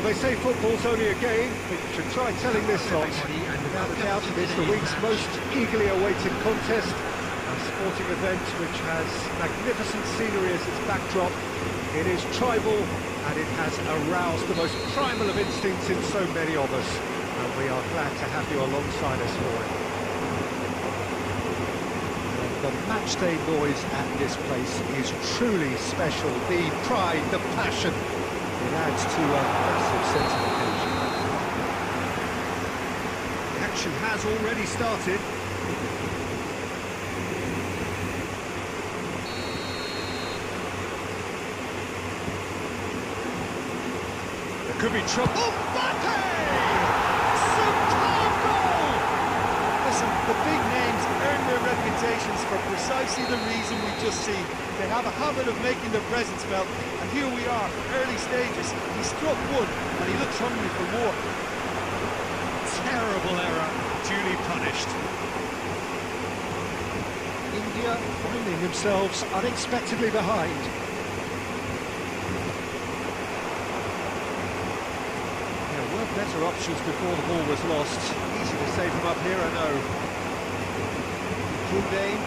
they say football's only a game, but you should try telling this lot. And without a doubt, it's the week's most eagerly awaited contest, a sporting event which has magnificent scenery as its backdrop. It is tribal, and it has aroused the most primal of instincts in so many of us, and we are glad to have you alongside us for it. The matchday noise at this place is truly special. The pride, the passion, it adds to a massive sense of occasion. The action has already started. There could be trouble. Oh, Mbappe! Superb goal! Listen, the big names earn their reputations for precisely the reason we just seen. They have a habit of making their presence felt, and here we are, early stages. He struck one, and he looks hungry for more. Terrible error, duly punished. India finding themselves unexpectedly behind. There were better options before the ball was lost. Easy to save them up here, I know. Koundé.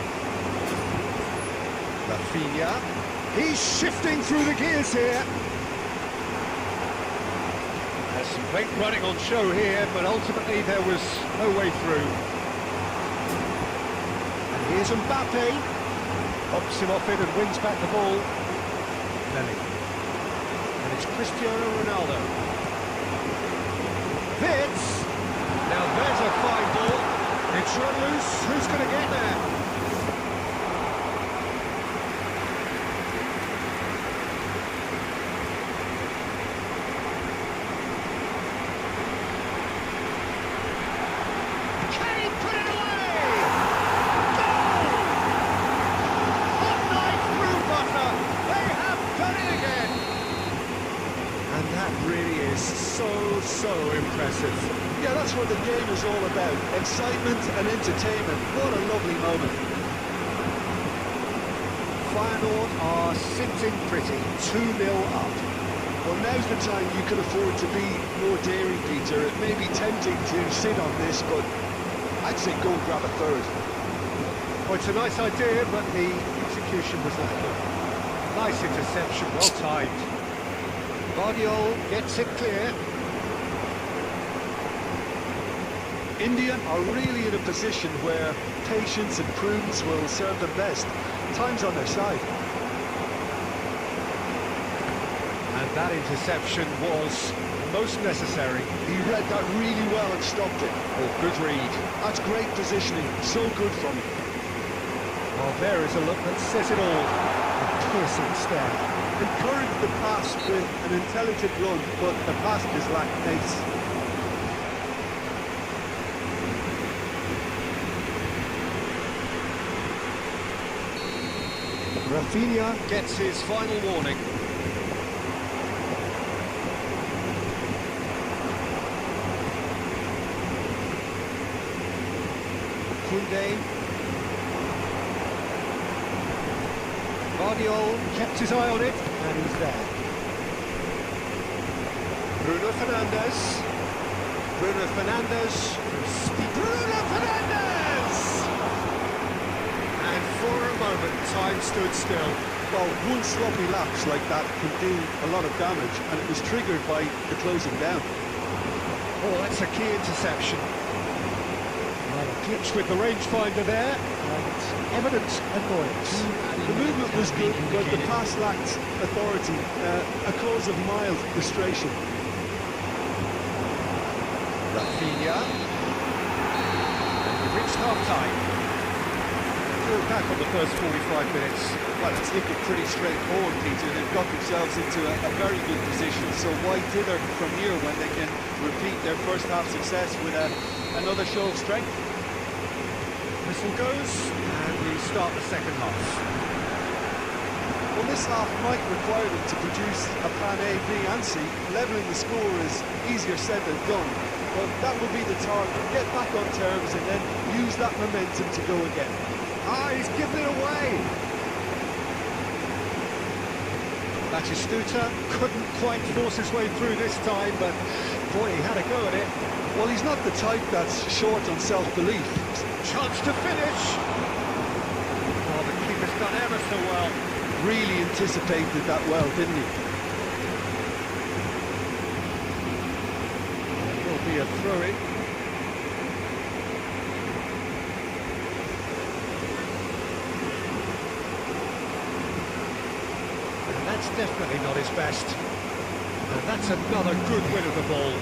Rafinha. He's shifting through the gears here. There's some great running on show here, but ultimately there was no way through. And here's Mbappe. Pops him off in and wins back the ball. Belly. And it's Cristiano Ronaldo. Fits. Now there's a fine ball. It's run loose. Who's going to get there? So impressive. Yeah, that's what the game is all about. Excitement and entertainment. What a lovely moment. Feyenoord are sitting pretty, 2-0 up. Well, now's the time you can afford to be more daring, Peter. It may be tempting to sit on this, but I'd say go grab a third. Well, it's a nice idea, but the execution was lacking. Nice interception, well timed. Guardiola gets it clear. India are really in a position where patience and prudence will serve them best. Time's on their side. And that interception was most necessary. He read that really well and stopped it. Oh, good read. That's great positioning. So good from him. Well, there is a look that says it all. A piercing stare. Encouraged the pass with an intelligent run, but the pass just lacked pace. Rafinha gets his final warning. Koundé. Guardiola kept his eye on it, and he's there. Bruno Fernandes. Bruno Fernandes. Bruno Fernandes! And for a moment, time stood still. Well, one sloppy lapse like that can do a lot of damage, and it was triggered by the closing down. Oh, that's a key interception. Well, clips with the rangefinder there, and evident annoyance. The movement was good, but the pass lacked authority, a cause of mild frustration. Rafinha. And we've reached half-time. We're back on the first 45 minutes. Well, it's looking pretty straightforward, Peter. They've got themselves into a very good position, so why dither from here when they can repeat their first half success with another show of strength? Whistle goes, and we start the second half. Well, this half might require them to produce a plan A, B and C. Levelling the score is easier said than done, but that will be the target. Get back on terms and then use that momentum to go again. Ah, he's given it away. Batistuta couldn't quite force his way through this time, but boy, he had a go at it. Well, he's not the type that's short on self-belief. Chance to finish. Oh, the keeper's done ever so well. Really anticipated that well, didn't he? It will be a throw-in. And that's definitely not his best. And that's another good win of the ball.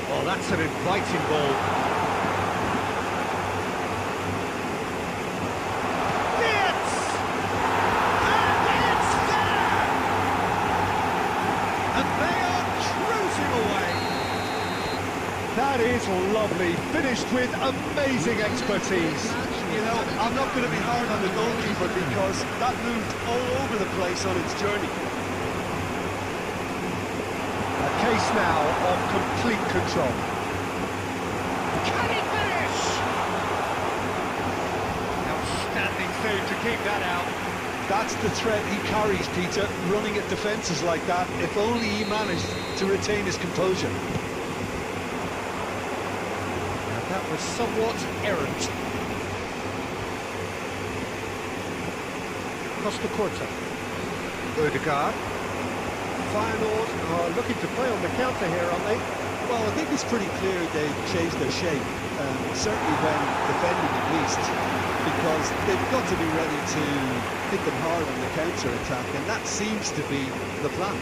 Oh, that's an inviting ball. It's! And it's there! And they are cruising away. That is lovely, finished with amazing expertise. You know, I'm not going to be hard on the goalkeeper because that moved all over the place on its journey. Case now of complete control. Can he finish? Outstanding save to keep that out. That's the threat he carries, Peter, running at defences like that, if only he managed to retain his composure. And that was somewhat errant. Costa Corta. Odegaard. Feyenoord are looking to play on the counter here, aren't they? Well, I think it's pretty clear they've changed their shape, certainly when defending at least, because they've got to be ready to hit them hard on the counter-attack, and that seems to be the plan.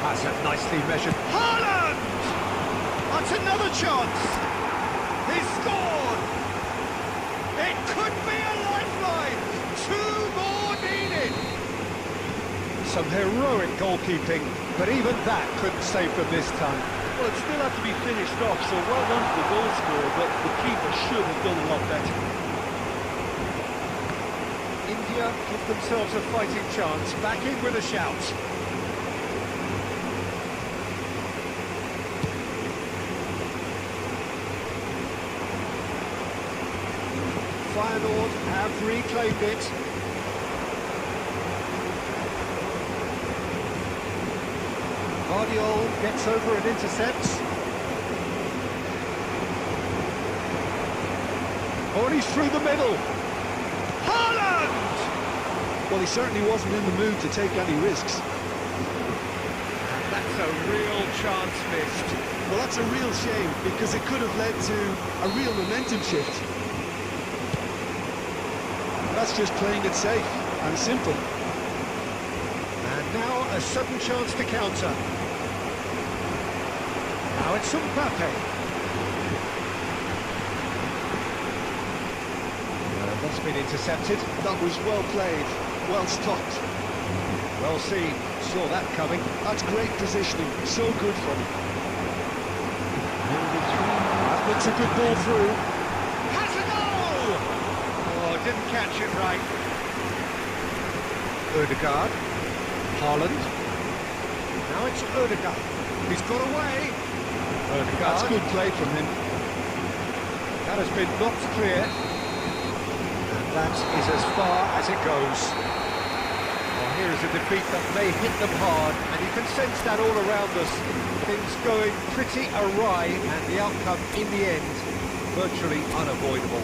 That's a nicely measured... Haaland! That's another chance! He scored! It could be a lifeline! 2 more needed! Some heroic goalkeeping, but even that couldn't save them this time. Well, it still had to be finished off, so well done to the goal scorer, but the keeper should have done a lot better. India give themselves a fighting chance, back in with a shout. Feyenoord have reclaimed it. Guardiola gets over and intercepts. Oh, and he's through the middle. Haaland! Well, he certainly wasn't in the mood to take any risks. That's a real chance missed. Well, that's a real shame, because it could have led to a real momentum shift. That's just playing it safe and simple. And now a sudden chance to counter. Now it's Mbappe. That's been intercepted. That was well played, well stopped. Well seen, saw that coming. That's great positioning, so good from him. That looks a good ball through. Has a goal! Oh, didn't catch it right. Odegaard. Haaland. Now it's Odegaard. He's got away. Odegaard. That's good play from him. That has been knocked clear. And that is as far as it goes. Well, here is a defeat that may hit them hard, and you can sense that all around us. Things going pretty awry, and the outcome in the end virtually unavoidable.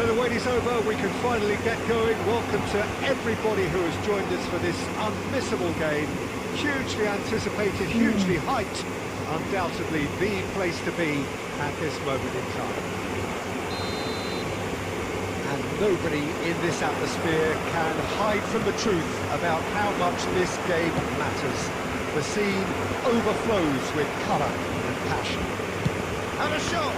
So the wait is over, we can finally get going. Welcome to everybody who has joined us for this unmissable game. Hugely anticipated, hugely hyped. Undoubtedly the place to be at this moment in time. And nobody in this atmosphere can hide from the truth about how much this game matters. The scene overflows with colour and passion. And a shot!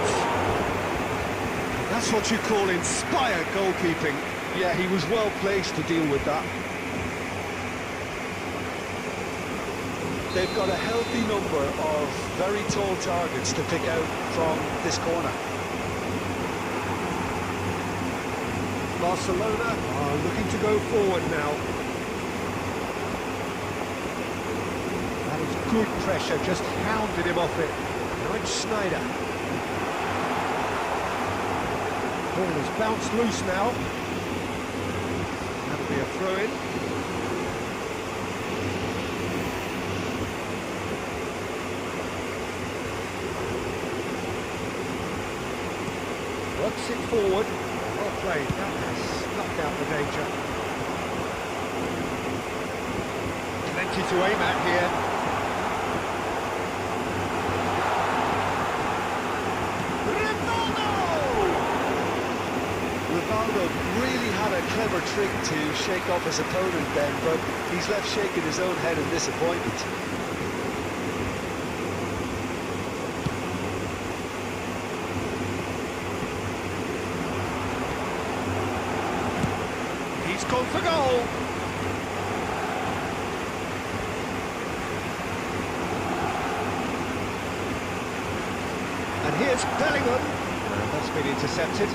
That's what you call inspired goalkeeping. Yeah, he was well placed to deal with that. They've got a healthy number of very tall targets to pick out from this corner. Barcelona are looking to go forward now. That is good pressure, just hounded him off it. Nigel Schneider. Ball has bounced loose now. That'll be a throw-in. Works it forward. Well played. That has snuffed out the danger. Plenty to aim at here. Ronaldo really had a clever trick to shake off his opponent then, but he's left shaking his own head in disappointment. He's gone for goal. And here's Bellingham. And that's been intercepted.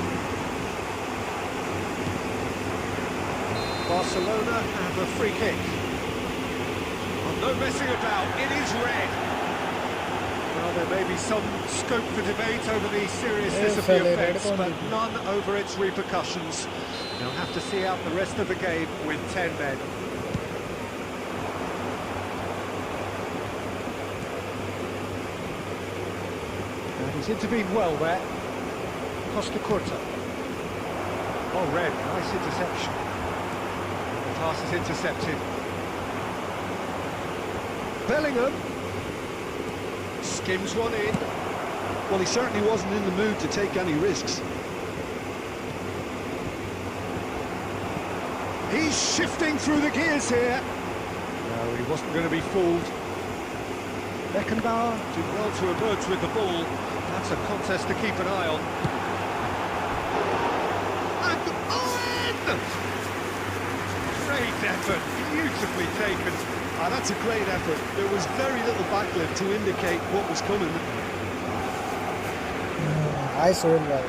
Barcelona have a free kick. Oh, no messing about, it is red. Well, there may be some scope for debate over the seriousness of the offence, but none over its repercussions. They'll have to see out the rest of the game with 10 men. And he's intervened well there. Costa Curta. Oh, red, nice interception. Pass is intercepted. Bellingham skims one in. Well, he certainly wasn't in the mood to take any risks. He's shifting through the gears here. No, he wasn't going to be fooled. Beckenbauer did well to emerge with the ball. That's a contest to keep an eye on. And Owen! Great effort, beautifully taken. Ah, that's a great effort. There was very little backlift to indicate what was coming. I saw him well.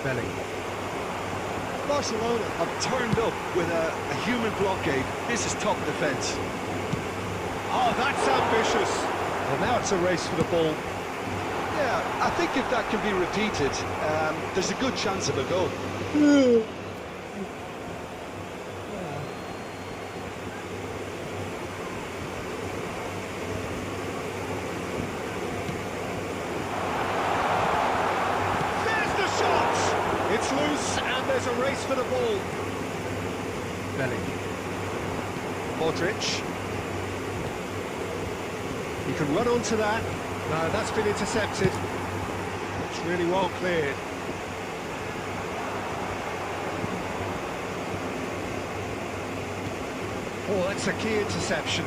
Bellingham. Barcelona have turned up with a human blockade. This is top defence. Oh, that's ambitious. Well, now it's a race for the ball. Yeah, I think if that can be repeated, there's a good chance of a goal. There's the shot! It's loose, and there's a race for the ball. Bellingham. Modric. He can run onto that. No, that's been intercepted. It's really well cleared. Oh, that's a key interception.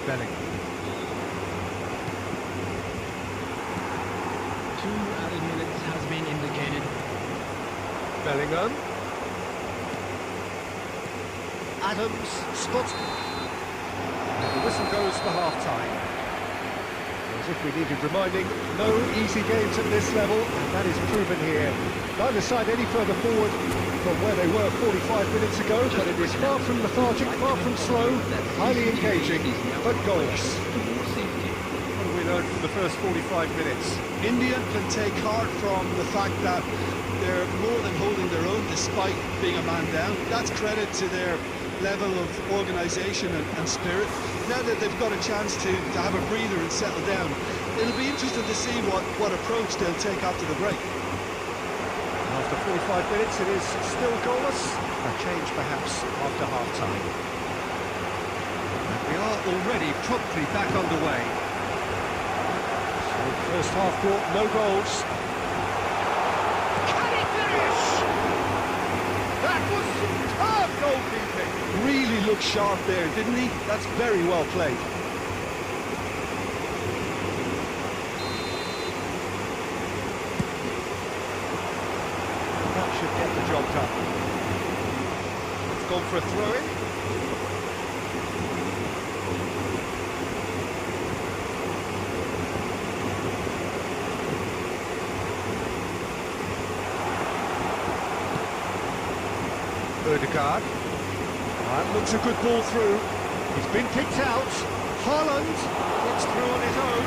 Bellingham. 2 added minutes has been indicated. Bellingham. Adams spots. And the whistle goes for half-time. As if we needed reminding, no easy games at this level, and that is proven here. Neither side any further forward from where they were 45 minutes ago, but it is far from lethargic, far from slow, highly engaging, but goalless. What have we learned from the first 45 minutes? India can take heart from the fact that they're more than holding their own despite being a man down. That's credit to their level of organisation and spirit. Now that they've got a chance to have a breather and settle down, it'll be interesting to see what approach they'll take after the break. After 45 minutes, it is still goalless. A change, perhaps, after half-time. And we are already promptly back underway. So, first half brought no goals. Can he finish? That was superb goalkeeping. Really looked sharp there, didn't he? That's very well played. Should get the job done. It's gone for a throw-in. Ødegaard. That looks a good ball through. He's been kicked out. Haaland gets through on his own.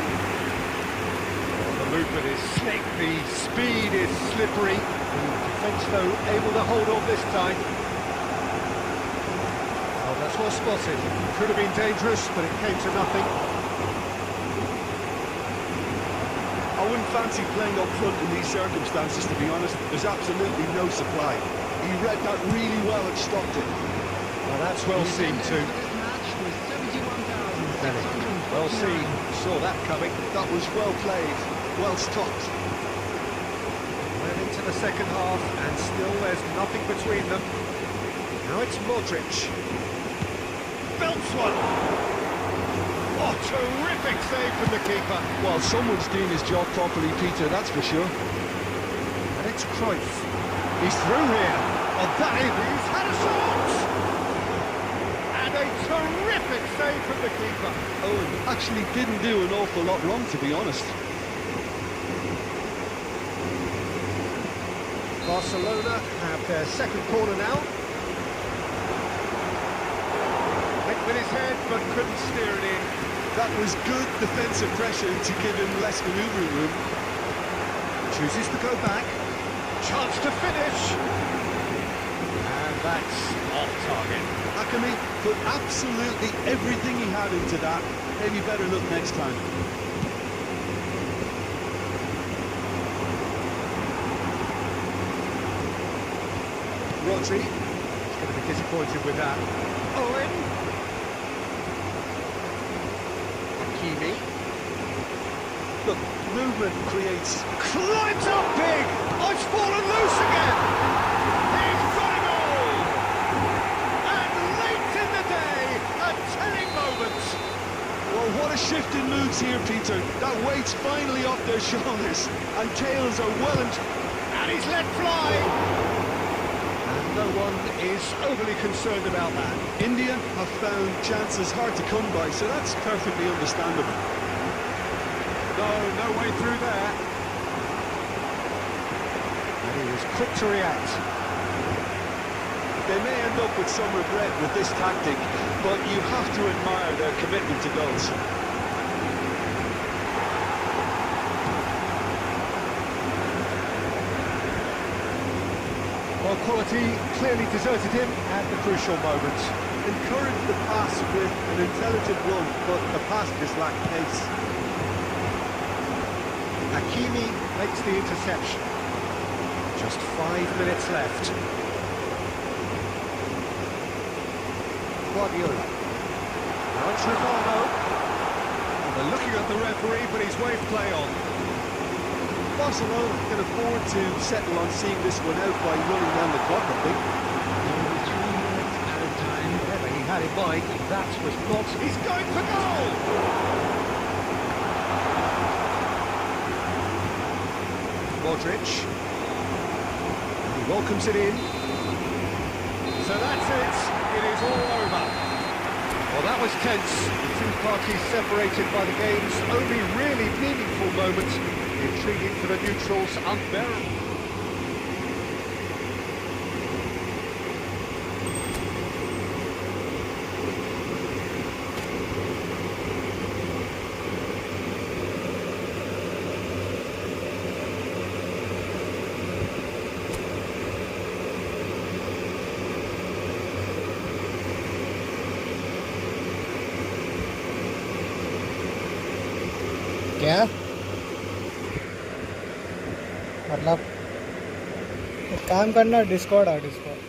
The movement is slick, the speed is slippery. Defence, though, able to hold on this time. Oh, that's well spotted. Could have been dangerous, but it came to nothing. I wouldn't fancy playing up front in these circumstances, to be honest. There's absolutely no supply. He read that really well and stopped it. Well, that's well seen too. Well seen. Saw that coming. That was well played, well stopped. Well into the second half, and still there's nothing between them. Now it's Modric. Belts one! Oh, terrific save from the keeper. Well, someone's doing his job properly, Peter, that's for sure. And it's Cruyff. He's through here. Oh, that is, he's had a shot! And a terrific save from the keeper. Owen actually didn't do an awful lot wrong, to be honest. Barcelona have their second corner now. Hit with his head, but couldn't steer it in. That was good defensive pressure to give him less manoeuvring room. Chooses to go back. Chance to finish. And that's off target. Hakimi put absolutely everything he had into that. Maybe better look next time. Rodri is going to be disappointed with that. Owen. Hakimi. Look, movement creates... Climbs up big! Oh, it's fallen loose again! He's got it all! And late in the day, a telling moment! Well, what a shift in moods here, Peter. That weight's finally off their shoulders, and tails are well and he's let fly! And no one is overly concerned about that. India have found chances hard to come by, so that's perfectly understandable. No way through there. And he was quick to react. They may end up with some regret with this tactic, but you have to admire their commitment to goals. Well, quality clearly deserted him at the crucial moment. Encouraged the pass with an intelligent run, but the pass just lacked pace. Hakimi makes the interception. Just 5 minutes left. Guardiola. Now it's Ronaldo. They're looking at the referee, but he's waved play on. Barcelona can afford to settle on seeing this one out by running down the clock, I think. Only 3 minutes at a time. Whatever he had in mind, that was not... He's going for goal! Modric. And he welcomes it in. So that's it. It is all over. Well, that was tense. The two parties separated by the game's only really meaningful moment. Intriguing for the neutrals, unbearable. क्या मतलब एक काम करना, Discord आ Discord.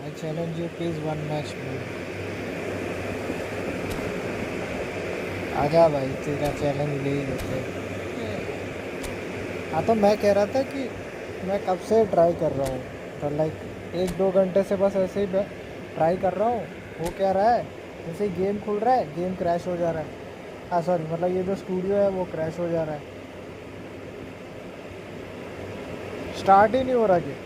I challenge you please one match में। आजा भाई, तेरा चैलेंज ले ही लेते। हाँ तो मैं कह रहा था कि मैं कब से ट्राई कर रहा हूँ, तो लाइक 1-2 घंटे से बस ऐसे ही ट्राई कर रहा हूँ। वो क्या रहा है, जैसे ही गेम खुल रहा है गेम क्रैश हो जा रहा है। हाँ सॉरी, मतलब ये जो स्टूडियो है वो क्रैश हो जा रहा है, स्टार्ट ही नहीं हो रहा गेम।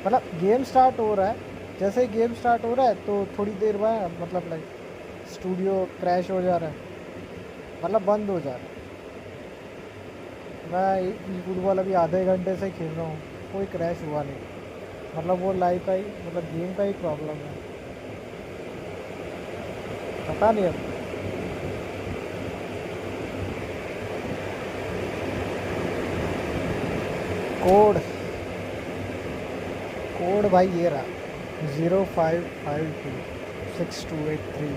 मतलब गेम स्टार्ट हो रहा है, जैसे ही गेम स्टार्ट हो रहा है तो थोड़ी देर बाद मतलब लाइक स्टूडियो क्रैश हो जा रहा है, मतलब बंद हो जा रहा है। मैं फुटबॉल अभी आधे घंटे से खेल रहा हूँ, कोई क्रैश हुआ नहीं। मतलब वो लाइव का ही, मतलब गेम का ही प्रॉब्लम है, पता नहीं अब। कोड कोड भाई ये रहा 05526283।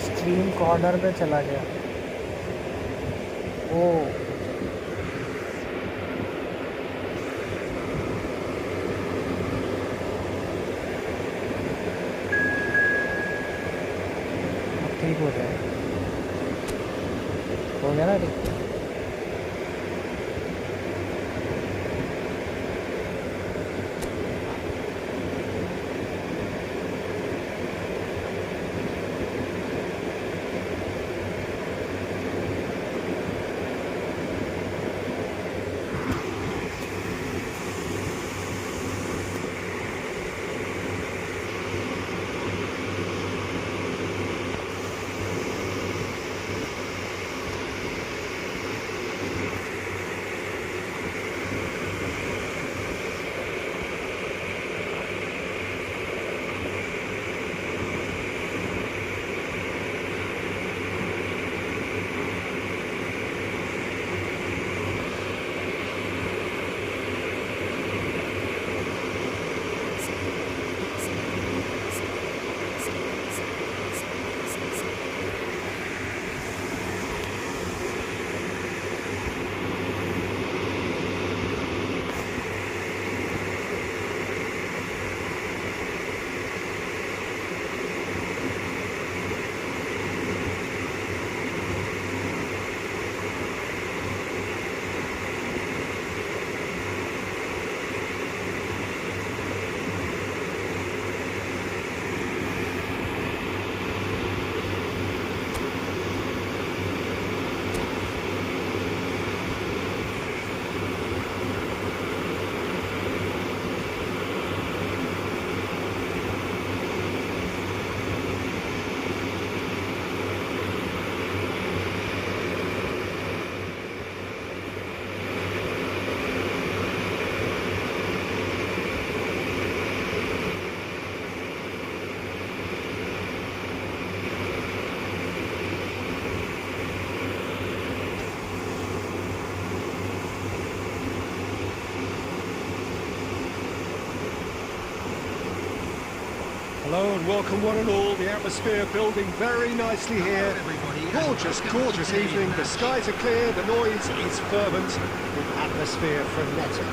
स्क्रीन कॉर्नर पे चला गया। ओ अब ठीक हो जाए, हो गया ना ठीक। And welcome one and all, the atmosphere building very nicely here. Gorgeous, gorgeous evening, the skies are clear, the noise is fervent, the atmosphere frenetic.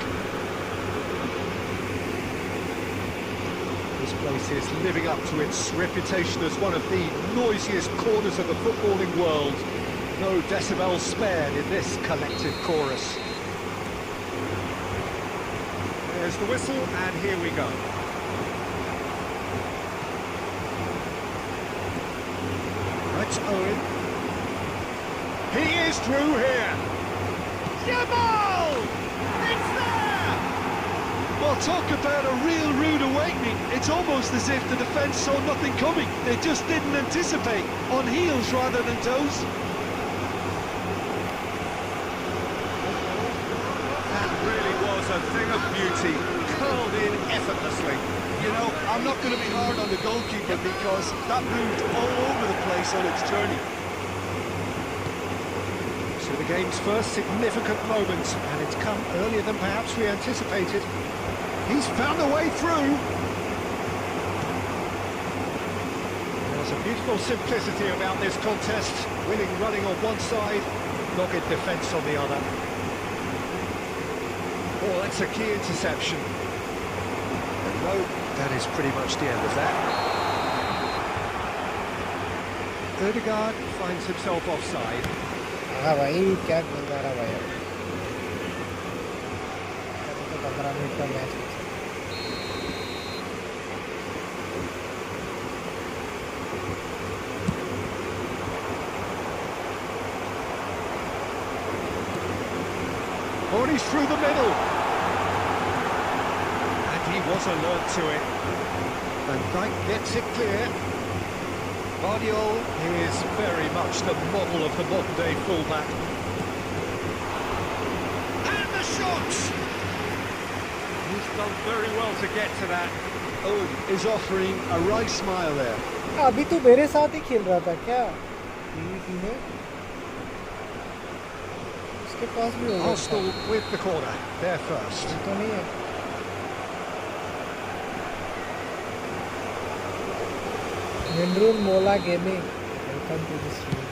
This place is living up to its reputation as one of the noisiest corners of the footballing world. No decibels spared in this collective chorus. There's the whistle, and here we go. That's Owen. He is through here. Jamal! It's there! Well, talk about a real rude awakening. It's almost as if the defence saw nothing coming. They just didn't anticipate. On heels rather than toes. That really was a thing of beauty, curled in effortlessly. You know, I'm not going to be hard on the goalkeeper because that moved all over the place on its journey. So the game's first significant moment, and it's come earlier than perhaps we anticipated. He's found a way through. There's a beautiful simplicity about this contest. Winning running on one side, dogged defence on the other. Oh, that's a key interception. And no, that is pretty much the end of that. Ødegaard finds himself offside. हाँ भाई क्या गोल मारा भाई 15 minute का match Oh, and he's through the middle. And he was alert to it. Van Dijk gets it clear. Guardiola is very much the model of the modern-day fullback. And the shot! He's done very well to get to that. Owen is offering a right smile there. अभी तो मेरे साथ ही खेल रहा था क्या TV में उसके पास भी होगा Arsenal with the corner, they're first. तो नहीं है Mindrul Mola Gaming, welcome to the stream.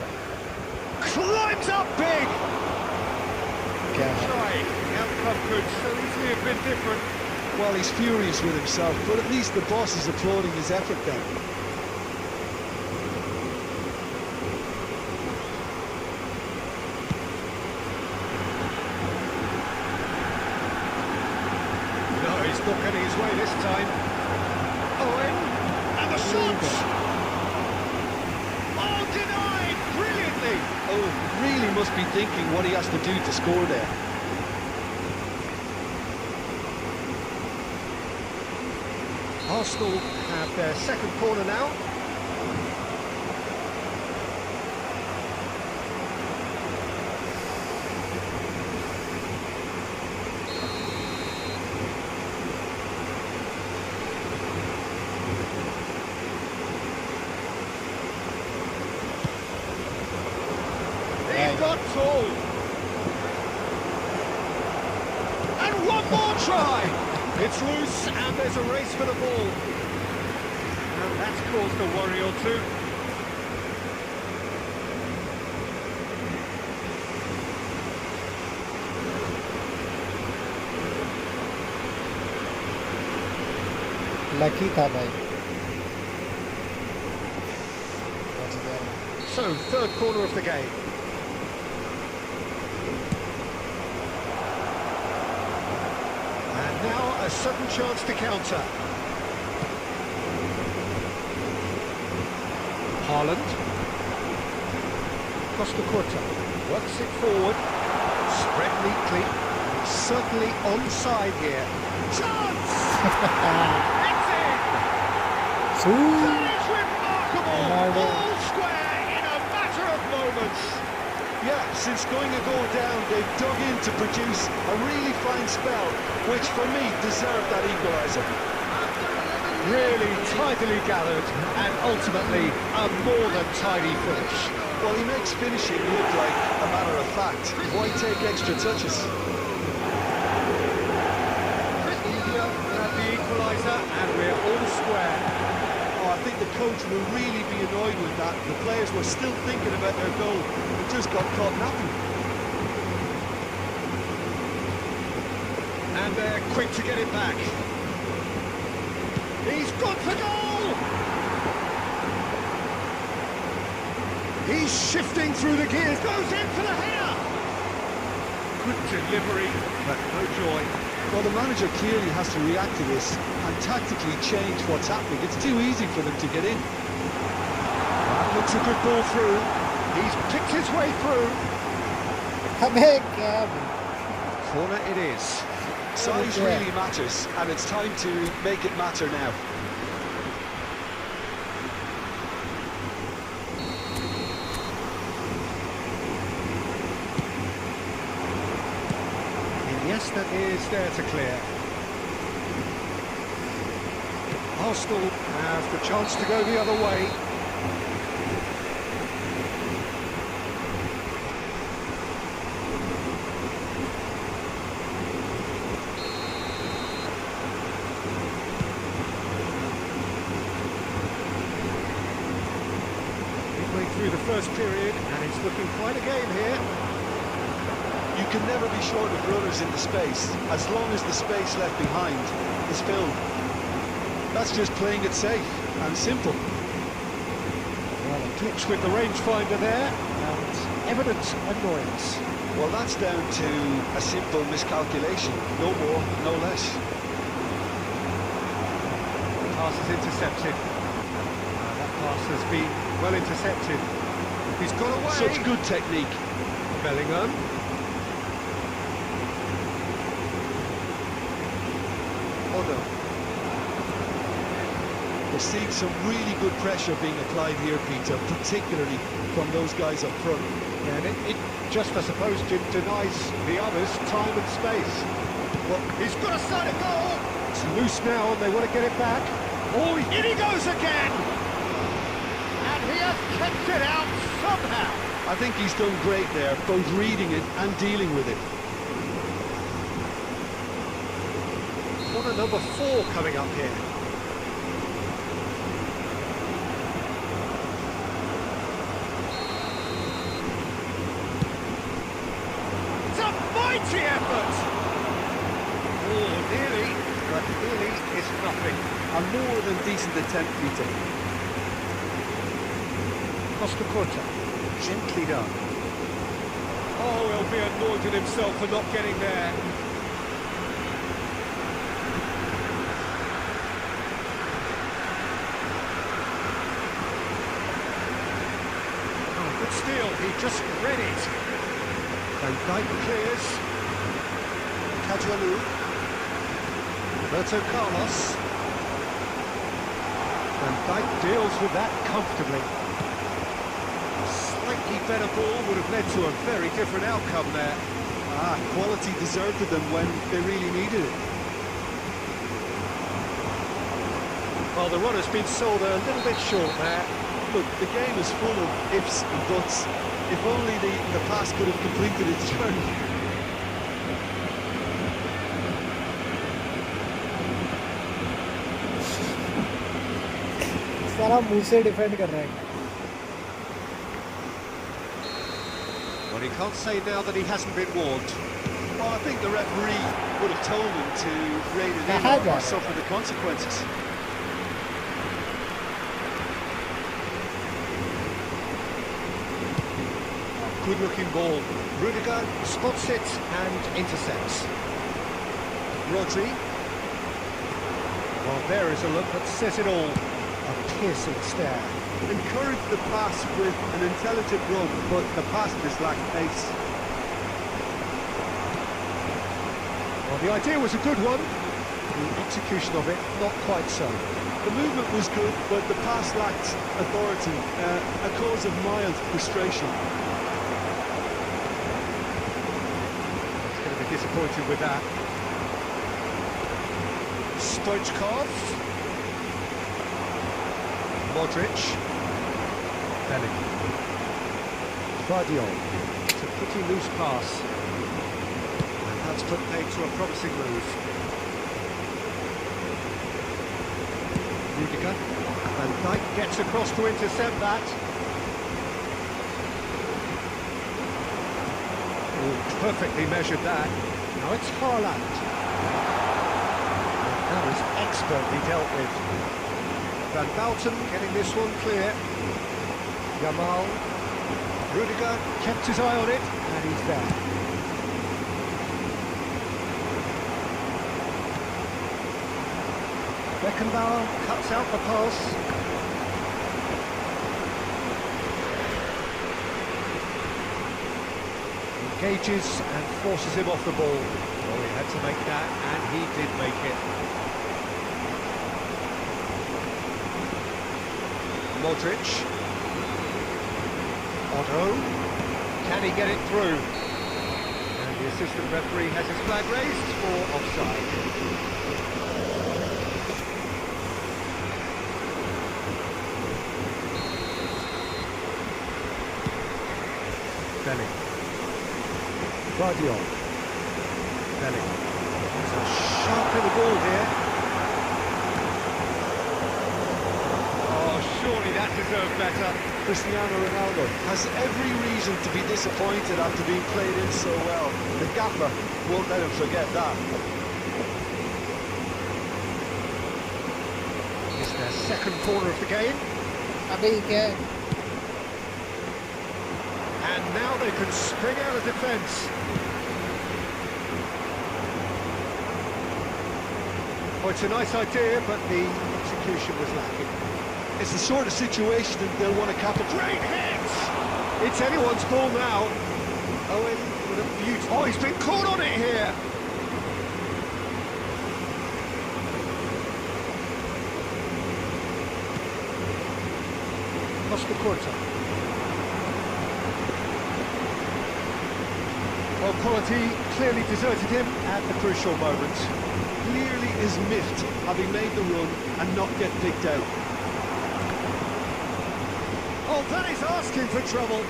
Climbs up big! क्या Try. The outcome could so easily have been different. Well, he's furious with himself, but at least the boss is applauding his effort then. No, he's not getting his way this time. Owen, and the shot! Oh, denied! Brilliantly! Owen really must be thinking what he has to do to score there. Arsenal have their second corner now. He's got tall. And one more try. It's loose and there's a race for the ball. And that's caused a worry or two. Lucky था भाई So, third corner of the game. And now a sudden chance to counter. Haaland. Costa Curta works it forward. Spread neatly. Certainly onside here. Chance! It's in! That is remarkable! Ronaldo. All square in a matter of moments. Yeah, since going a goal down, they've dug in to produce a really fine spell, which for me deserved that equaliser. Really tidily gathered and ultimately a more than tidy finish. Well, he makes finishing look like a matter of fact. Why take extra touches? India at the equaliser and we're all square. Oh, I think the coach will really be annoyed with that. The players were still thinking about their goal and just got caught napping. And they're quick to get it back. He's got the goal! He's shifting through the gears, goes in for the header! Good delivery, but no joy. Well, the manager clearly has to react to this and tactically change what's happening. It's too easy for them to get in. That looks a good ball through. He's picked his way through. अबे क्या Corner it is. Size really matters, and it's time to make it matter now. Iniesta is there to clear. Arsenal have the chance to go the other way. Midway through the first period, and it's looking quite a game here. You can never be short of runners in the space, as long as the space left behind is filled. That's just playing it safe and simple. Well, a glitch with the rangefinder there, and evident annoyance. Well, that's down to a simple miscalculation, no more, no less. Pass is intercepted. That pass has been well intercepted. He's got away. Such good technique. Bellingham. Odo. We're seeing some really good pressure being applied here, Peter, particularly from those guys up front. Yeah, and it just, I suppose, denies the others time and space. Well, he's got a sight of goal. It's loose now, and they want to get it back. Oh, in he goes again! And he has kept it out somehow. I think he's done great there, both reading it and dealing with it. Corner number 4 coming up here. It's a mighty effort! Oh, nearly, but nearly is nothing. A more than decent attempt, Peter. Costa Curta, gently done. Oh, he'll be annoyed at himself for not getting there. Oh, good steal, he just read it. Van Dijk clears. Cajolu. Roberto Carlos. Van Dijk deals with that comfortably. Slightly better ball would have led to a very different outcome there. Quality deserted them when they really needed it. Well, the runner's been sold a little bit short there. Look, the game is full of ifs and buts. If only the pass could have completed its journey. सारा मुंह से defend कर रहा है. Well, he can't say now that he hasn't been warned. Well, I think the referee would have told him to rein it in or suffer the consequences. Good-looking ball. Rudiger spots it and intercepts. Rodri. Well, there is a look that says it all. A piercing stare. Encourage the pass with an intelligent run, but the pass just lacked pace. Well, the idea was a good one. The execution of it, not quite so. The movement was good, but the pass lacked authority, a cause of mild frustration. He's going to be disappointed with that. Stoichkov. Modric. Bellingham. Guardiola. It's a pretty loose pass. And that's put paid to a promising move. Rudiger. Van Dijk gets across to intercept that. Oh, perfectly measured that. Now it's Haaland. That was expertly dealt with. Van Bouten getting this one clear. Yamal. Rudiger kept his eye on it, and he's there. Beckenbauer cuts out the pass. Engages and forces him off the ball. Oh, he had to make that, and he did make it. Modric. Otto. Can he get it through? And the assistant referee has his flag raised for offside. Belling. Guardiol. Belling. There's a sharp in the ball here. Oh, surely that deserved better. Cristiano Ronaldo has every reason to be disappointed after being played in so well. The gaffer won't let him forget that. It's their second corner of the game. अबे क्या है? And now they can spring out of defence. Oh, it's a nice idea, but the execution was lacking. It's the sort of situation that they'll want to capitalize. Great hit! It's anyone's ball now. Owen with a beauty. Oh, he's been caught on it here. Costa Curta. Well, quality clearly deserted him at the crucial moment. Clearly is miffed having made the run and not get picked out. Oh, that is asking for trouble.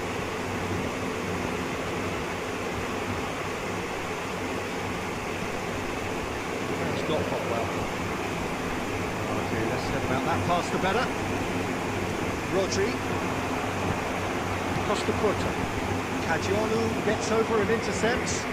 That's not got well. Okay, less said about that pass, the better. Rodri. Costa Curta. Caggiano gets over and intercepts.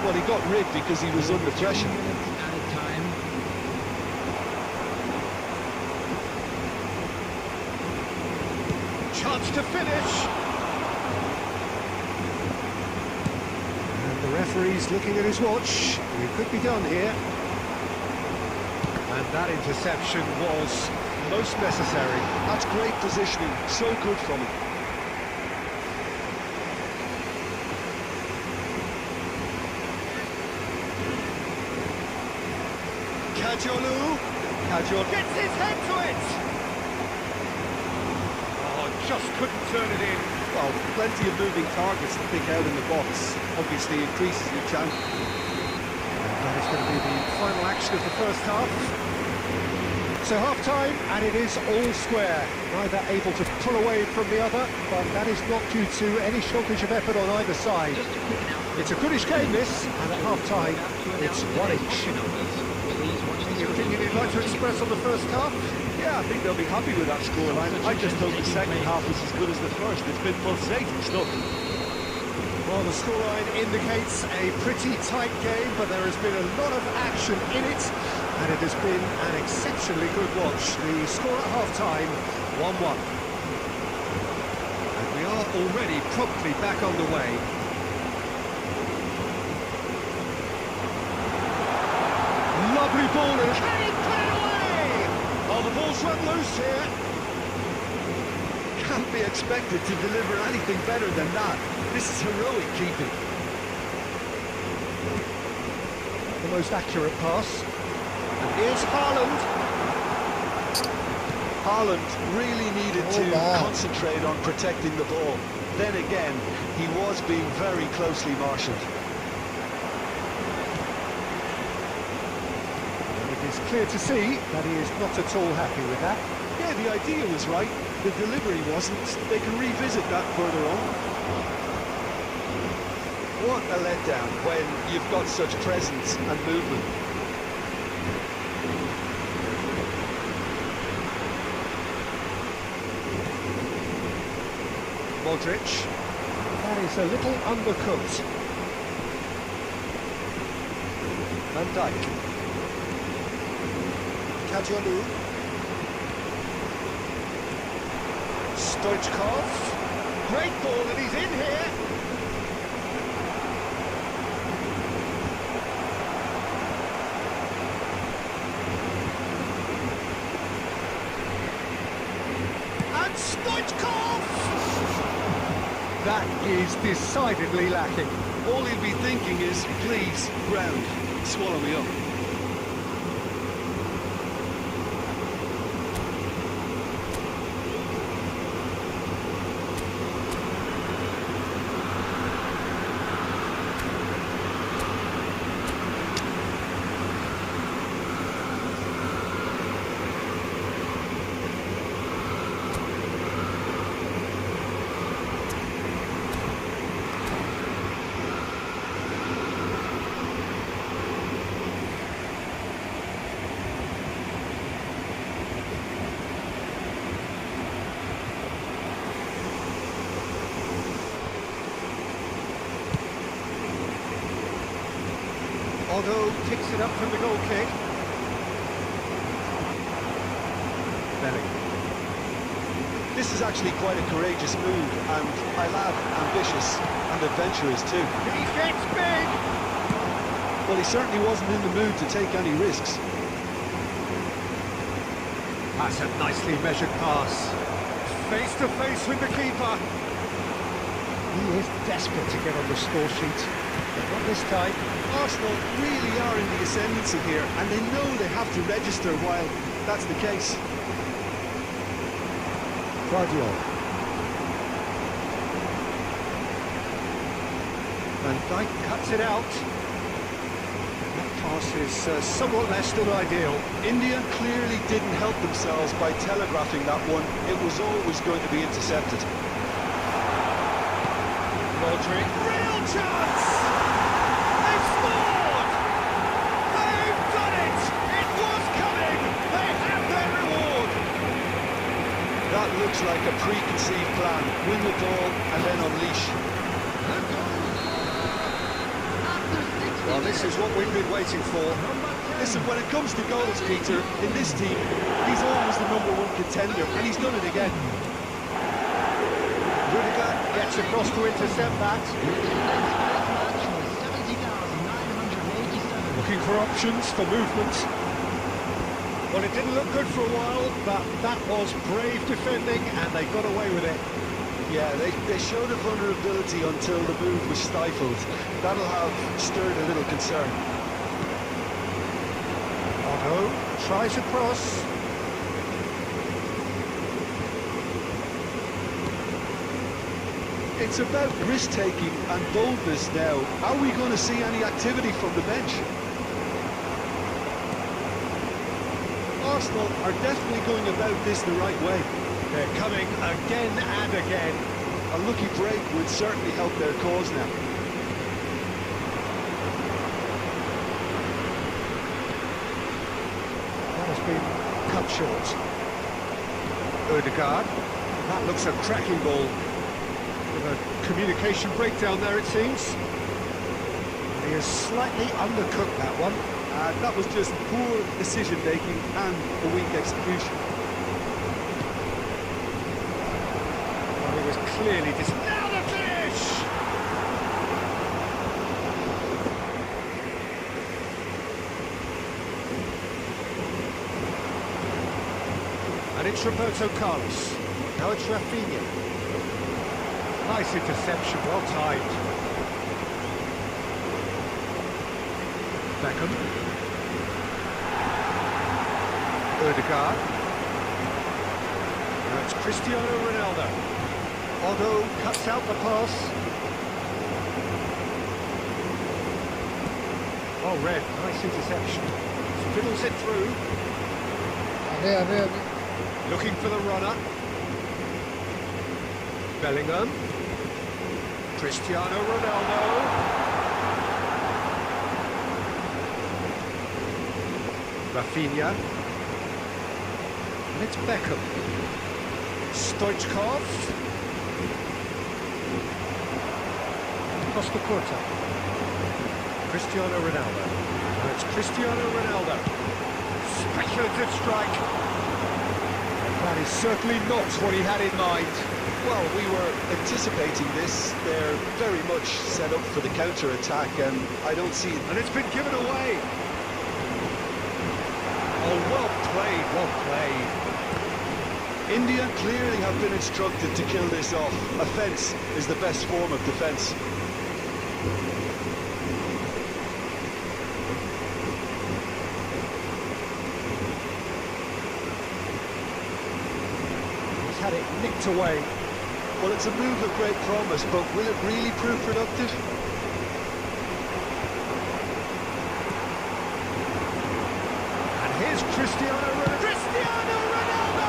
Well, he got rid because he was under pressure. At a time. Chance to finish. And the referee's looking at his watch. We could be done here. And that interception was most necessary. That's great positioning, so good from him. Caggiano gets his head to it! Oh, just couldn't turn it in. Well, plenty of moving targets to pick out in the box. Obviously increases your chance. That is going to be the final action of the first half. So half-time, and it is all square. Neither able to pull away from the other, but that is not due to any shortage of effort on either side. Just a quick announcement. It's a goodish game, this, and at half-time, it's 1-each. Please watch the Any opinion you'd like to express on the first half? Yeah, I think they'll be happy with that scoreline. I just hope the second half is as good as the first. It's been pulsating stuff. Well, the scoreline indicates a pretty tight game, but there has been a lot of action in it, and it has been an exceptionally good watch. The score at half-time, 1-1. And we are already promptly back on the way. Lovely ball, and can he put it away? Oh, the ball's run loose here. Can't be expected to deliver anything better than that. This is heroic keeping. The most accurate pass. And here's Haaland. Haaland really needed to concentrate on protecting the ball. Then again, he was being very closely marshalled. And it is clear to see that he is not at all happy with that. Yeah, the idea was right. The delivery wasn't. They can revisit that further on. What a letdown when you've got such presence and movement. Modric. That is a little undercooked. Van Dijk. Kajolu. Stoichkov. Great ball, and he's in here. And Stoichkov! That is decidedly lacking. All he'll be thinking is, please, ground, swallow me up. Otto picks it up from the goal kick. Belling. This is actually quite a courageous move, and I'll add ambitious and adventurous too. He gets big! Well, he certainly wasn't in the mood to take any risks. That's a nicely measured pass. Face to face with the keeper. He is desperate to get on the score sheet. But not this time. Arsenal really are in the ascendancy here, and they know they have to register while that's the case. Guardiola. Van Dijk cuts it out. That pass is somewhat less than ideal. India clearly didn't help themselves by telegraphing that one. It was always going to be intercepted. Modric. Real chance! They've scored! They've done it! It was coming! They have their reward! That looks like a preconceived plan. Win the ball and then unleash. Well, this is what we've been waiting for. Listen, when it comes to goals, Peter, in this team, he's always the #1 contender, and he's done it again. Rudiger gets across to intercept that. Looking for options for movement. Well, it didn't look good for a while, but that was brave defending, and they got away with it. Yeah, they showed a vulnerability until the move was stifled. That'll have stirred a little concern. Otto tries a cross. It's about risk-taking and boldness now. Are we going to see any activity from the bench? Arsenal are definitely going about this the right way. They're coming again and again. A lucky break would certainly help their cause now. That has been cut short. Odegaard. That looks a cracking ball. With a communication breakdown there, it seems. He has slightly undercooked that one. That was just poor decision-making and a weak execution. Well, he was clearly now the finish! And it's Roberto Carlos. Now it's Rafinha. Nice interception, well timed. Beckham. Odegaard. Now it's Cristiano Ronaldo. Otto cuts out the pass. Oh, Red, nice interception. Fiddles it through. अबे अबे अबे Looking for the runner. Bellingham. Cristiano Ronaldo. Rafinha. And it's Beckham. Stoichkov. Costa Curta. Cristiano Ronaldo. And it's Cristiano Ronaldo. Speculative strike. That is certainly not what he had in mind. Well, we were anticipating this. They're very much set up for the counter-attack, and I don't see... And it's been given away. Oh, well played, well played. India clearly have been instructed to kill this off. Offence is the best form of defence. He's had it nicked away. Well, it's a move of great promise, but will it really prove productive? And here's Cristiano Ronaldo. Cristiano Ronaldo!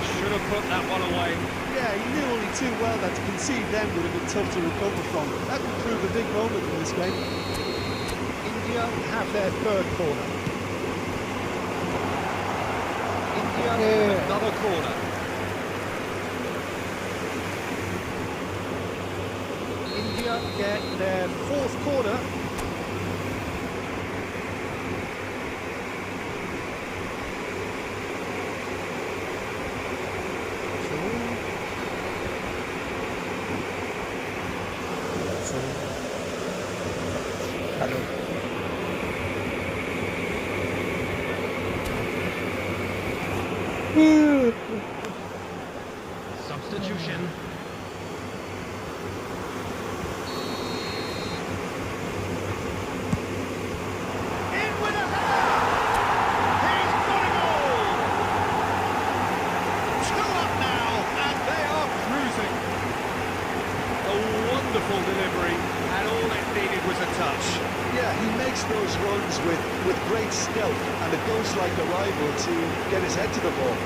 Should have put that one away. Yeah, he knew only too well that to concede then would have been tough to recover from. That could prove a big moment in this game. India have their third corner. India with another corner. India get their fourth corner. Substitution. In with a header! He's got a goal! 2 up now, and they are cruising. A wonderful delivery, and all it needed was a touch. Yeah, he makes those runs with great stealth, and it goes like a rival to get his head to the ball.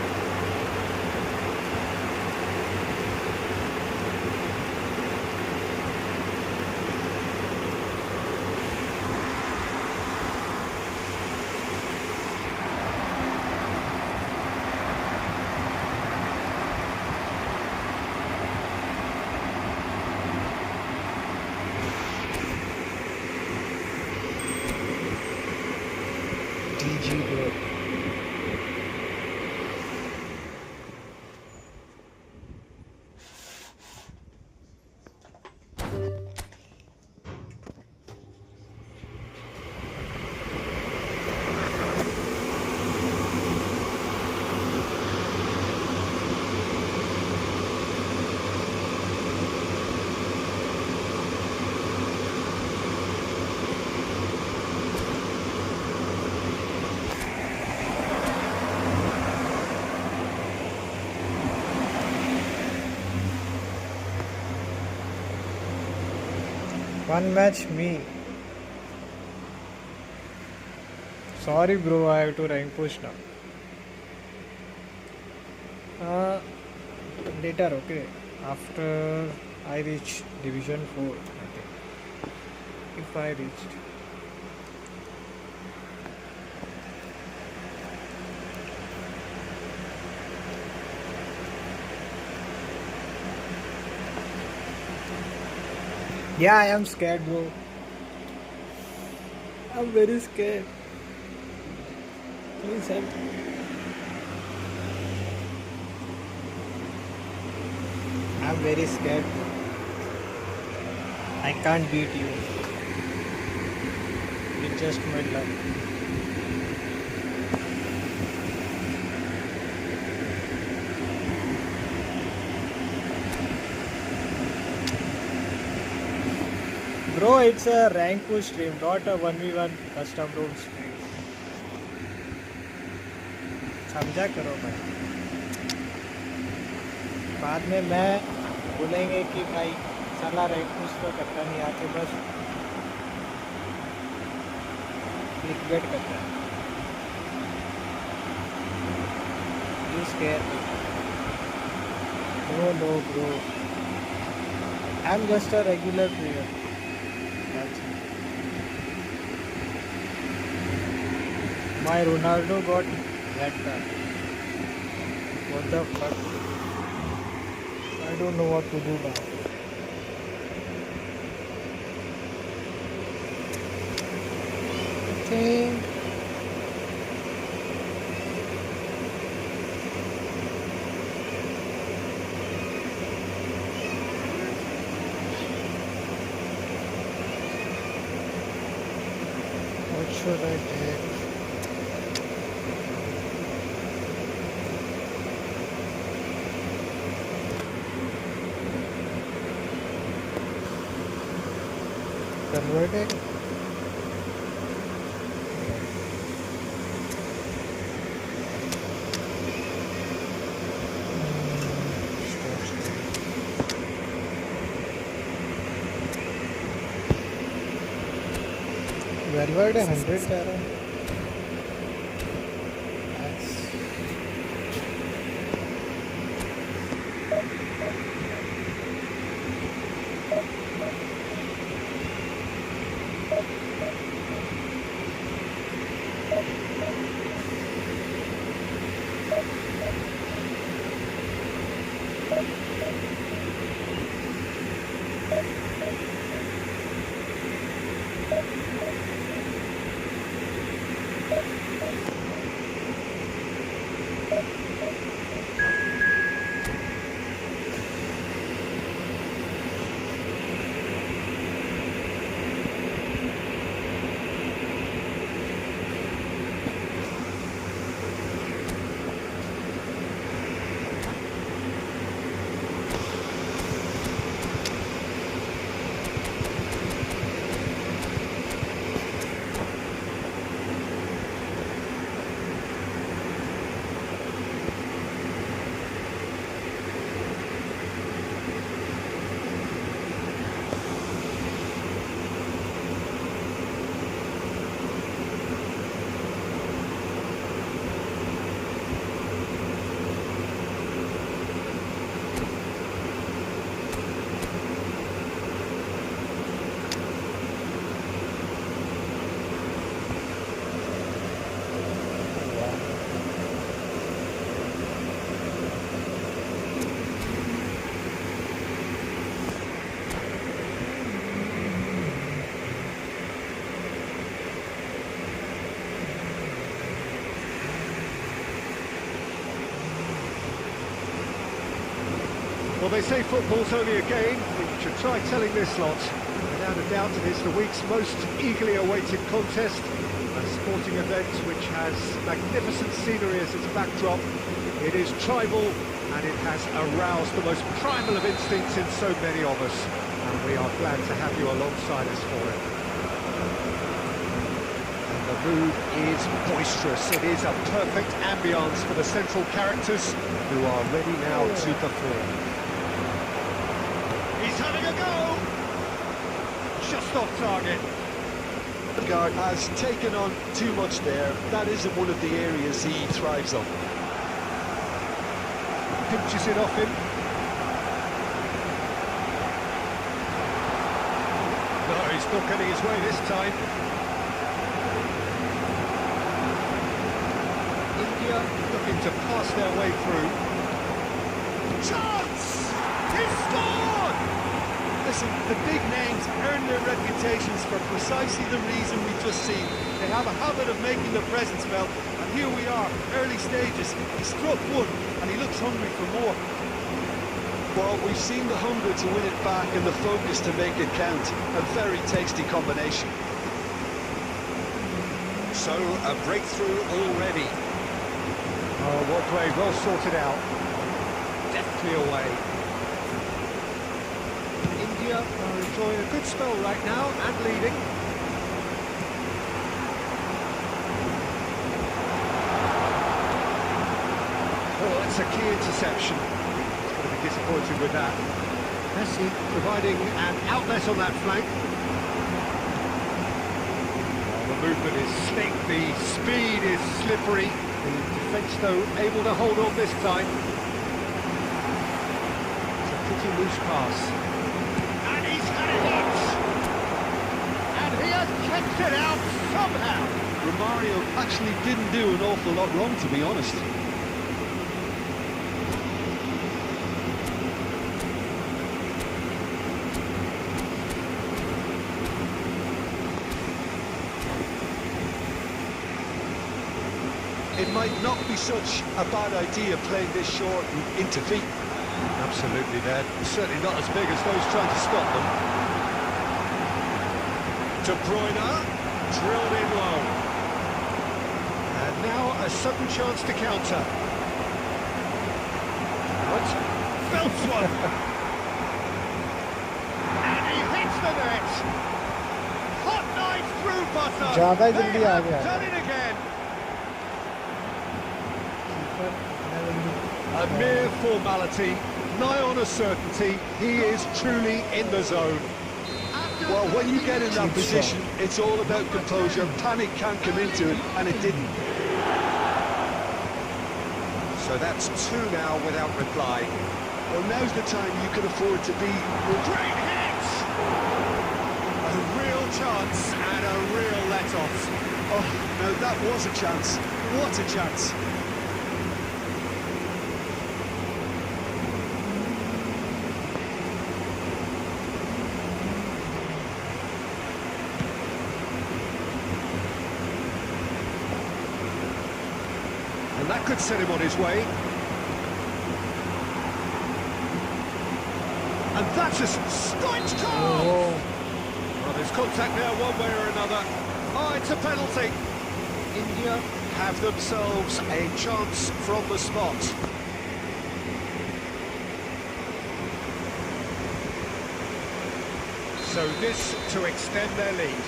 GG bro. One match me. Sorry bro, I have to rank push now. Later, okay. After I reach division 4, I think. If I reached. Yeah, I am scared, bro. I'm very scared. Please help. I'm very scared. I can't beat you. It's just my luck. Bro, it's a rank push stream, not a 1v1 custom room stream. समझा करो भाई. बाद में मैं बोलेंगे कि भाई साला रैंक पुश तो करता नहीं, आके बस क्लिकबेट करता है. You scare me. No, bro. I'm just a regular player. That's it. My Ronaldo got red card. What the fuck? I don't know what to do now. I think what should I take? Converting? Valverde 100 जा रहा है. That's Well, they say football's only a game. We should try telling this lot. Without a doubt, it is the week's most eagerly awaited contest. A sporting event which has magnificent scenery as its backdrop. It is tribal, and it has aroused the most primal of instincts in so many of us. And we are glad to have you alongside us for it. And the mood is boisterous. It is a perfect ambience for the central characters who are ready now to perform. He's having a go! Just off target. The guard has taken on too much there. That isn't one of the areas he thrives on. Pinches it off him. No, he's not getting his way this time. India looking to pass their way through. Chance! He's scored! Listen, the big names earn their reputations for precisely the reason we've just seen. They have a habit of making their presence felt, and here we are, early stages. He struck one, and he looks hungry for more. Well, we've seen the hunger to win it back and the focus to make it count. A very tasty combination. So, a breakthrough already. Oh, what play, well sorted out. Deftly away. India are enjoying a good spell right now and leading. Oh, that's a key interception. He's going to be disappointed with that. Messi providing an outlet on that flank. Oh, the movement is slick, the speed is slippery. The defence, though, able to hold on this time. pretty loose pass. And he's had it out! And he has kept it out somehow! Romario actually didn't do an awful lot wrong, to be honest. It might not be such a bad idea playing this short and into feet. Absolutely, they're certainly not as big as those trying to stop them. De Bruyne, drilled in low. And now a sudden chance to counter. What? Belts one! And he hits the net! Hot knife through butter! ज़्यादा They जल्दी आ have गया। done it again! A mere formality, nigh on a certainty, he is truly in the zone. Well, when you get in that position, it's all about composure. Panic can't come into it, and it didn't. So that's two now without reply. Well, now's the time you can afford to be... Great hit! A real chance and a real let-off. Oh, now that was a chance. What a chance. And that could set him on his way. And that's a strikes goal! Well, there's contact there one way or another. Oh, it's a penalty. India have themselves a chance from the spot. So this to extend their lead.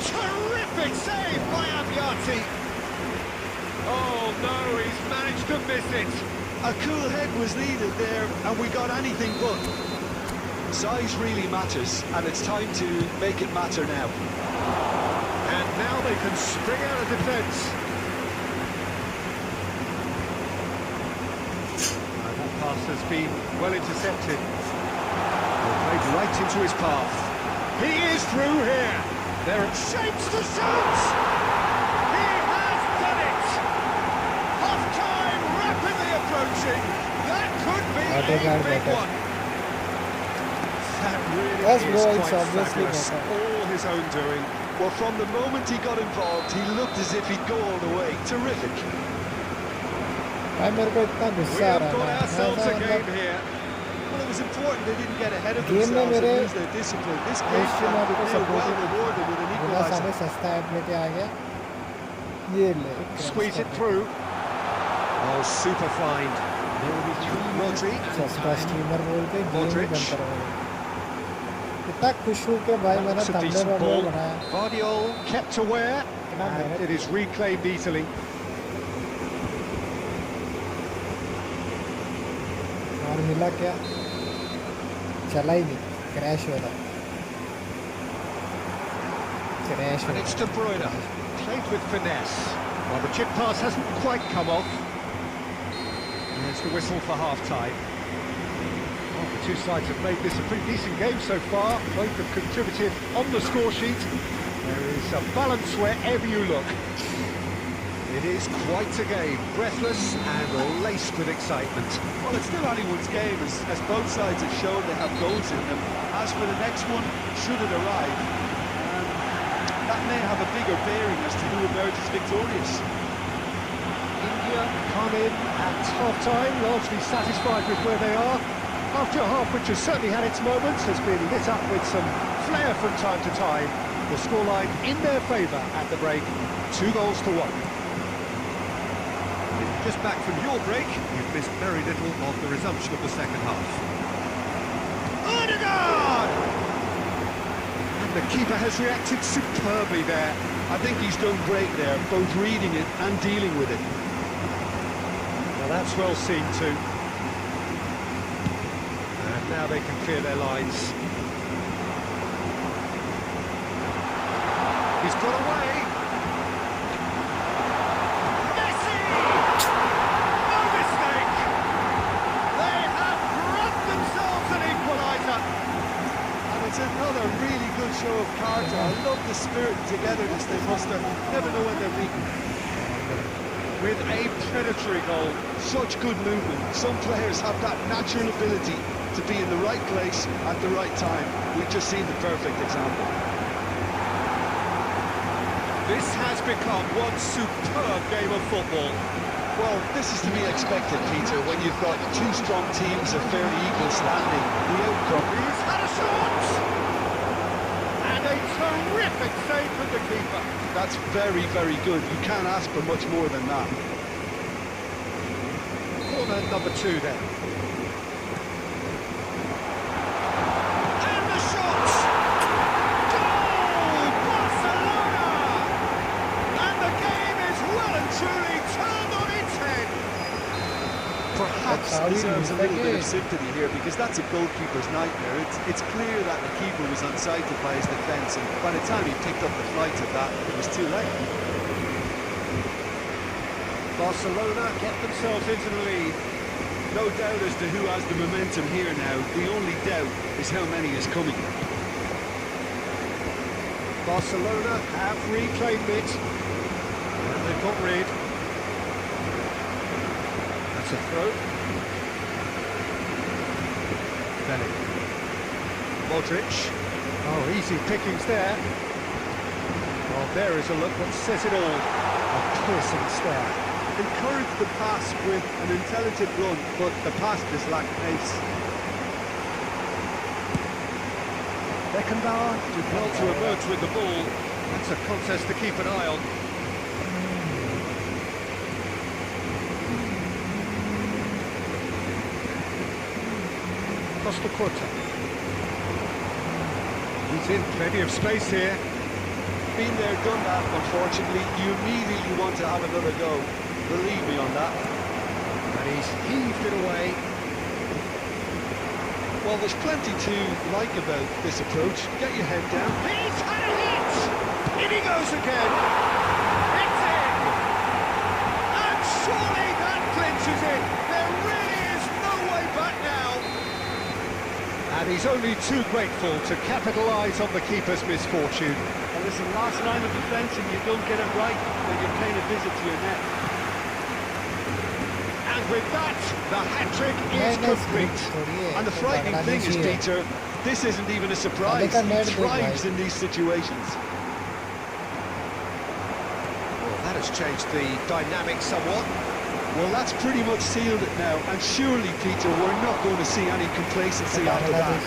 Terrific save by Abiati. Oh no, he's managed to miss it. A cool head was needed there, and we got anything but. Size really matters, and it's time to make it matter now. And now they can spring out of defence. And that pass has been well intercepted. Played right into his path. He is through here. There it shapes the shoot. He has done it. Half-time rapidly approaching. That could be a big one. That really Yes, is bro, it's quite obviously fabulous. better. All his own doing. Well, from the moment he got involved, he looked as if he'd go all the way. Terrific. भाई मेरे को इतना We गुस्सा आ have रहा got है ourselves a game here. Well, it was important they didn't get ahead of Game में themselves and मेरे lose their discipline. This game question plan आपको could feel well support rewarded with an बिना equaliser. सामने सस्ता app लेके आ गया ये ले Squeeze it through. Oh, super find. There will be 3 Rodri. सस्ता स्ट्रीमर बोल के गेम Modric. बंद करवाया इतना खुश हूँ कि भाई मैंने That's a थंबनेल decent और ball. बनाया Vardiol kept aware, इतना and मेहनत it is reclaimed easily. और मिला क्या चला ही नहीं क्रैश हो रहा क्रैश हो And it's De Bruyne, played with finesse. Well, the chip pass hasn't quite come off. There's the whistle for half-time. Well, the two sides have made this a pretty decent game so far. Both have contributed on the score sheet. There is a balance wherever you look. It is quite a game, breathless and laced with excitement. Well, it's still anyone's game, as both sides have shown they have goals in them. As for the next one, should it arrive, that may have a bigger bearing as to who emerges victorious. India come in at half-time, largely satisfied with where they are. After a half which has certainly had its moments, has been lit up with some flair from time to time. The scoreline in their favour at the break, 2-1. Just back from your break, you've missed very little of the resumption of the second half. Odegaard! And the keeper has reacted superbly there. I think he's done great there, both reading it and dealing with it. Well, that's well seen too. And now they can clear their lines. He's got away. Messi! No mistake! They have grabbed themselves an equaliser. And it's another really good show of character. I love the spirit and togetherness they muster. Never know when they're beaten. With a predatory goal. Such good movement. Some players have that natural ability to be in the right place at the right time. We've just seen the perfect example. This has become one superb game of football. Well, this is to be expected, Peter, when you've got two strong teams of fairly equal standing. The outcome... He's had a shot! And a terrific save from the keeper. That's very, very good. You can't ask for much more than that. Corner number 2 then. And the shot! Goal! Barcelona! And the game is well and truly turned on its head. Perhaps That's how he deserves a wins the little bit of game. sympathy here, because that's a goalkeeper's nightmare. It's clear that the keeper was unsighted by his defence, and by the time he picked up the flight of that, it was too late. Barcelona get themselves into the lead. No doubt as to who has the momentum here now. The only doubt is how many is coming. Barcelona have reclaimed it. And they've got rid. That's a throw. Belling. Modric. Oh, easy pickings there. Well, there is a look that says it all. A piercing stare. Encourage the pass with an intelligent run, but the pass just lacked pace. Beckenbauer did well to emerge with the ball. That's a contest to keep an eye on. Costa Curta. He's in plenty of space here. Been there, done that, unfortunately. You immediately want to have another go. Believe me on that. And he's heaved it away. Well, there's plenty to like about this approach. Get your head down. He's had a hit! In he goes again! It's in! And surely that clinches it! There really is no way back now! And he's only too grateful to capitalise on the keeper's misfortune. Well, listen, last line of defence and you don't get it right, then you're paying a visit to your net. And with that, the hat-trick is complete. And the frightening thing is, Peter, this isn't even a surprise. He thrives in these situations. Well, that has changed the dynamic somewhat. Well, that's pretty much sealed it now. And surely, Peter, we're not going to see any complacency after that.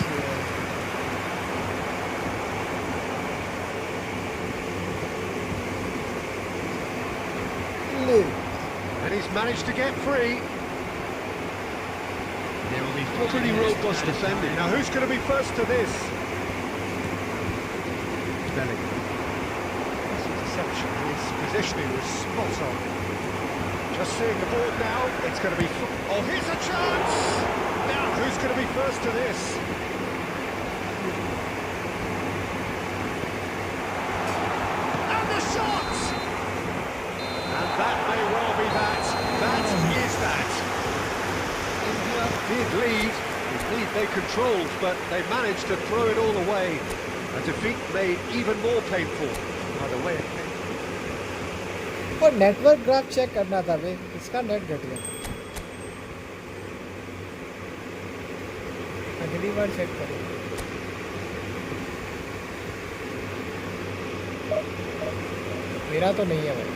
And he's managed to get free. There will be Pretty robust defending. Now who's going to be first to this? Belling. His interception, his positioning was spot on. Just seeing the board now, it's going to be... Oh, here's a chance! Now who's going to be first to this? And the shot! And that may well be that. That is that. India did lead. Indeed, they controlled, but they managed to throw it all away. A defeat made even more painful by the way it came. वो network graph check करना था बे, इसका net घट गया। अगली बार check करो। मेरा तो नहीं है भाई।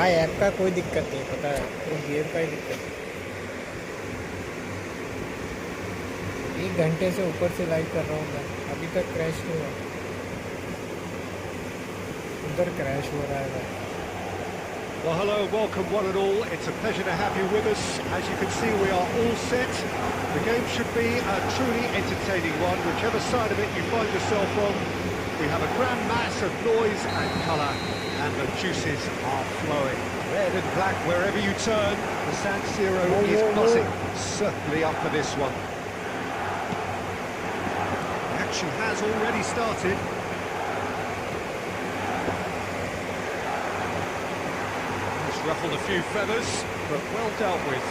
हाँ ऐप का कोई दिक्कत नहीं पता है, वो गेम का ही दिक्कत है। 1 घंटे से ऊपर से लाइव कर रहा हूँ मैं, अभी तक क्रैश नहीं हुआ। उधर क्रैश हो रहा है। Well, hello, welcome one and all. It's a pleasure to have you with us. As you can see, we are all set. The game should be a truly entertaining one, whichever side of it you find yourself on. We have a grand mass of noise and colour, and the juices are flowing. Red and black wherever you turn. The San Siro is buzzing, certainly up for this one. The action has already started. Ruffled a few feathers, but well dealt with.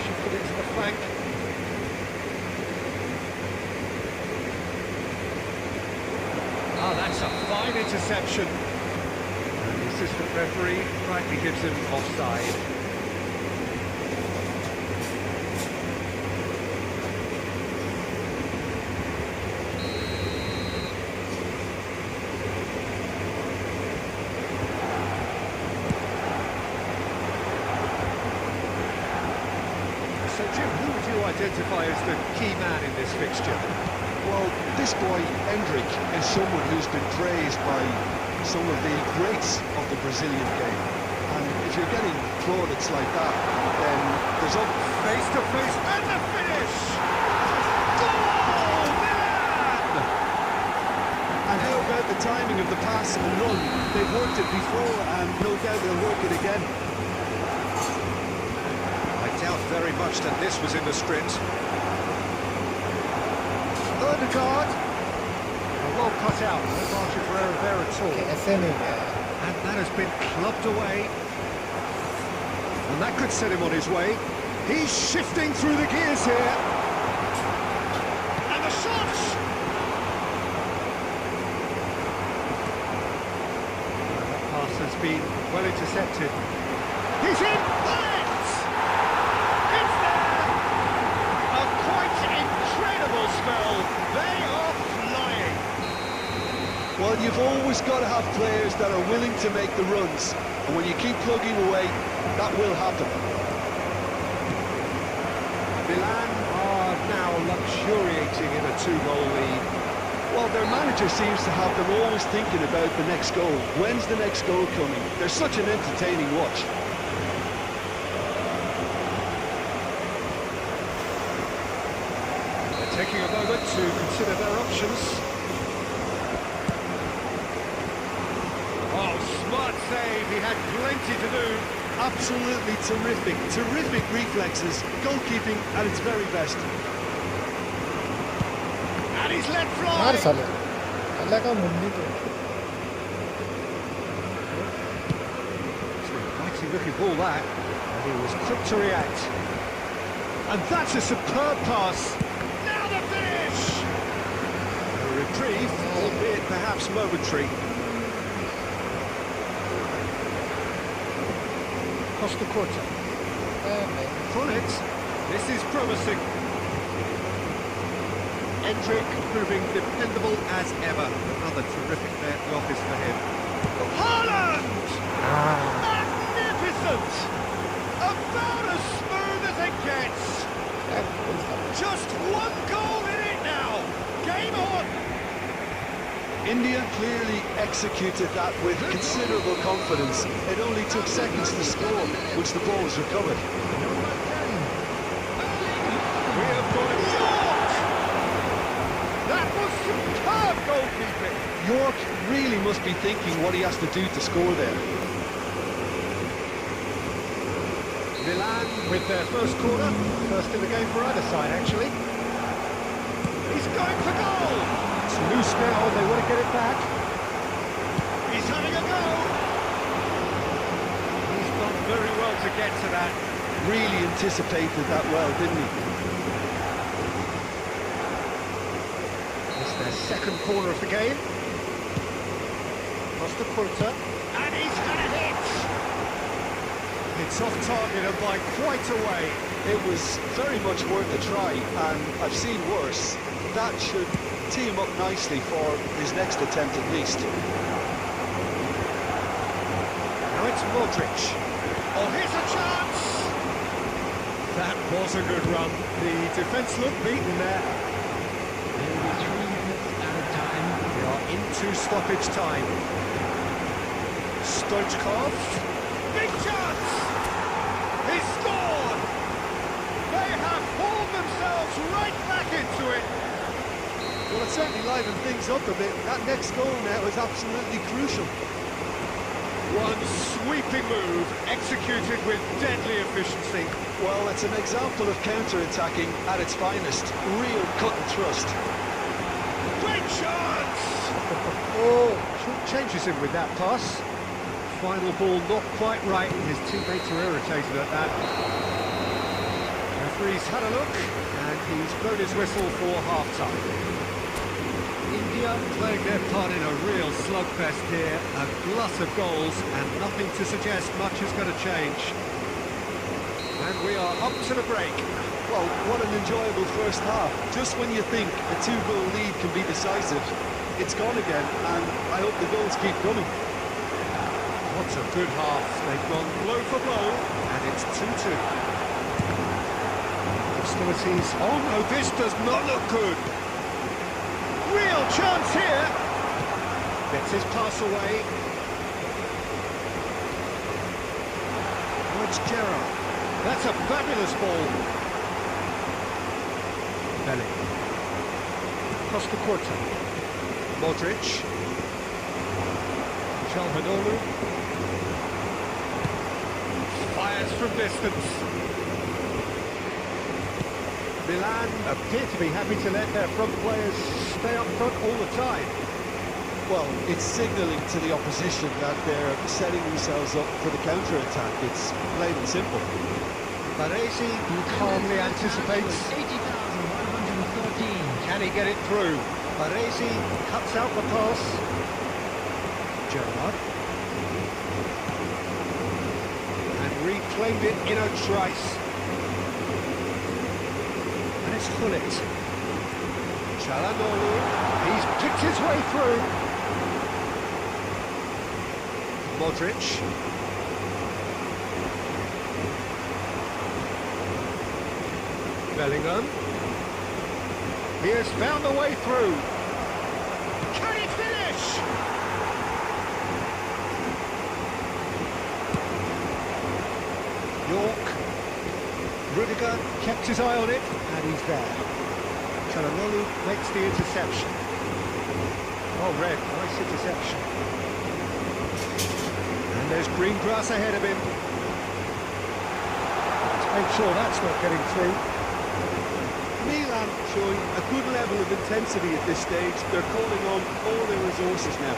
Shifted into the flank. Ah, that's a fine interception. And the assistant referee rightly gives him offside. So, Jim, who would you identify as the key man in this fixture? Well, this boy, Endrick, is someone who's been praised by some of the greats of the Brazilian game. And if you're getting plaudits like that, then there's a Face-to-face, and the finish! Goal! Milan! And how about the timing of the pass and run? They've worked it before, and no doubt they'll work it again. I doubt very much that this was in the script. Ødegaard. Well cut out, no margin for error there at all. ऐसे नहीं है। And that has been clubbed away. And that could set him on his way. He's shifting through the gears here. And the shot! That pass has been well intercepted. He's in! It's there! A quite incredible spell. They are flying. Well, you've always got to have players that are willing to make the runs. And when you keep plugging away, that will happen. Milan are now luxuriating in a 2-goal lead. Well, their manager seems to have them always thinking about the next goal. When's the next goal coming? They're such an entertaining watch. They're taking a moment to consider their options. Oh, smart save. He had plenty to do. Absolutely terrific. Terrific reflexes. Goalkeeping at its very best. And he's let मार fly. साले, अल्लाह का मुन्नी तो। It's an inviting looking ball that. And he was quick to react. And that's a superb pass. Now the finish. A reprieve, albeit perhaps momentary. Costa Corta. Full it. This is promising. Endrick proving dependable as ever. Another terrific day at the office for him. Haaland! Magnificent! About as smooth as it gets. Just one goal in it now. Game on. India clearly executed that with considerable confidence. It only took seconds to score once the ball was recovered. We have got York! That was superb goalkeeping. York really must be thinking what he has to do to score there. Milan with their first corner. First in the game for either side, actually. He's going for goal! It's loose now, they want to get it back. He's having a go! He's done very well to get to that. Really anticipated that well, didn't he? It's their second corner of the game. Costa Corta. And he's going to hit! It's off target and by quite a way. It was very much worth a try, and I've seen worse. That should tee him up nicely for his next attempt at least. Now it's Modric. Oh, here's a chance! That was a good run. The defence looked beaten there. There will be 3 minutes at a time. We are into stoppage time. Stoichkov. Big chance! He scored! They have pulled themselves right back into it. Well, it certainly livened things up a bit. That next goal now is absolutely crucial. One sweeping move, executed with deadly efficiency. Well, it's an example of counter-attacking at its finest. Real cut and thrust. Great chance! Oh, changes him with that pass. Final ball not quite right. His teammates are irritated at that. Referee's had a look, and he's blown his whistle for half-time. India playing their part in a real slugfest here. A glut of goals, and nothing to suggest much is going to change. And we are up to the break. Well, what an enjoyable first half. Just when you think a 2-goal lead can be decisive, it's gone again, and I hope the goals keep coming. What a good half. They've gone blow for blow, and it's 2-2. Hostilities. Oh no, this does not look good. Real chance here. Gets his pass away. Oh, it's Gerrard. That's a fabulous ball. Belling. Costa Curta. Modric. Calhanoglu. Fires from distance. Milan appear to be happy to let their front players stay up front all the time. Well, it's signalling to the opposition that they're setting themselves up for the counter-attack. It's plain and simple. Baresi calmly anticipates. 80,113. Can he get it through? Baresi cuts out the pass. Gerrard. And reclaimed it in a trice. And it's Hullet. Calhanoglu. He's picked his way through. Modric. Bellingham. He has found a way through. Can he finish? York. Rudiger kept his eye on it, and he's there. Calhanoglu makes the interception. Oh, red, nice interception. And there's green grass ahead of him. Let's make sure that's not getting through. Milan showing a good level of intensity at this stage. They're calling on all their resources now.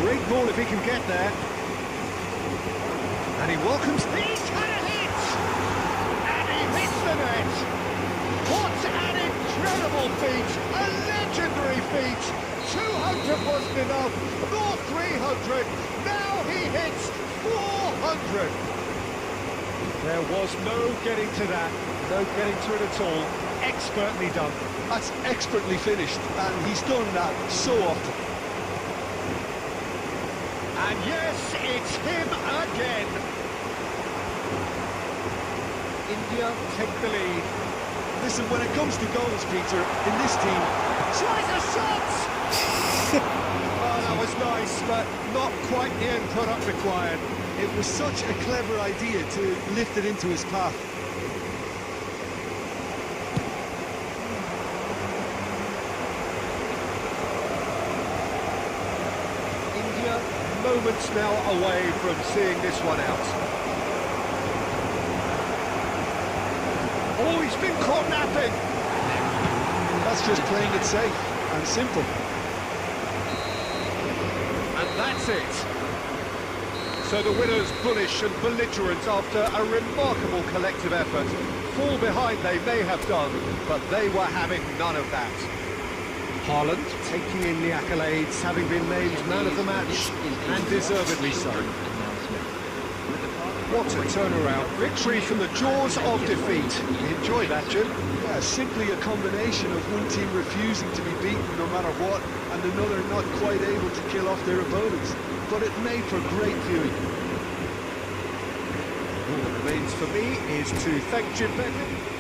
Great ball if he can get there. And he welcomes... He's had a hit! And he hits the net! What an incredible feat! A legendary feat! 200 wasn't enough, nor 300. Now he hits 400. There was no getting to that, no getting to it at all. Expertly done. That's expertly finished, and he's done that so often. And yes, it's him again. India take the lead. Listen, when it comes to goals, Peter, in this team... Tries a shot! Oh, that was nice, but not quite the end product required. It was such a clever idea to lift it into his path. India moments now away from seeing this one out. Oh, he's been caught napping! That's just playing it safe and simple. And that's it. So the winners bullish and belligerent after a remarkable collective effort. Fall behind they may have done, but they were having none of that. Haaland taking in the accolades, having been named man of the match, and deservedly so. Announcement. With the What a turnaround. Victory from the jaws of defeat. Enjoy that, Jim. Yeah, simply a combination of one team refusing to be beaten no matter what, and another not quite able to kill off their opponents. But it made for great viewing. All that remains for me is to thank Jim Begley.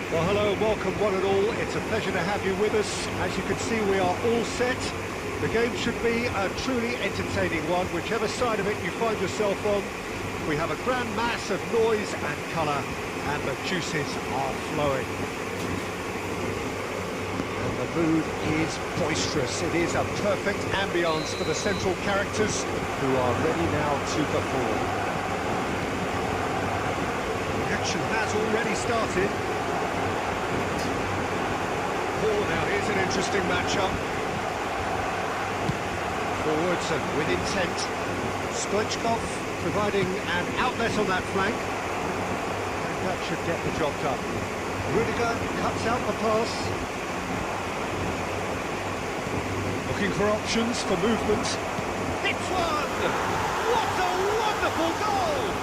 Well, hello, welcome one and all. It's a pleasure to have you with us. As you can see, we are all set. The game should be a truly entertaining one, whichever side of it you find yourself on. We have a grand mass of noise and colour, and the juices are flowing. And the mood is boisterous. It is a perfect ambience for the central characters, who are ready now to perform. The action has already started. Oh, now here's an interesting matchup. Forwards and with intent. Stoichkov providing an outlet on that flank. And that should get the job done. Rudiger cuts out the pass. Looking for options for movement. Hits one! What a wonderful goal!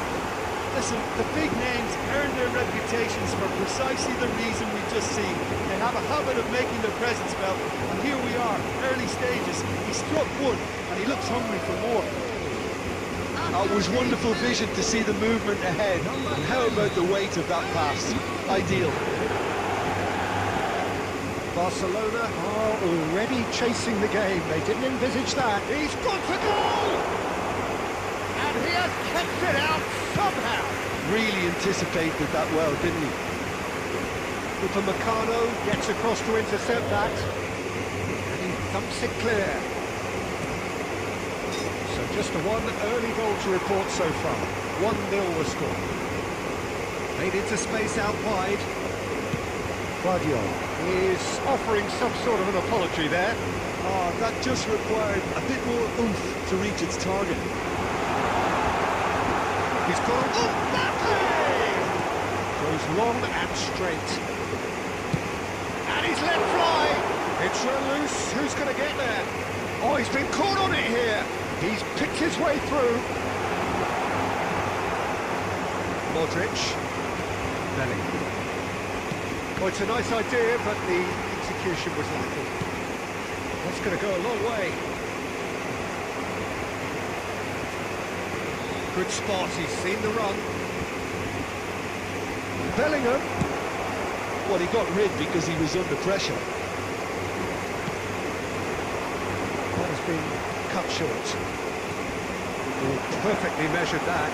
Listen, the big names earn their reputations for precisely the reason we've just seen. They have a habit of making their presence felt, and here we are, early stages. He struck one, and he looks hungry for more. It was wonderful vision to see the movement ahead, and how about the weight of that pass? Ideal. Barcelona are already chasing the game. They didn't envisage that. He's got to goal! And he has kept it out somehow. Really anticipated that well, didn't he? Upamecano gets across to intercept that. And he thumps it clear. So just a one early goal to report so far. 1-0 the score. Made into space out wide. Guardiola is offering some sort of an apology there. Oh, that just required a bit more oomph to reach its target. He's got oh, Mbappe! Goes long and straight. And he's let fly. It's run loose. Who's going to get there? Oh, he's been caught on it here. He's picked his way through. Modric. Bellingham. Well, it's a nice idea, but the execution was lacking. That's going to go a long way. Good spot, he's seen the run. Bellingham. Well, he got rid because he was under pressure. That has been cut short. Oh, perfectly measured that.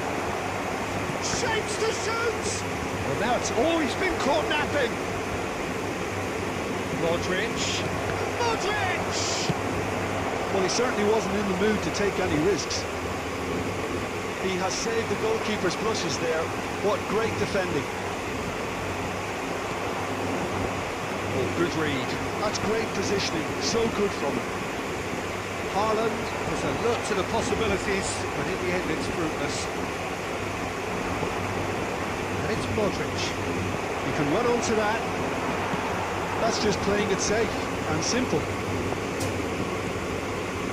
Shapes to shoot! Well, now it's... Oh, he's been caught napping! Modric. Modric! Well, he certainly wasn't in the mood to take any risks. He has saved the goalkeeper's blushes there. What great defending. Oh, good read. That's great positioning, so good from him. Haaland was alert to the possibilities, but in the end it's fruitless. And it's Modric. He can run onto that. That's just playing it safe and simple.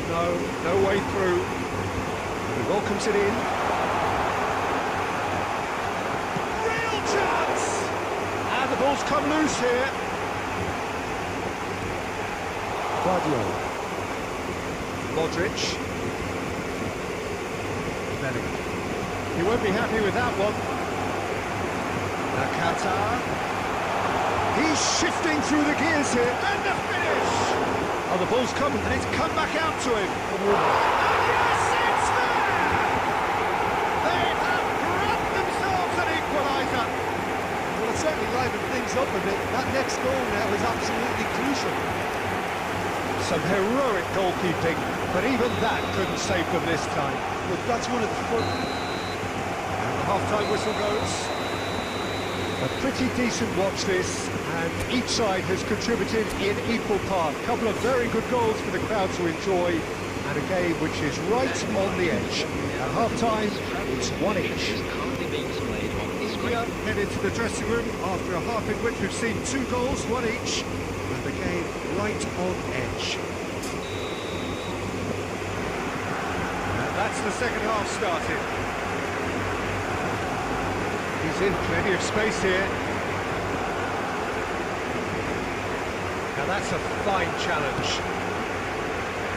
No way through. He welcomes it in. Real chance! And the ball's come loose here. Guardiola. Modric. Bellingham. He won't be happy with that one. Nakata. He's shifting through the gears here. And the finish! Oh, the ball's come and it's come back out to him. And yes, it's there! They have grabbed themselves an equaliser. Well, it certainly livened things up a bit. That next goal now is absolutely crucial. Some heroic goalkeeping, but even that couldn't save them this time. Look, that's one of the fun. And the half-time whistle goes. A pretty decent watch this, and each side has contributed in equal part. A couple of very good goals for the crowd to enjoy, and a game which is right on the edge. At half-time, it's one each. India head into the dressing room after a half in which we've seen 2 goals, one each, and the game right on edge. And that's the second half started. He's in plenty of space here. Now that's a fine challenge.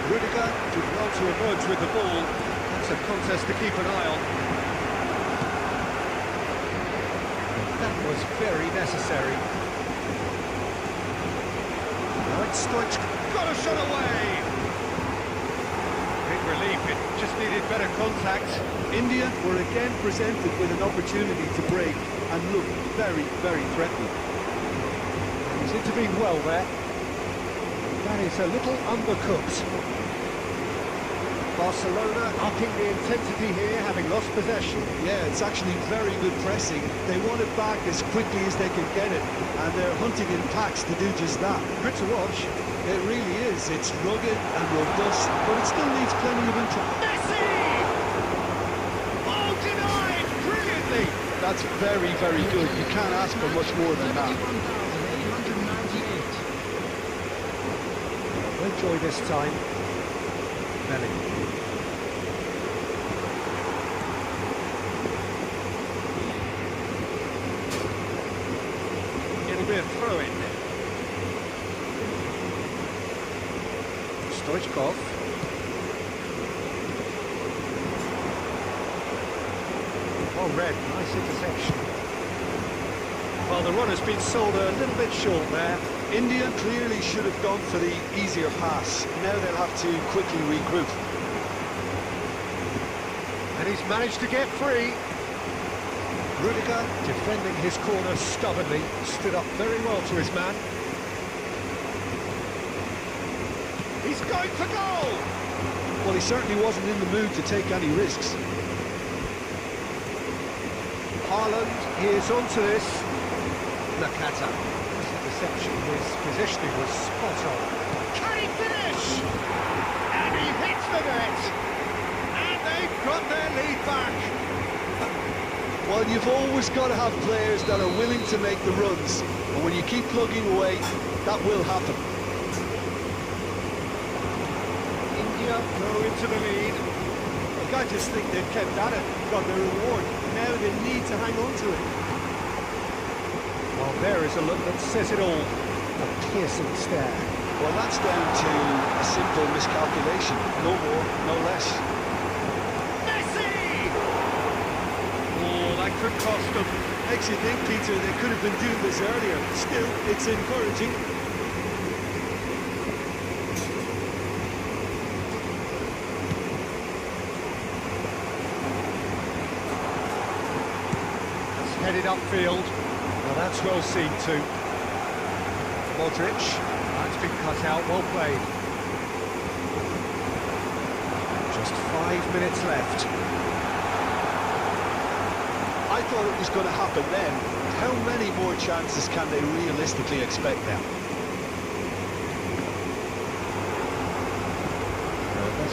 Rudiger did well to emerge with the ball. That's a contest to keep an eye on. That was very necessary. Now it's Stoich. Got a shot away! Big relief, it just needed better contact. India were again presented with an opportunity to break and look very, very threatening. He's intervened well there. That is a little undercooked. Barcelona upping the intensity here, having lost possession. Yeah, it's actually very good pressing. They want it back as quickly as they can get it, and they're hunting in packs to do just that. Good to watch. It really is. It's rugged and robust, but it still needs plenty of interest. Messi! Oh, denied! Brilliantly! That's very, very good. You can't ask for much more than that. Enjoy this time. Bellingham. It'll be a throw-in. Stoichkov. Oh, Red, nice interception. Well, the run has been sold a little bit short there. India clearly should have gone for the easier pass. Now they'll have to quickly regroup. And he's managed to get free. Rudiger, defending his corner stubbornly, stood up very well to his man. He's going for goal! Well, he certainly wasn't in the mood to take any risks. Haaland, he is onto this. Nakata. Reception, his positioning was spot on. Can he finish? And he hits the net! And they've got their lead back! Well, you've always got to have players that are willing to make the runs. And when you keep plugging away, that will happen. India go into the lead. Look, I just think they've kept at it, got their reward. Now they need to hang on to it. Well, there is a look that says it all. A piercing stare. Well, that's down to a simple miscalculation. No more, no less. Messi! Oh, that could cost them. Makes you think, Peter, they could have been doing this earlier. Still, it's encouraging. It's headed upfield. Well, that's well seen too. Modric, that's been cut out, well played. Just 5 minutes left. I thought it was going to happen then. How many more chances can they realistically expect now?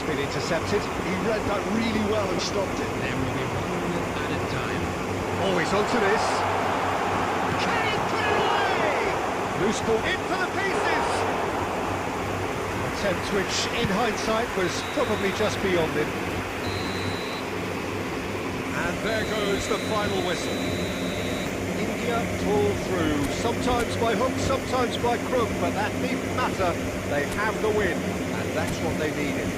been intercepted. He read that really well and stopped it. There will be 1 minute added time. Oh, he's onto this. Can he put it away? Loose ball in for the pieces. Attempt which, in hindsight, was probably just beyond him. And there goes the final whistle. India pull through, sometimes by hook, sometimes by crook, but that needn't matter. They have the win, and that's what they needed.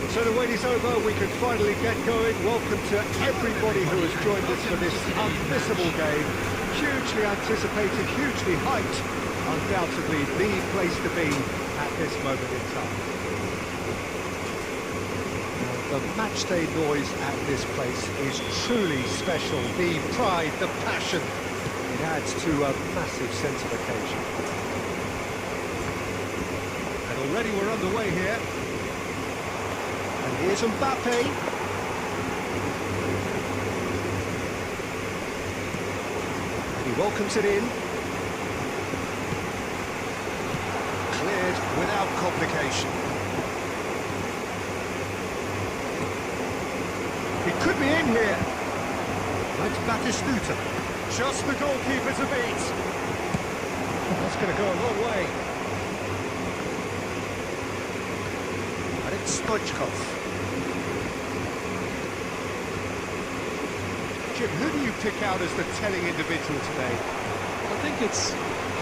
So the wait is over, we can finally get going. Welcome to everybody who has joined us for this unmissable game. Hugely anticipated, hugely hyped. Undoubtedly the place to be at this moment in time. The matchday noise at this place is truly special. The pride, the passion, it adds to a massive sense of occasion. And already we're underway here. And here's Mbappe. And he welcomes it in. Cleared without complication. He could be in here. That's Batistuta. Just the goalkeeper to beat. That's going to go a long way. And it's Stoichkov. Jim, who do you pick out as the telling individual today? I think it's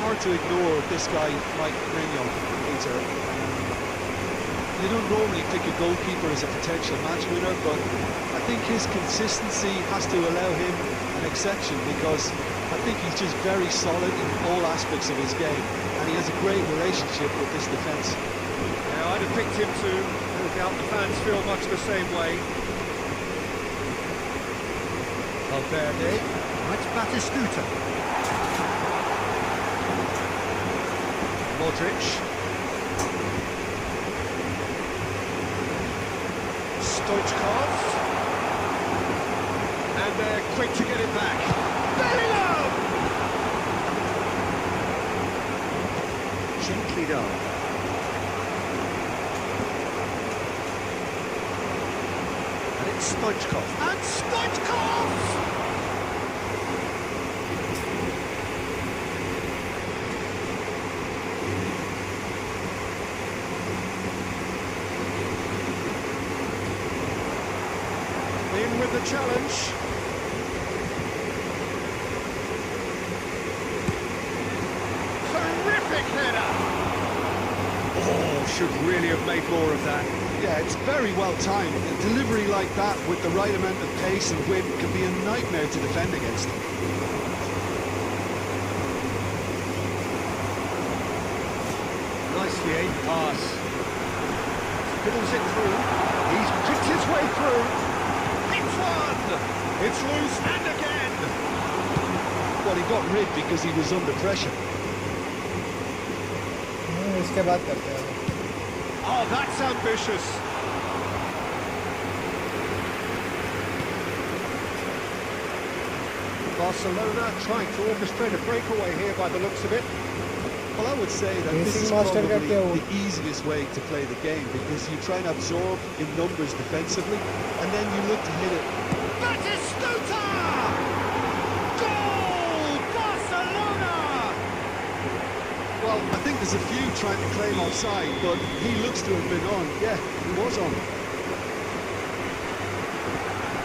hard to ignore this guy, Mike Mourinho, Peter. You don't normally pick a goalkeeper as a potential match winner, but I think his consistency has to allow him an exception, because I think he's just very solid in all aspects of his game, and he has a great relationship with this defence. Yeah, I'd have picked him too. No doubt the fans feel much the same way. Valverde, that's Batistuta. Modric. Stoichkov. And they're quick to get it back. Bellingham! Gently done. And it's Stoichkov. And Stoichkov! In with the challenge. Terrific header! Oh, should really have made more of that. Yeah, it's very well timed. A delivery like that with the right amount of pace and whip can be a nightmare to defend against. Nicely aimed pass. Fiddles it through. He's picked his way through. It's one! It's loose, and again! Well, he got rid because he was under pressure. इसके बाद करते हैं. Oh, that's ambitious! Barcelona trying to orchestrate a breakaway here by the looks of it. Well, I would say that this Racing is master probably करते हो. the easiest way to play the game because you try and absorb in numbers defensively and then you look to hit it. Batistuta! Goal! Barcelona! Well, I think there's a few trying to claim offside, but he looks to have been on. Yeah, he was on.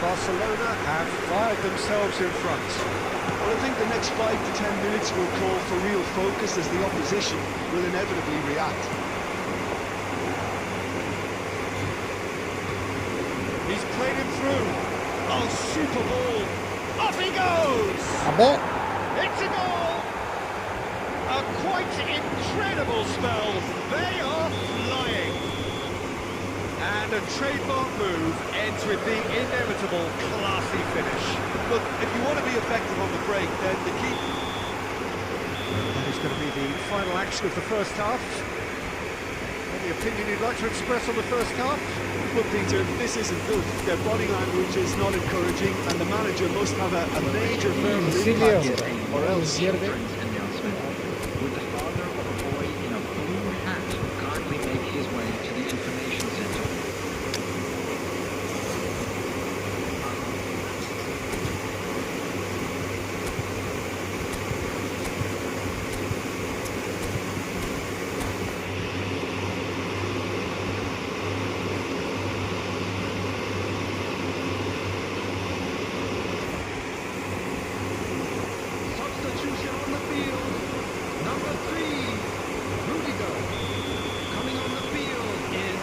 Barcelona have fired themselves in front. Well, I think the next 5 to 10 minutes will call for real focus as the opposition will inevitably react. He's played him through. Oh, super ball. Off he goes! अबे It's a goal! A quite incredible spell. They are flying. And a trademark move ends with the inevitable classy finish. Look, if you want to be effective on the break, then the key... That is going to be the final action of the first half. Any opinion you'd like to express on the first half? Look, Peter, this isn't good. Their body language is not encouraging, and the manager must have a major verbal इसीलिए impact, or else... announcement. Would the father of a boy in a blue hat kindly make his way to the information center? Substitution on the field. Number 3, Rudiger. Coming on the field is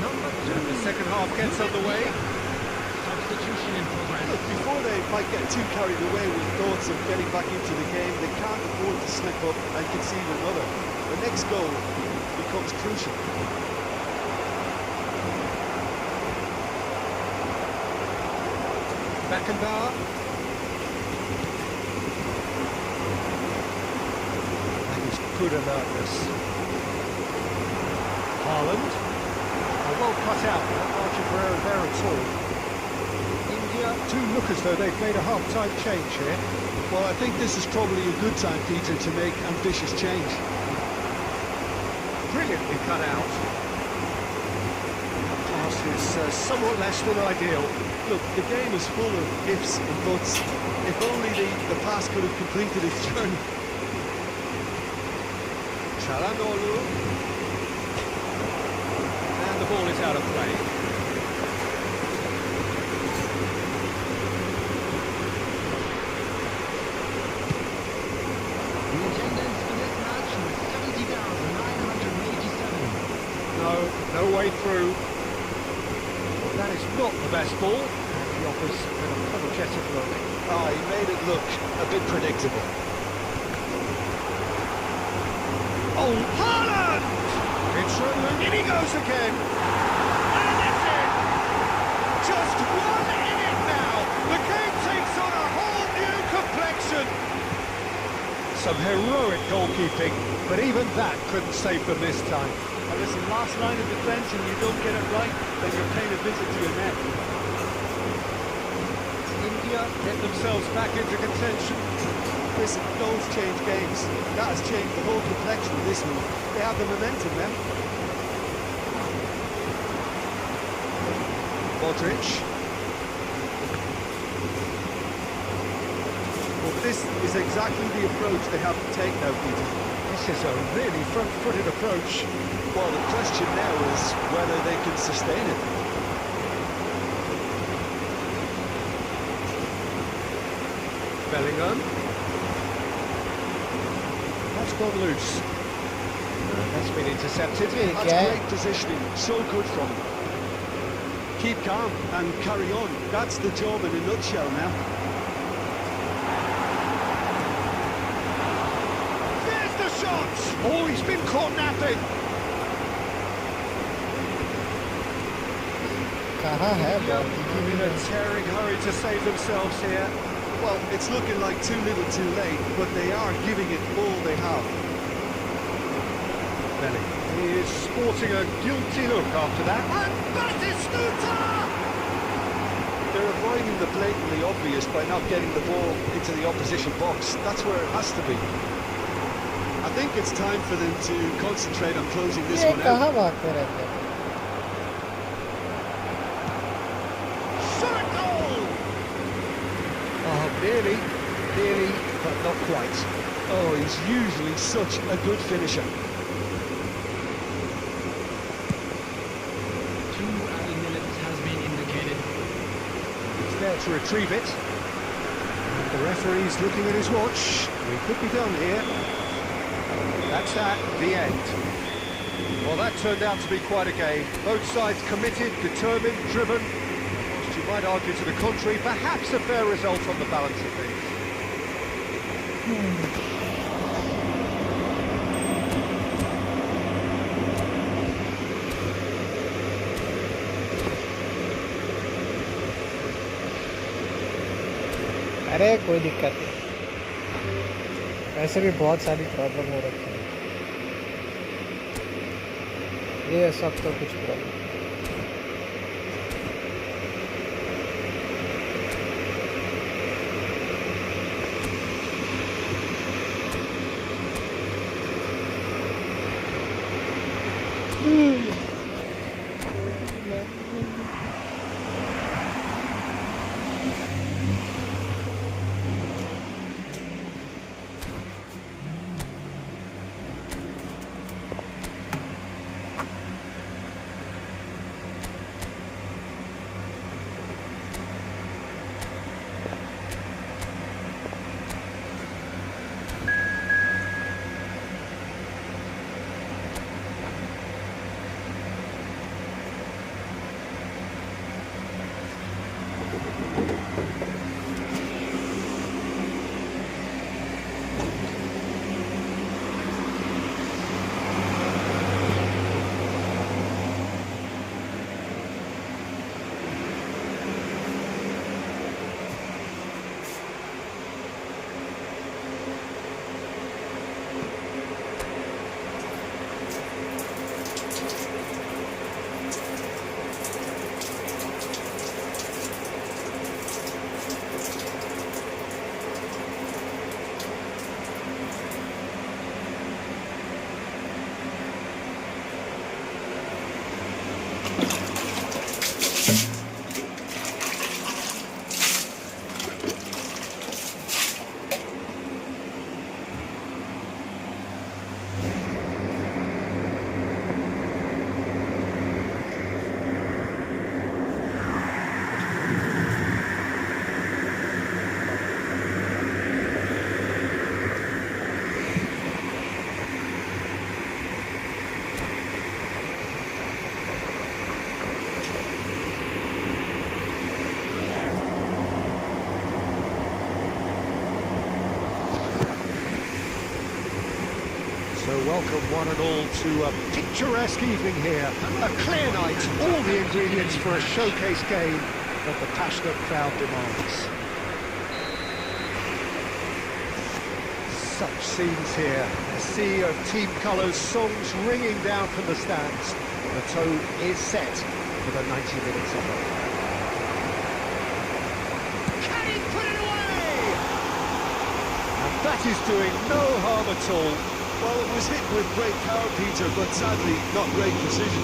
number 2. The second half gets underway. Substitution in progress. Look, before they might get too carried away with thoughts of getting back into the game, they can't afford to slip up and concede another. The next goal becomes crucial. Beckenbauer. That is good alertness. Haaland. Oh, well cut out. Not margin for error there at all. India do look as though they've made a half-time change here. Well, I think this is probably a good time, Peter, to make ambitious change. Brilliantly cut out. Pass is somewhat less than ideal. Look, the game is full of ifs and buts. If only the pass could have completed its journey. Çalhanoğlu. And the ball is out of play. The attendance for this match was 70,987. No way through. That is not the best ball. And he offers an apologetic look. Oh, he made it look a bit predictable. Oh, Haaland! It's in he goes again. And it's in. Just 1 minute now. The game takes on a whole new complexion. Some heroic goalkeeping, but even that couldn't save them this time. And listen, last line of defence, and you don't get it right, then you're paying a visit to your net. India get themselves back into contention. Listen, goals change games. That has changed the whole complexion of this move. They have the momentum then. Modric. Well, this is exactly the approach they have to take now, Peter. This is a really front-footed approach. Well, the question now is whether they can sustain it. Bellingham. That's gone loose. That's been intercepted. That's great positioning. So good from them. Keep calm and carry on. That's the job in a nutshell now. There's the shot! Oh, he's been caught napping. कहाँ है India ball? are in a tearing hurry to save themselves here. Well, it's looking like too little too late, but they are giving it all they have. Belly. He is sporting a guilty look after that. And Batistuta! They're avoiding the blatantly obvious by not getting the ball into the opposition box. That's where it has to be. I think it's time for them to concentrate on closing this ये one out. कहाँ भागते रहते हैं? Shot goal! Oh, nearly, but not quite. Oh, he's usually such a good finisher. 2 added minutes has been indicated. He's there to retrieve it. And the referee's looking at his watch. We could be done here. That's that, the end. Well, that turned out to be quite a game. Both sides committed, determined, driven. Whilst you might argue to the contrary, perhaps a fair result on the balance of things. अरे कोई दिक्कत नहीं, वैसे भी बहुत सारी problem हो रखी है, ये सब तो कुछ problem. Welcome one and all to a picturesque evening here. A clear night, all the ingredients for a showcase game that the passionate crowd demands. Such scenes here, a sea of team colours, songs ringing down from the stands. The tone is set for the 90 minutes of it. Can he put it away? And that is doing no harm at all. Well, it was hit with great power, Peter, but sadly not great precision.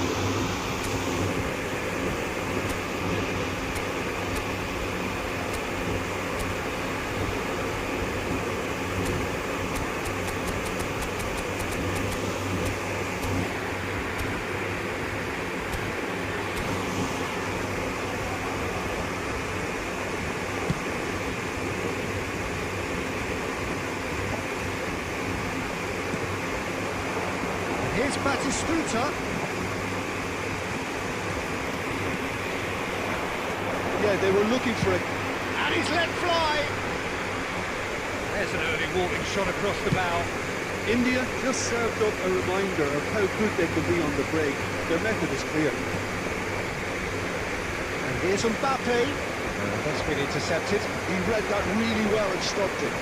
Here's Batistuta. Yeah, they were looking for it. And he's let fly. There's an early warning shot across the bow. India just served up a reminder of how good they can be on the break. Their method is clear. Here's Mbappe. That's been intercepted. He read that really well and stopped it.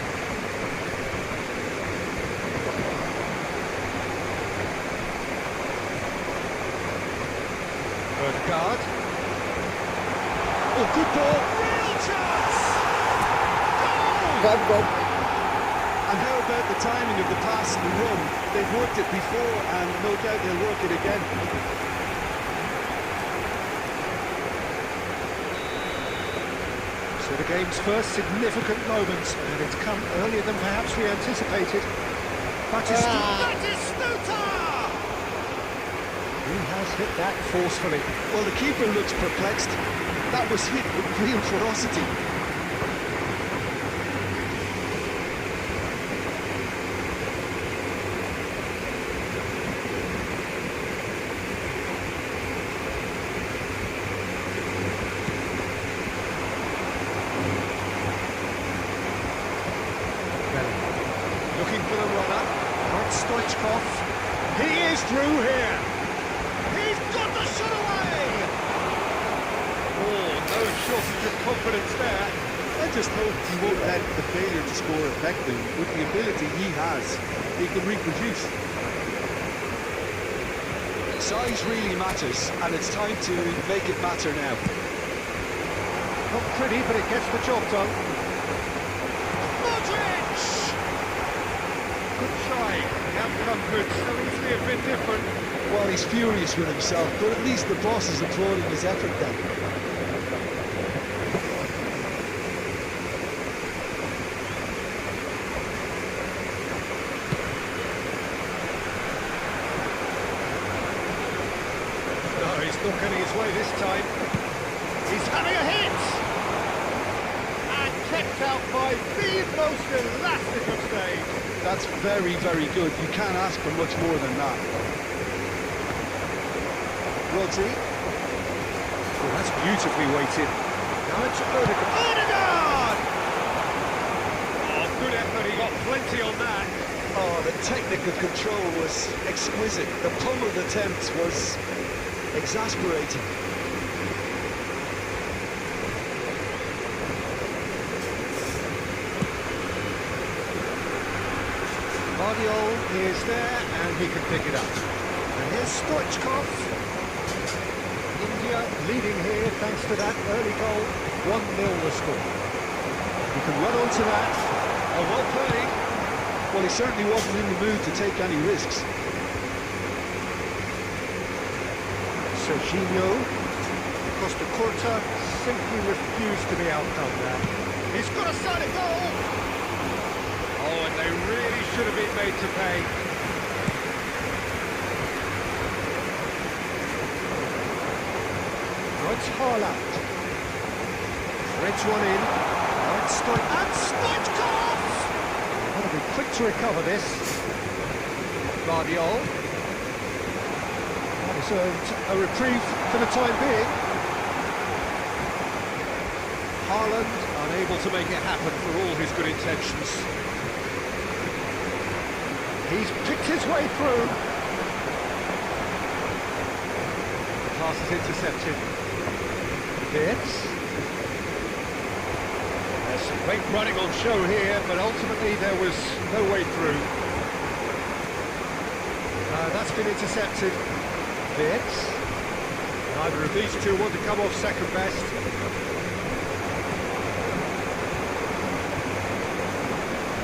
Guard. Oh, good ball. Real chance! Good. And how about the timing of the pass and the run? They've worked it before, and no doubt they'll work it again. So the game's first significant moment, and it's come earlier than perhaps we anticipated. Batistuta! He has hit that forcefully. Well, the keeper looks perplexed. That was hit with real ferocity. Looking for the runner. Not Stoichkov. He is through here. He's got the shot away! Oh, no shortage of confidence there. I just hope he won't let the failure to score affect him. With the ability he has, he can reproduce. Size really matters, and it's time to make it matter now. Not pretty, but it gets the job done. Modric! Good try. The outcome could so easily have been different. Well, he's furious with himself, but at least the boss is applauding his effort then. No, he's not getting his way this time. He's having a hit! And kept out by the most elastic of saves. That's very, very good. You can't ask for much more than that. Rodri. Oh, that's beautifully weighted. Now it's Odegaard. Odegaard! Oh, good effort. He got plenty on that. Oh, the technical control was exquisite. The pummeled attempt was exasperating. Guardiola is there, and he can pick it up. And here's Stoichkov. India leading here thanks to that early goal. 1-0 the score. He can run onto that. Oh, well played. Well, he certainly wasn't in the mood to take any risks. Serginho. Costa Curta simply refused to be outdone there. He's got a side of goal. Oh, and they really should have been made to pay. Now it's Haaland. Threads one in. Now it's Stoichkov! Got to be quick to recover this. Guardiola. Deserved a reprieve for the time being. Haaland unable to make it happen for all his good intentions. He's picked his way through. The pass is intercepted. There's some great running on show here, but ultimately there was no way through. That's been intercepted. Neither of these two want to come off second best.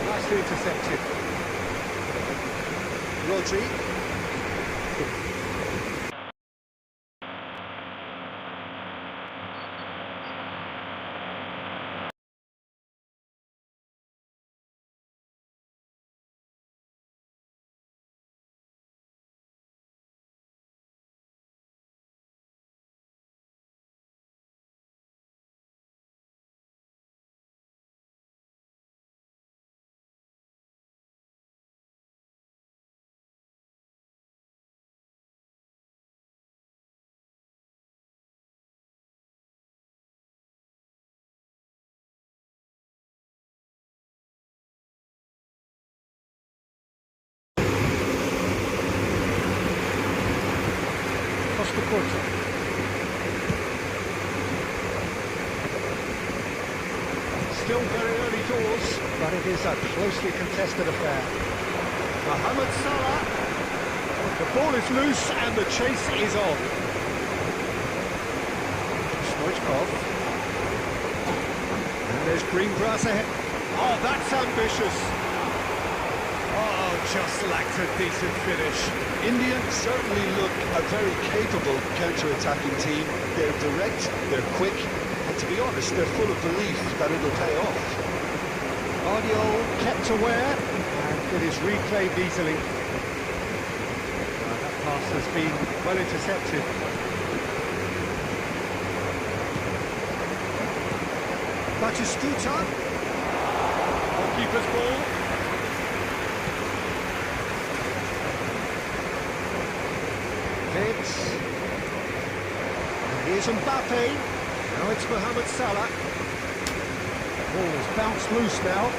Nicely intercepted. Rodri. Still very early doors, but it is a closely contested affair. Mohamed Salah. The ball is loose and the chase is on. Stoichkov. And there's green grass ahead. Oh, that's ambitious. Oh, just lacked a decent finish. India certainly look a very capable counter-attacking team. They're direct, they're quick, and to be honest, they're full of belief that it'll pay off. Guardiola kept aware, and it is replayed easily. That pass has been well intercepted. Batistuta. Goalkeeper's ball. Vince. And here's Mbappe. Now it's Mohamed Salah. Ball's bounced loose now.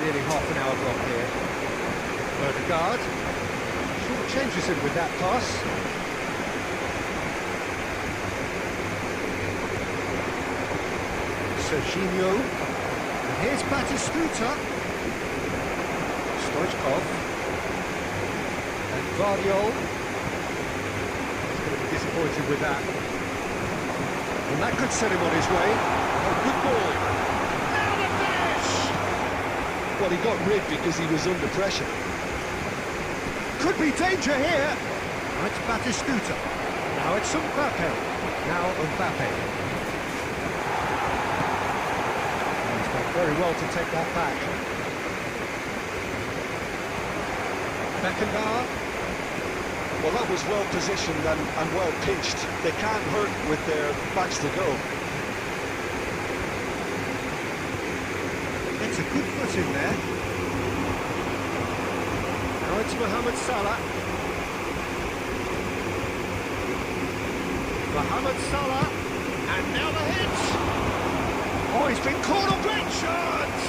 Nearly half an hour block here. Odegaard. Short changes him with that pass. Serginho. And here's Batistuta. Stoichkov. And Guardiola. He's going to be disappointed with that. And that could set him on his way. Oh, good ball. Now the finish! Well, he got rid because he was under pressure. Could be danger here. Now it's Batistuta. Now it's Mbappe. Now Mbappe. He's done very well to take that back. Beckenbauer. Well, that was well positioned and well pitched. They can't hurt with their backs to go. It's a good foot in there. Now it's Mohamed Salah. Mohamed Salah. And now the hit. Oh, he's been caught on great shots.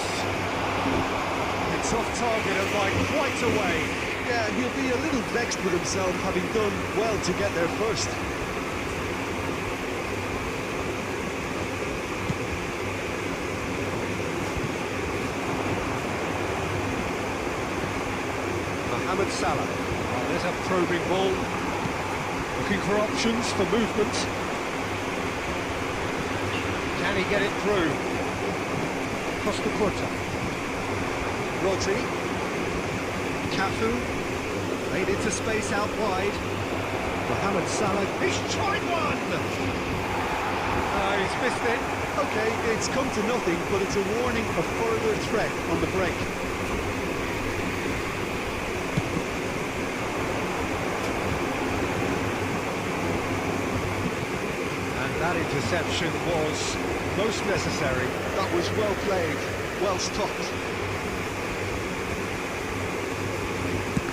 It's off target and by quite a way. Yeah, and he'll be a little vexed with himself, having done well to get there first. Mohamed Salah. Oh, there's a probing ball. Looking for options for movement. Can he get it through? Costa Curta. Rodri. Cafu. Made into space out wide. Mohamed Salah. He's tried one! Oh, he's missed it. Okay, it's come to nothing, but it's a warning of further threat on the break. And that interception was most necessary. That was well played, well stopped.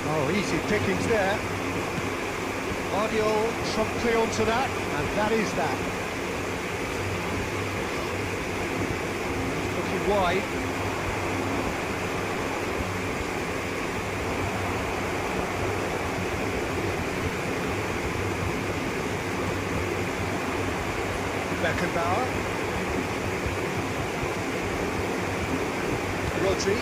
Oh, easy pickings there. Guardiola promptly onto that, and that is that. Looking wide. Beckenbauer. Rodri.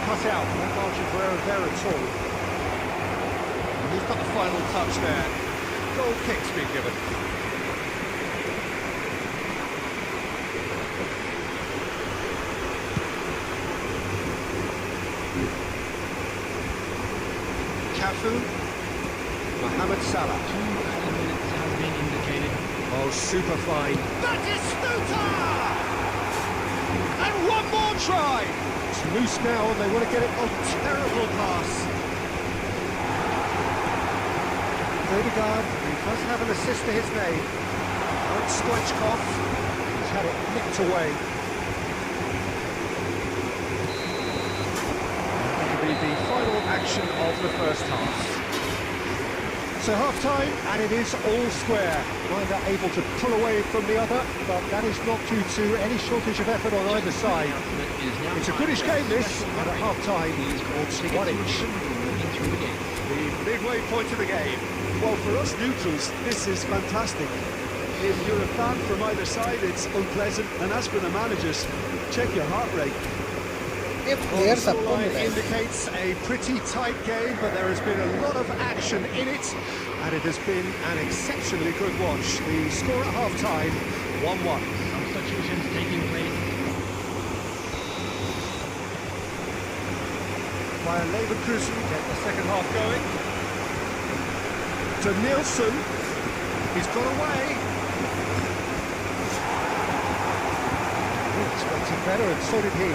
Cut out, no margin for error there at all. And he's got the final touch there. Goal kick's been given. Cafu. Mohamed Salah. 2 minutes has been indicated. Oh, super fine. Batistuta! And one more try! It's loose now and they want to get it. Oh, terrible pass. Odegaard, he does have an assist to his name. Now it's Stoichkov. He's had it nicked away. That'll be the final action of the first half. So half-time, and it is all square. Neither able to pull away from the other, but that is not due to any shortage of effort on either side. It's a goodish game, this, and at half-time, it's 1-1 Moving through the game. The midway point of the game. Well, for us neutrals, this is fantastic. If you're a fan from either side, it's unpleasant. And as for the managers, check your heart rate. ये Well, player the सबको scoreline मिला है। indicates a pretty tight game, but there has been a lot of action in it, and it has been an exceptionally good watch. The score at half-time, 1-1. Substitutions taking place. Bayern Leverkusen get the second half going. To Nielsen. He's got away. He expected better, and so did he.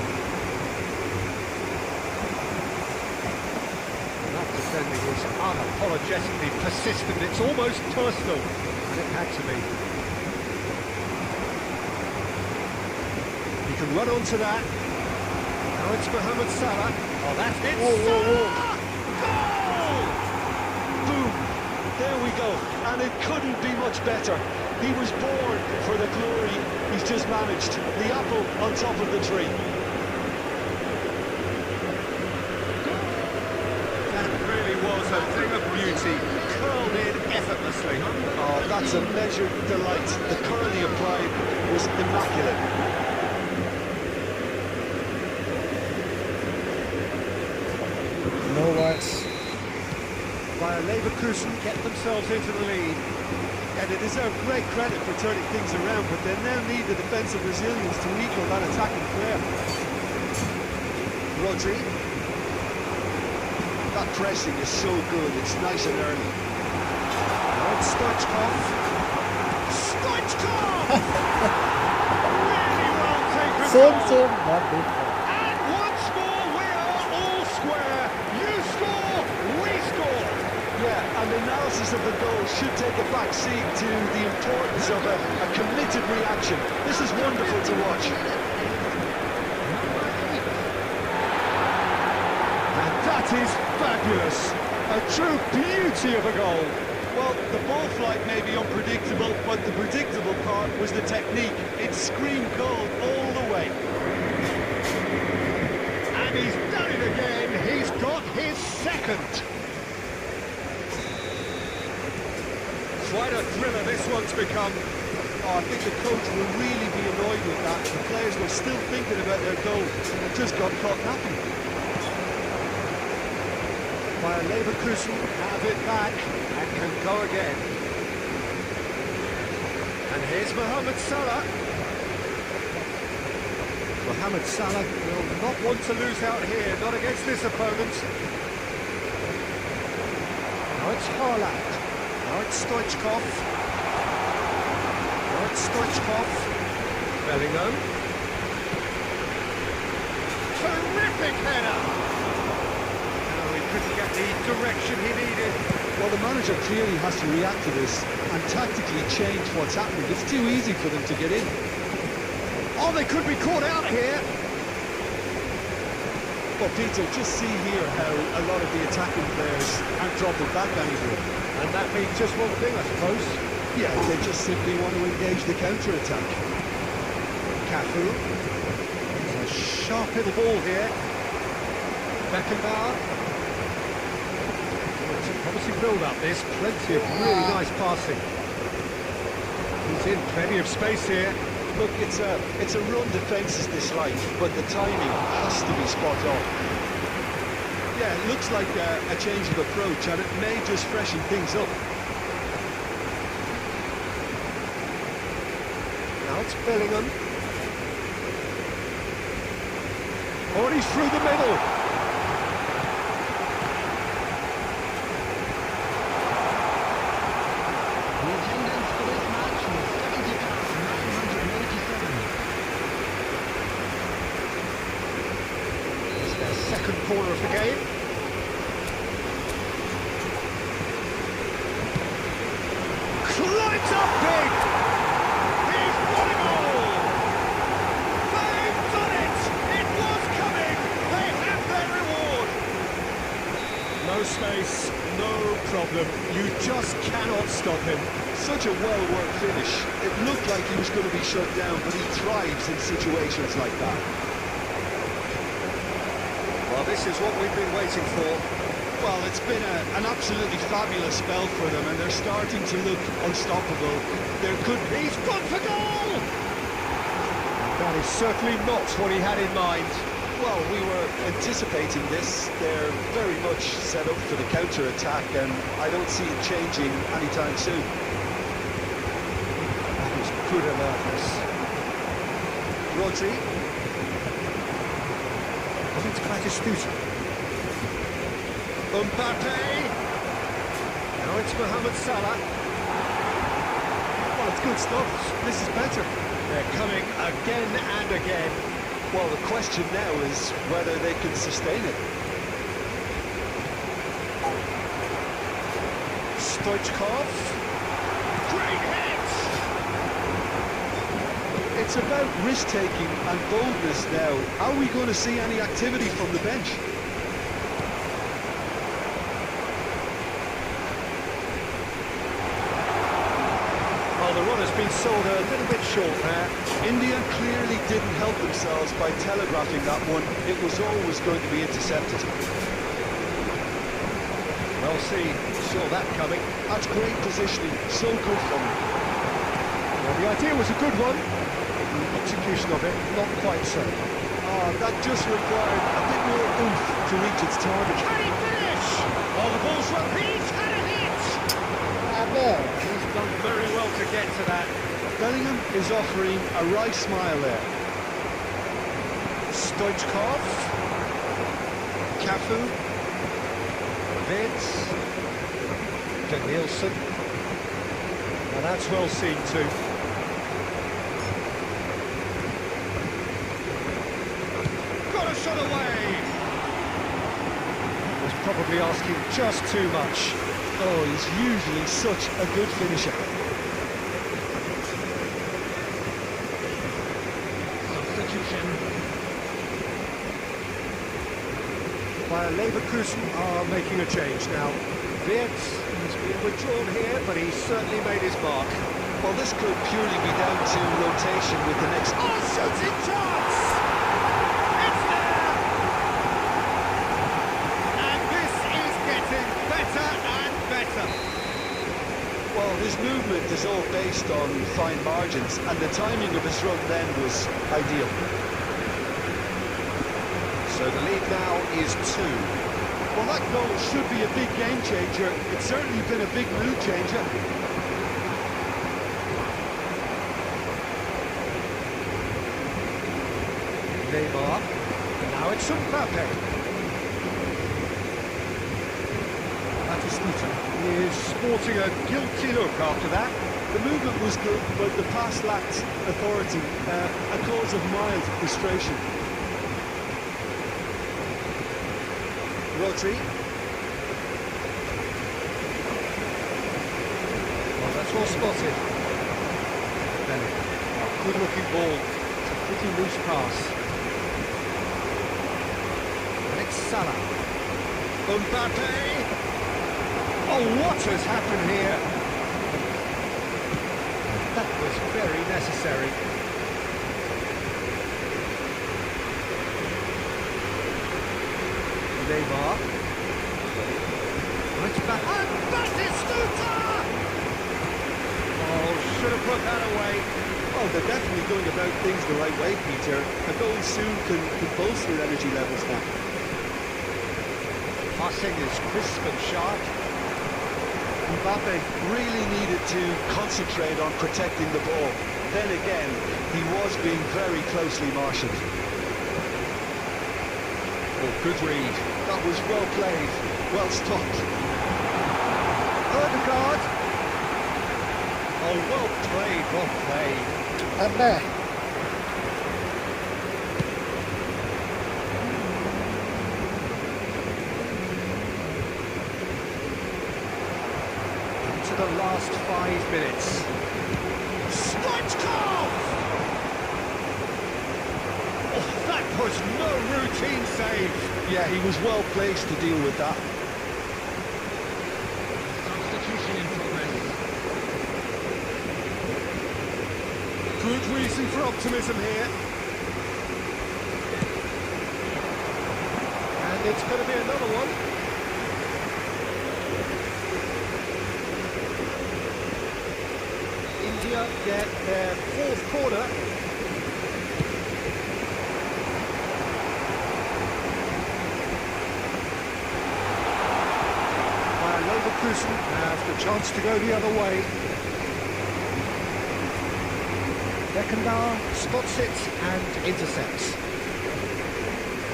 And that defending is unapologetically persistent. It's almost personal, and it had to be. He can run onto that. Now it's Mohamed Salah. Oh, that's it. Salah! Goal! Boom! There we go. And it couldn't be much better. He was born for the glory. He's just managed. The apple on top of the tree. That really was a thing of beauty. Curled in effortlessly. Oh, that's a measured delight. The curl he applied was immaculate. No words. Bayern Leverkusen get themselves into the lead. And they deserve great credit for turning things around, but they now need the defensive resilience to equal that attacking flair. Rodri. That pressing is so good, it's nice and early. Now it's Stoichkov. Stoichkov! Really well taken. Same, goal. same, not different. And once more we are all square. You score, we score. Yeah, and the analysis of the goal should take a back seat to the importance of a committed reaction. This is wonderful to watch. And that is fabulous. A true beauty of a goal. Well, the ball flight may be unpredictable, but the predictable part was the technique. It screamed goal all the way. And he's done it again. He's got his second. Quite a thriller this one's become. Oh, I think the coach will really be annoyed with that. The players were still thinking about their goal and just got caught napping. Bayern Leverkusen have it back and can go again. And here's Mohamed Salah. Mohamed Salah will not want to lose out here, not against this opponent. Now it's Haaland. Now it's Stoichkov. Now it's Stoichkov. Bellingham. Terrific header! No, he couldn't get the direction he needed. Well, the manager clearly has to react to this and tactically change what's happening. It's too easy for them to get in. Oh, they could be caught out here. But Peter, just see here how a lot of the attacking players aren't dropping back anymore. And that means just one thing, I suppose. Yeah, they just simply want to engage the counter-attack. Cafu. It's a sharp little ball here. Beckenbauer. It's a promising build-up, this. Plenty of really nice passing. He's in plenty of space here. Look, it's a run defence is disliked, but the timing has to be spot on. Yeah, it looks like a change of approach, and it may just freshen things up. Now it's Bellingham. Already through the middle. The attendance for this match was 70,987. It's their second corner of the game. Climbs up big! He's won it all! They've done it! It was coming! They have their reward! No space, no problem. You just cannot stop him. Such a well-worked finish. It looked like he was going to be shut down, but he thrives in situations like that. Well, this is what we've been waiting for. Well, it's been an absolutely fabulous spell for them, and they're starting to look unstoppable. There could be... He's gone for goal! That is certainly not what he had in mind. Well, we were anticipating this. They're very much set up for the counter-attack, and I don't see it changing anytime soon. That is good alertness. Rodri. And it's Batistuta. Mbappe. Now it's Mohamed Salah. Well, it's good stuff. This is better. They're coming again and again. Well, the question now is whether they can sustain it. Stoichkov. Great hit! It's about risk-taking and boldness now. Are we going to see any activity from the bench? Well, the run has been sold a little bit short there. India clearly didn't help themselves by telegraphing that one. It was always going to be intercepted. Well seen, saw that coming. That's great positioning, so good from him. Well, the idea was a good one. The execution of it, not quite so. That just required a bit more oomph to reach its target. Can he finish? Oh, the ball's run. He's had a hit! He's done very well to get to that. Bellingham is offering a wry smile there. Stoichkov. Cafu. Vince. Nielsen. And that's well seen too. Got a shot away! Was probably asking just too much. Oh, he's usually such a good finisher. Substitution. While Leverkusen are making a change now. Wirtz has been withdrawn here, but he's certainly made his mark. Well, this could purely be down to rotation with the next... Oh, shooting chance! It's there! And this is getting better and better. Well, his movement is all based on fine margins, and the timing of his run then was ideal. So the lead now is 2. Well, that goal should be a big game changer. It's certainly been a big mood changer. Neymar. Now it's Mbappe. Batistuta is sporting a guilty look after that. The movement was good, but the pass lacked authority, a cause of mild frustration. Rodri. Well, that's well spotted. Bellingham. Good looking ball. It's a pretty loose pass. And it's Salah. Mbappe. Oh, what has happened here? That was very necessary. Neymar. Well, it's back. And Batistuta! Oh, should have put that away. Oh, they're definitely going about things the right way, Peter. A goal soon can bolster energy levels now. Passing is crisp and sharp. Mbappe really needed to concentrate on protecting the ball. Then again, he was being very closely marshalled. Oh, good read. That was well played, well stopped. Odegaard. Oh, well played, well played. Into the last 5 minutes. Stoichkov! Oh, that was no routine save. Yeah, he was well placed to deal with that. Substitution in progress. Good reason for optimism here. And it's going to be another one. Bologna get their fourth corner. While Leverkusen have the chance to go the other way. Beckenbauer spots it and intercepts.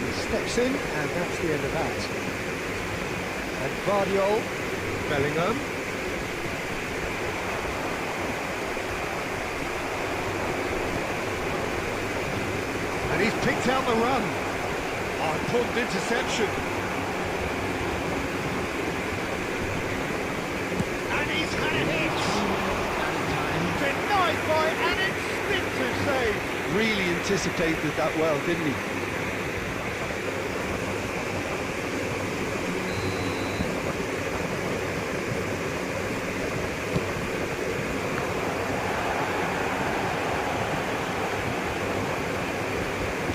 He steps in, and that's the end of that. And Guardiola, Bellingham. And he's picked out the run. Oh, important interception. And he's had a hit. Denied by an instinctive save. Really anticipated that well, didn't he?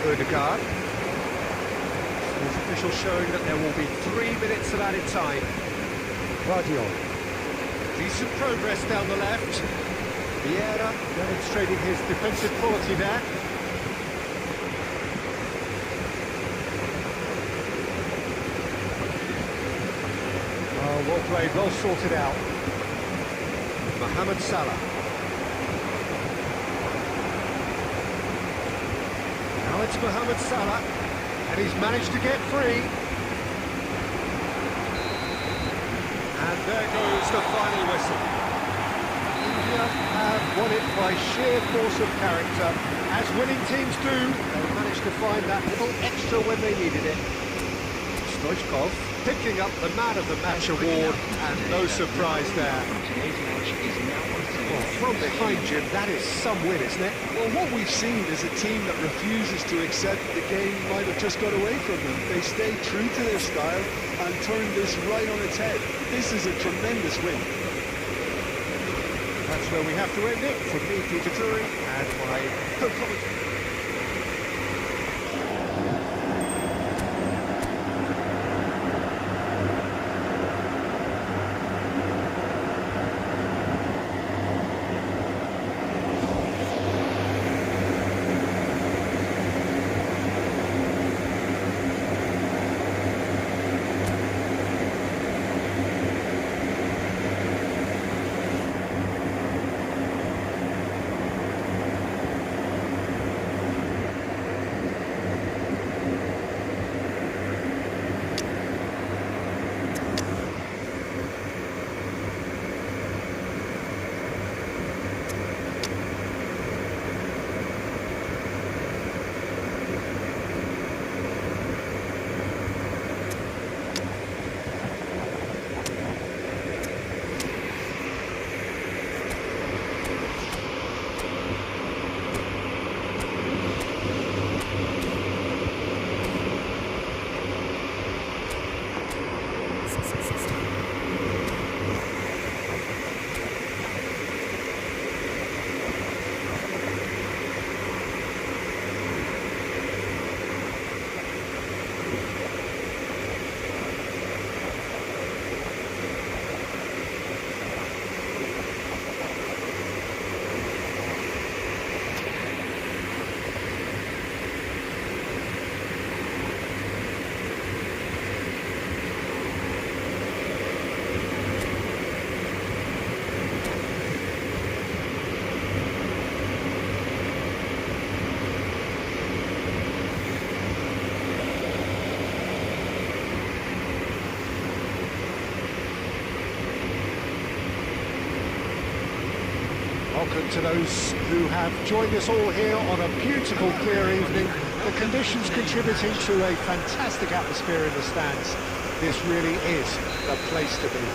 Odegaard. Sports official showing that there will be 3 minutes of added time. Guardiola. Decent progress down the left. Vieira demonstrating his defensive quality there. Oh, well played, well sorted out. Mohamed Salah. Now it's Mohamed Salah, and he's managed to get free. And there goes the final whistle. India have won it by sheer force of character. As winning teams do, they managed to find that little extra when they needed it. Stoichkov picking up the Man of the Match award, and no surprise there. Well, from behind, Jim, that is some win, isn't it? Well, what we've seen is a team that refuses to accept the game might have just got away from them. They stayed true to their style and turned this right on its head. This is a tremendous win. That's where we have to end it. From me, Peter Drury, and my co-commentator. Welcome to those who have joined us all here on a beautiful, clear evening. The conditions contributing to a fantastic atmosphere in the stands. This really is the place to be.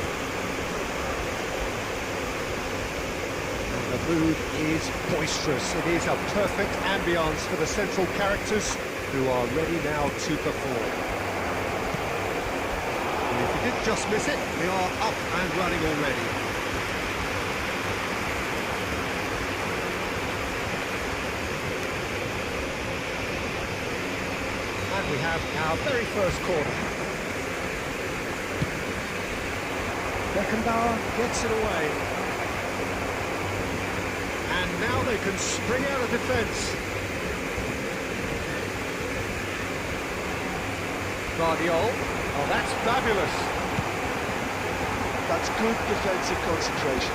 And the mood is boisterous. It is a perfect ambience for the central characters who are ready now to perform. And if you did just miss it, we are up and running already. And we have our very first corner. Beckenbauer gets it away. And now they can spring out of defence. Guardiola. Oh, that's fabulous. That's good defensive concentration.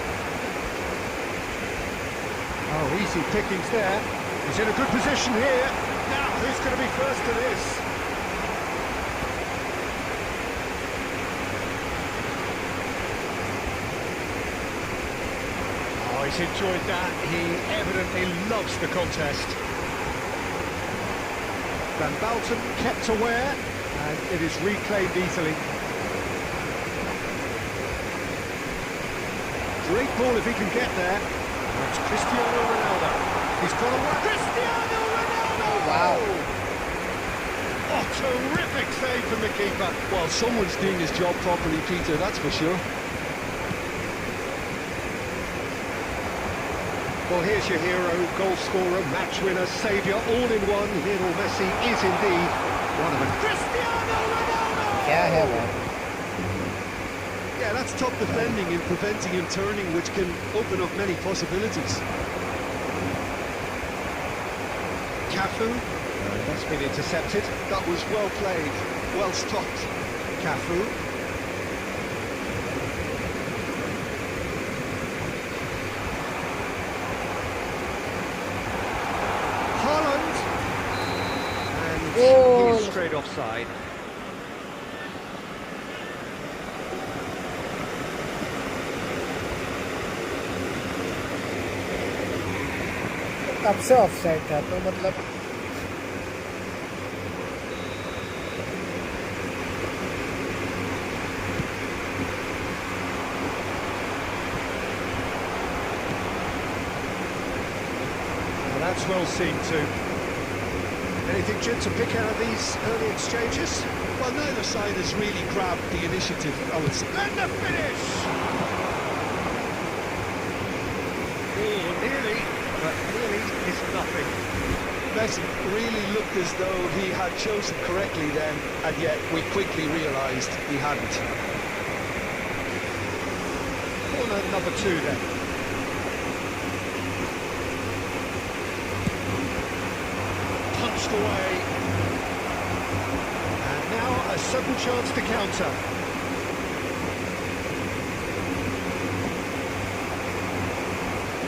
Oh, easy pickings there. He's in a good position here. Now, who's going to be first to this? Oh, he's enjoyed that. He evidently loves the contest. Van Balten kept aware, and it is reclaimed easily. Great ball if he can get there. It's Cristiano Ronaldo. He's got away. Cristiano Ronaldo! Wow. Oh, terrific save from the keeper. Well, someone's doing his job properly, Peter, that's for sure. Well, here's your hero, goal scorer, match winner, saviour, all in one. Lionel Messi is indeed one of them. Cristiano Ronaldo! क्या है वो? Yeah, that's top defending and preventing him turning, which can open up many possibilities. Cafu, that's been intercepted. That was well played, well stopped. Cafu. Haaland. And Goal. he's straight offside. कब से offside था तो मतलब Well, that's well seen too. Anything, Jim, to pick out of these early exchanges? Well, neither side has really grabbed the initiative, I would say. And the finish! Oh, nearly, but nearly is nothing. Messi really looked as though he had chosen correctly then, and yet we quickly realised he hadn't. Corner number 2 then. Punched away. And now a sudden chance to counter.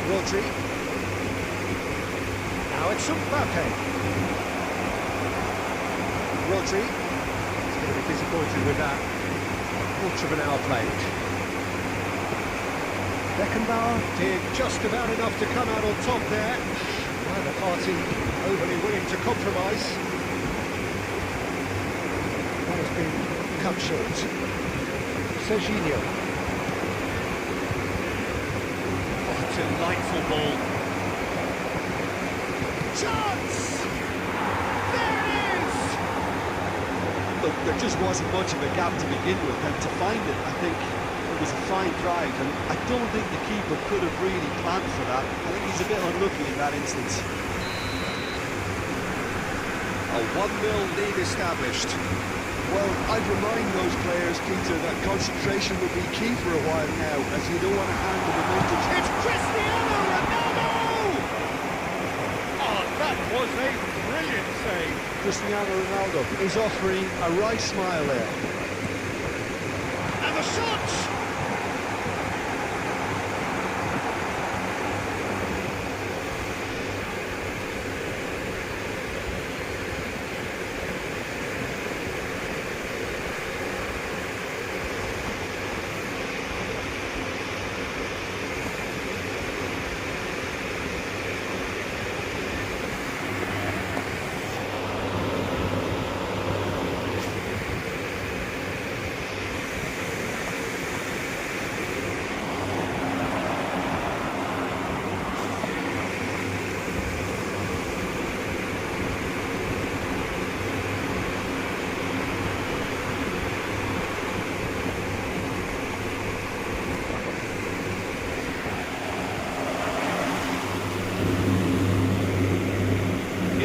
Rodri. Now it's Mbappe. Rodri. He's going to be disappointed with that. Quarter of an hour played. Beckenbauer did just about enough to come out on top there. Neither party overly willing to compromise. That has been cut short. Serginho. Oh, delightful ball. Chance! There it is! Look, there just wasn't much of a gap to begin with, and to find it, I think it was a fine drive, and I don't think the keeper could have really planned for that. I think he's a bit unlucky in that instance. A 1-0 lead established. Well, I'd remind those players, Peter, that concentration will be key for a while now, as you don't want to hand the momentum. It's Cristiano Ronaldo! Oh, that was a brilliant save. Cristiano Ronaldo is offering a wry smile there. And the shot!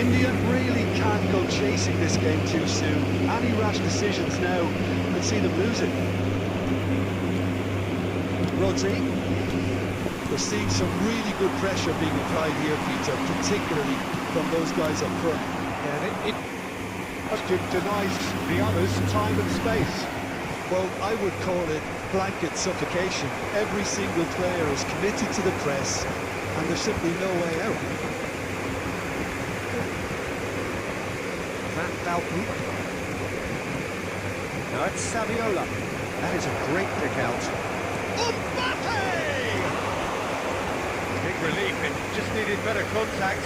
India really can't go chasing this game too soon. Any rash decisions now could see them lose it. Rodri. We're seeing some really good pressure being applied here, Peter, particularly from those guys up front. And it denies the others time and space. Well, I would call it blanket suffocation. Every single player is committed to the press, and there's simply no way out. Van Valkenburg. Now it's Saviola. That is a great pick out. Big relief, it just needed better contact.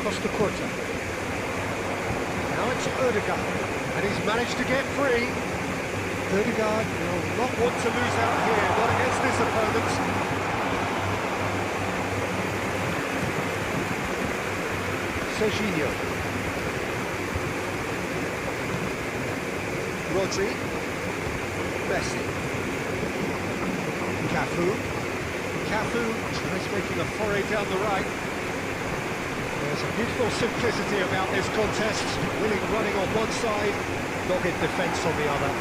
Costa Curta. Now it's Ødegaard, and he's managed to get free. Ødegaard will not want to lose out here, not against this opponent. Serginho. Rodri. Messi. Cafu. Cafu tries making a foray down the right. There's a beautiful simplicity about this contest. Willing running on one side, dogged defence on the other.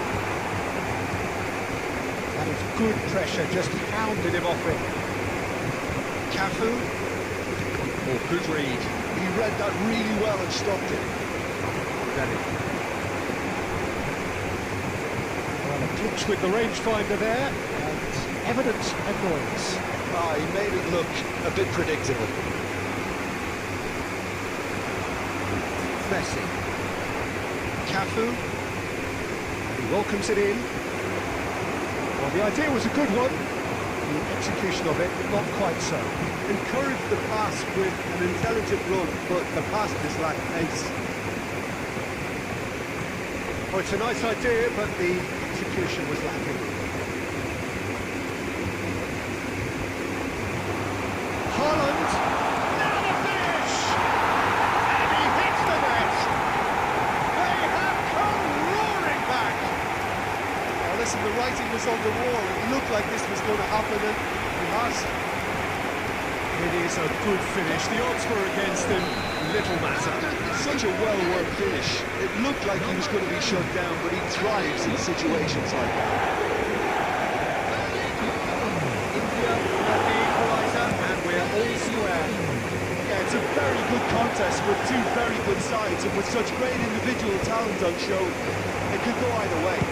That is good pressure, just hounded him off it. Cafu. Oh, good read. He read that really well and stopped it. Well, a clinch with the rangefinder there, and evident annoyance. He made it look a bit predictable. Messi. Cafu. He welcomes it in. Well, the idea was a good one. The execution of it, not quite so. Encouraged the pass with an intelligent run, but the pass just lacked pace. Oh, it's a nice idea, but the execution was lacking. Haaland! Now the finish! And he hits the net! They have come roaring back! Now listen, the writing was on the wall. It looked like this was going to happen, and it has. It is a good finish. The odds were against him. Little matter. Such a well-worked finish. It looked like he was going to be shut down, but he thrives in situations like that. India have the equaliser, and we're all square. Yeah, it's a very good contest with two very good sides, and with such great individual talent on show, it could go either way.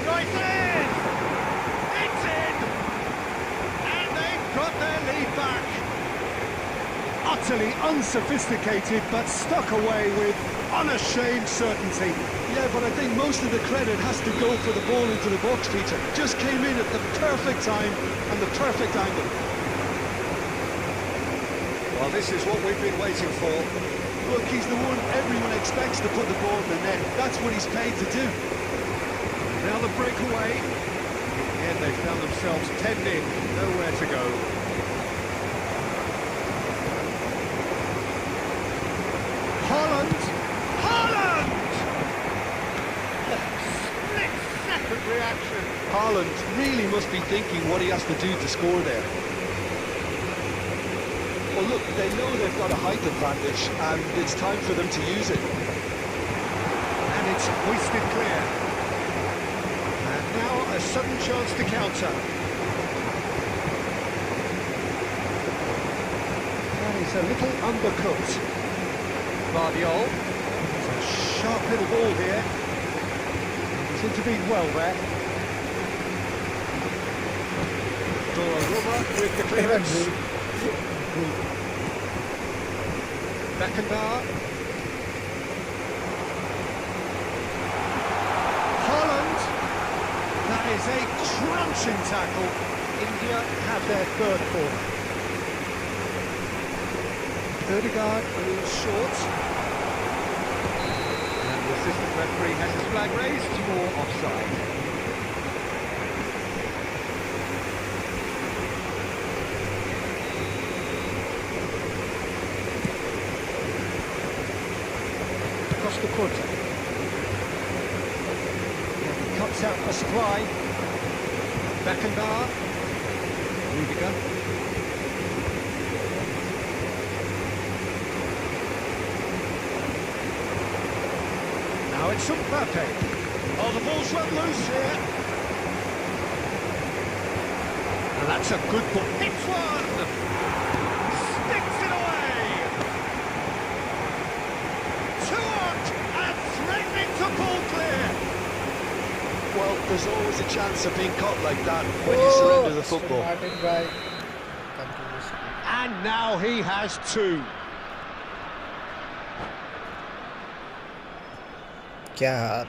Right in! It's in! And they've got their lead back. Utterly unsophisticated, but stuck away with unashamed certainty. Yeah, but I think most of the credit has to go for the ball into the box, Peter. Just came in at the perfect time and the perfect angle. Well, this is what we've been waiting for. Look, he's the one everyone expects to put the ball in the net. That's what he's paid to do. Now the breakaway. And they found themselves penned in, nowhere to go. Haaland! Haaland! Split-second reaction. Haaland really must be thinking what he has to do to score there. Well, look, they know they've got a height advantage, and it's time for them to use it. And it's hoisted clear. And now a sudden chance to counter. That is a little undercooked. Guardiola. It's a sharp little ball here. He's intervened well there. Donnarumma with the clearance. Beckenbauer. Haaland. That is a crunching tackle. India have their third corner. Ødegaard moves short. And the assistant referee has his flag raised for offside. Costa Curta. And he cuts out the supply. Beckenbauer. Rudiger. Now it's Mbappe. Oh, the ball's run loose here. And that's a good ball. Hits one! Sticks it away! Two on and threatening to pull clear. Well, there's always a chance of being caught like that when you surrender the football. Martin guy. Continuous. And now he has two. क्या यार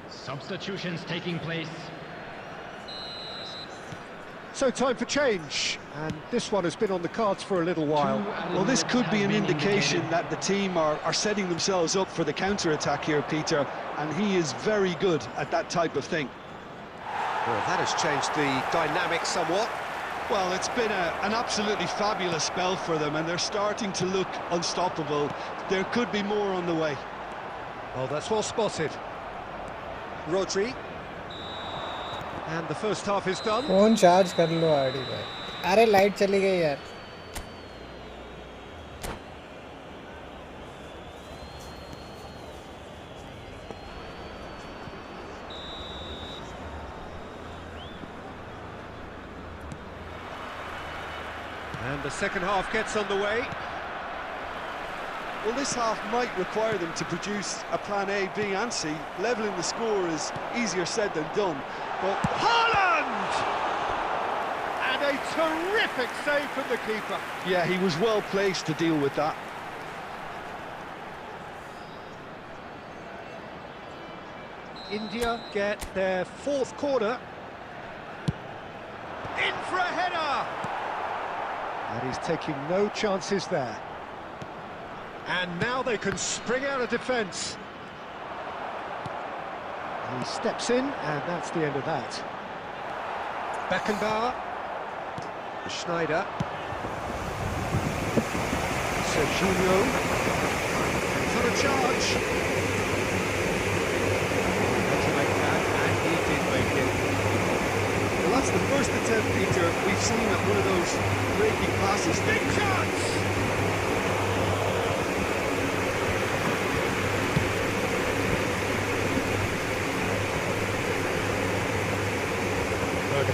Substitutions taking place. So time for change, and this one has been on the cards for a little while. Well, this could be an indication that the team are setting themselves up for the counter-attack here, Peter, and he is very good at that type of thing. Well, that has changed the dynamic somewhat. Well, it's been an absolutely fabulous spell for them, and they're starting to look unstoppable. There could be more on the way. Oh, that's well spotted. Rodri. And the first half is done. Phone charge कर लो RD भाई अरे light चली गई यार And the second half gets underway. Well, this half might require them to produce a plan A, B and C. Levelling the score is easier said than done, but Haaland! And a terrific save from the keeper. yeah, he was well placed to deal with that. India get their fourth corner. In for a header! And he's taking no chances there. And now they can spring out of defence. He steps in, and that's the end of that. Beckenbauer. Schneider. Serginho. For the charge. To make that, and he did make it. Well, that's the first attempt, Peter, we've seen at one of those breaking passes. Big chance!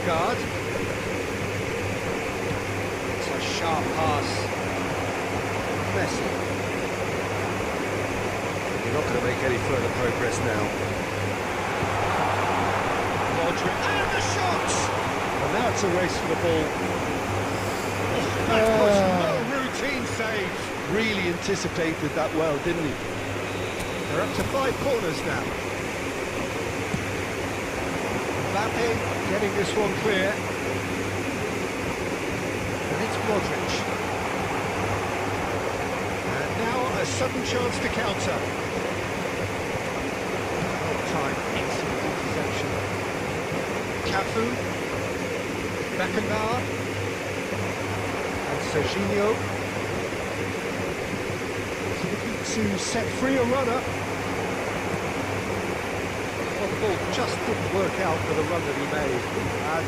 Guard. It's a sharp pass. Messi. You're not going to make any further progress now. Modric. And the shot! And now it's a race for the ball. That was no routine save. Really anticipated that well, didn't he? They're up to 5 corners now. Mbappe getting this one clear. And it's Modric. And now a sudden chance to counter. Time, excellent interception. Cafu. Beckenbauer. And Serginho. Looking to set free a runner. Well, the ball just didn't work out for the run that he made.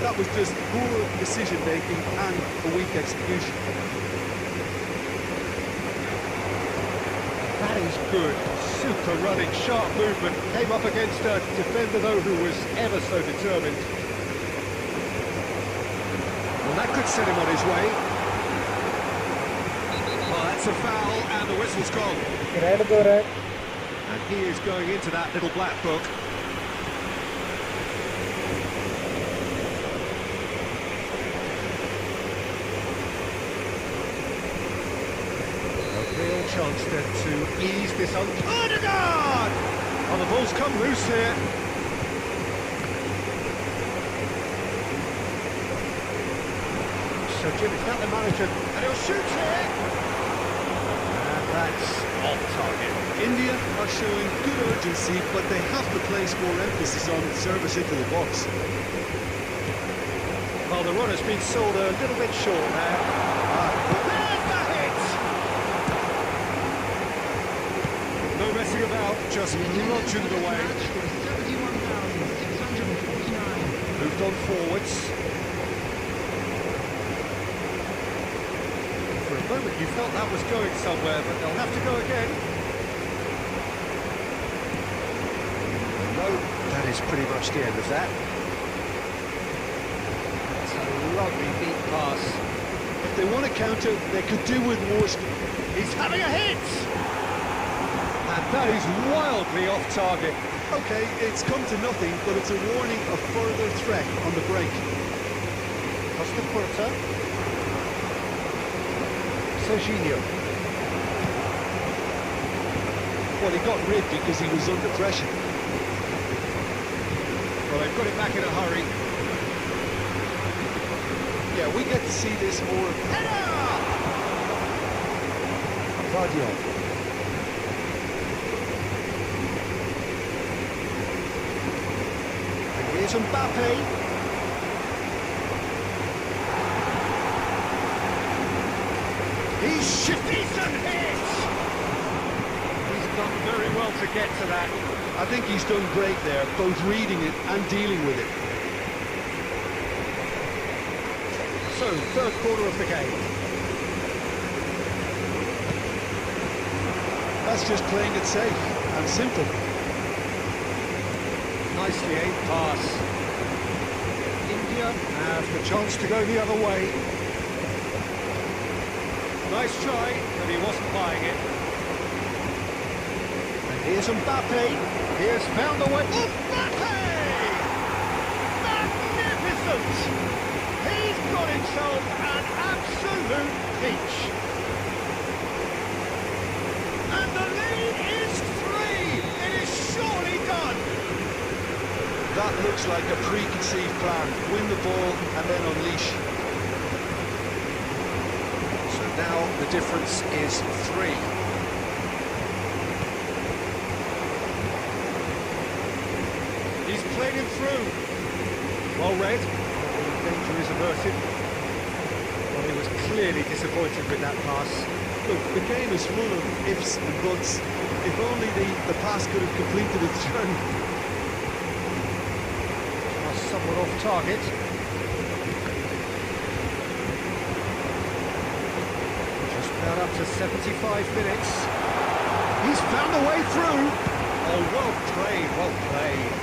That was just poor decision-making and a weak execution. That is good. Super running, sharp movement. Came up against a defender, though, who was ever so determined. Well, that could set him on his way. Well, that's a foul, and the whistle's gone. Red दो red And he is going into that little black book. A real chance then to ease this on. Odegaard! Oh, the ball's come loose here. So Jim, it's not the manager, and he'll shoot here. And that's off target. India are showing good urgency, but they have to place more emphasis on service into the box. Well, the run has been sold a little bit short now. There's the hit! No Messi messing about, just bludgeoned away. Match for 71,649. Moved on forwards. For a moment you felt that was going somewhere, but they'll have to go again. No, that is pretty much the end of that. That's a lovely deep pass. If they want to counter, they could do with more speed. He's having a hit! And that is wildly off target. Okay, it's come to nothing, but it's a warning of further threat on the break. Costa Curta. Serginho. Well, he got rid because he was under pressure. Well, they've got it back in a hurry. Yeah, we get to see this more. Header! Guardiola. And here's Mbappe. He's shifty and hits! He's done very well to get to that. I think he's done great there, both reading it and dealing with it. So, third quarter of the game. That's just playing it safe and simple. Nicely aimed pass. India have the chance to go the other way. Nice try, but he wasn't buying it. And here's Mbappe. He has found a way. Mbappe! Magnificent! He's got himself an absolute peach. And the lead is 3. It is surely done. That looks like a preconceived plan. Win the ball and then unleash. So now the difference is 3. He's played him through. Well read. The danger is averted. Well, he was clearly disappointed with that pass. Look, the game is full of ifs and buts. If only the pass could have completed its journey. Was somewhat off target. Just about up to 75 minutes. He's found a way through. Oh, well played, well played.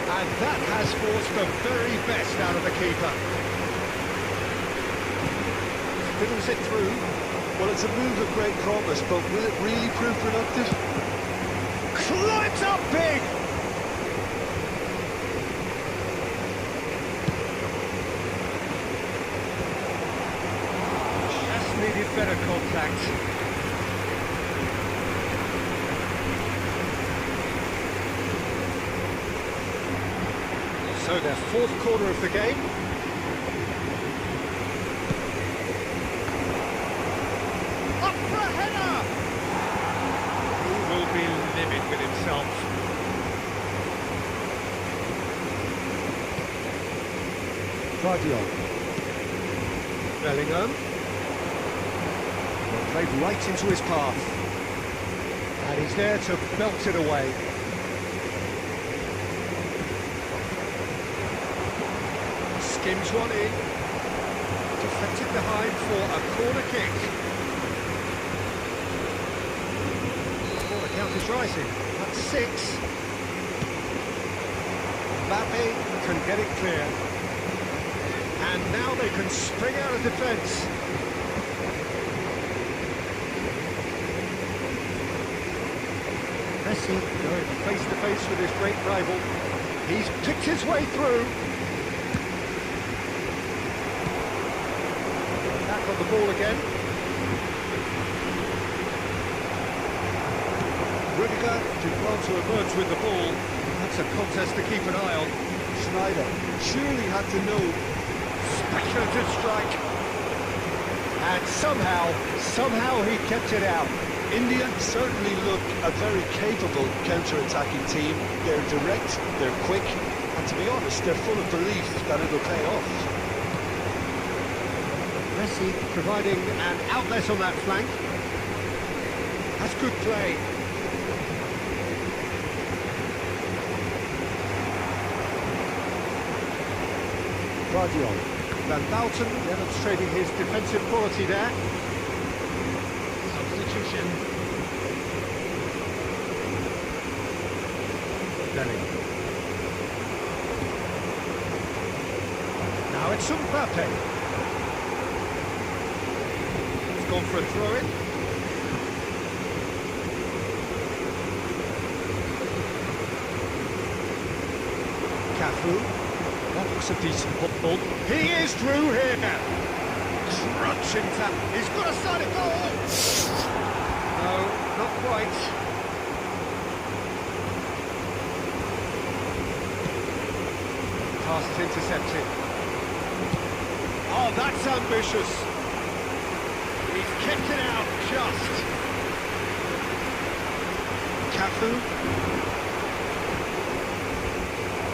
And that has forced the very best out of the keeper. Fiddles it through. Well, it's a move of great promise, but will it really prove productive? Climbs up big! Just needed better contact. So their fourth quarter of the game. Up for a header! He will be livid with himself. Guardiola. Bellingham. Well, played right into his path. And he's there to belt it away. Skims one in. Deflected behind for a corner kick. Oh, the count is rising. That's 6. Mbappe can get it clear. And now they can spring out of defence. Messi going face to face with his great rival. He's picked his way through. Back on the ball again. Rudiger did well to emerge with the ball. That's a contest to keep an eye on. Schneider surely had to know. Speculative strike. And somehow he kept it out. India certainly look a very capable counter-attacking team. They're direct, they're quick, and to be honest, they're full of belief that it'll pay off. Messi providing an outlet on that flank. That's good play. Guardiol. Van Bouten demonstrating his defensive quality there. Substitution. Belling. Now it's Mbappe. It's gone for a throw-in. Cafu. That looks a decent football. He is through here. Crunching tap. He's got a side of goal. No, not quite. Pass is intercepted. Oh, that's ambitious. He's kept it out just. Cafu.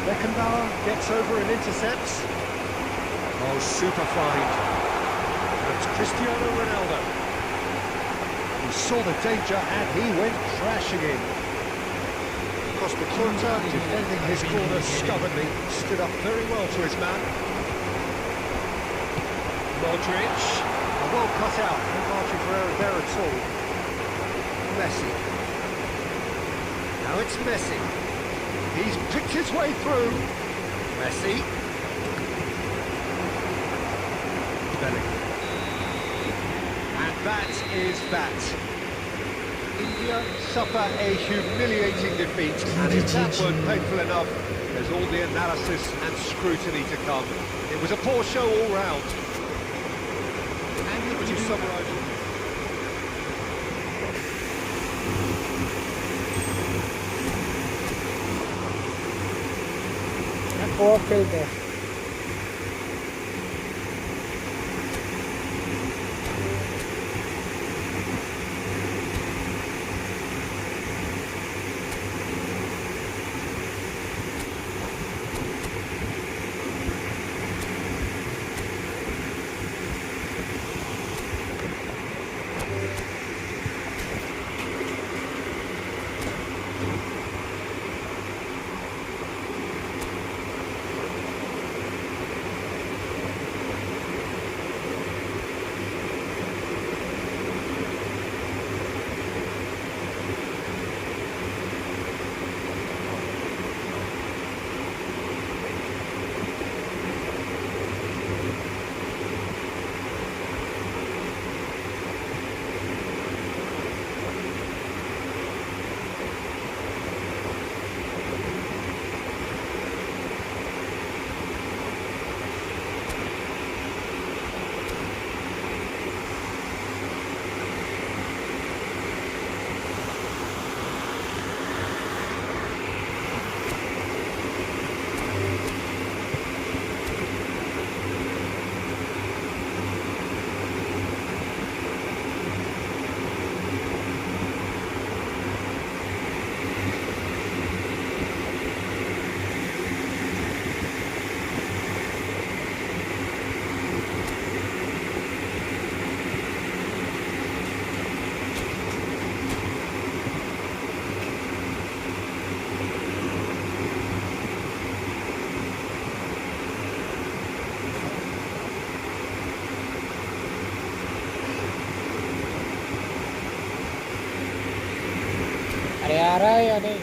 Beckenbauer gets over and intercepts. Oh, super find. That's Cristiano Ronaldo. He saw the danger and he went crashing in. Costa Curta defending his corner stubbornly, stood up very well to his man. Modric, well cut out, no margin for error there at all. Messi. Now it's Messi. He's picked his way through. Messi. Belling. And that is that. India suffer a humiliating defeat, and if that weren't painful enough, there's all the analysis and scrutiny to come. It was a poor show all round. And would you summarise it? वो खेलते हैं अरे आ रहा है या नहीं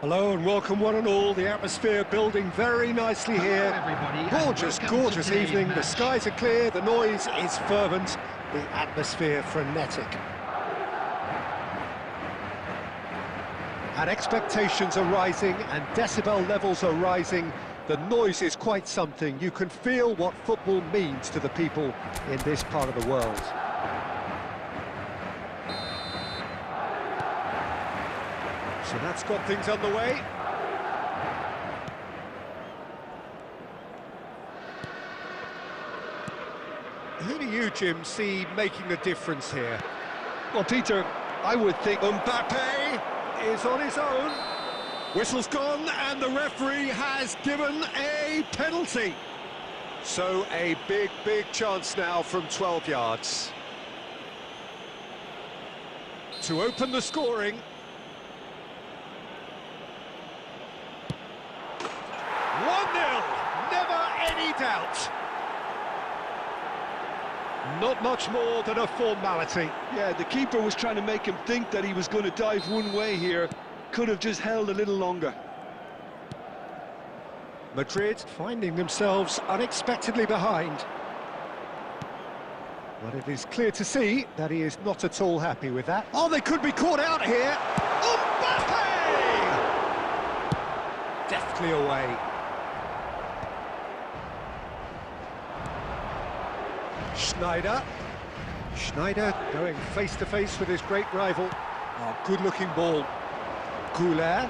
Hello and welcome one and all. The atmosphere building very nicely here. everybody, and Gorgeous, welcome to gorgeous today's evening. The match. skies are clear, the noise is fervent, the atmosphere frenetic. And expectations are rising and decibel levels are rising. The noise is quite something. You can feel what football means to the people in this part of the world. So that's got things underway. Who do you, Jim, see making the difference here? Well, Peter, I would think Mbappe is on his own. Whistle's gone and the referee has given a penalty. So a big, big chance now from 12 yards. To open the scoring. 1-0, never any doubt. Not much more than a formality. yeah, the keeper was trying to make him think that he was going to dive one way here. Could have just held a little longer. Madrid finding themselves unexpectedly behind. But it is clear to see that he is not at all happy with that. Oh, they could be caught out here. Mbappe! Deftly away. Schneider going face-to-face with his great rival. Oh, good-looking ball. Goulet.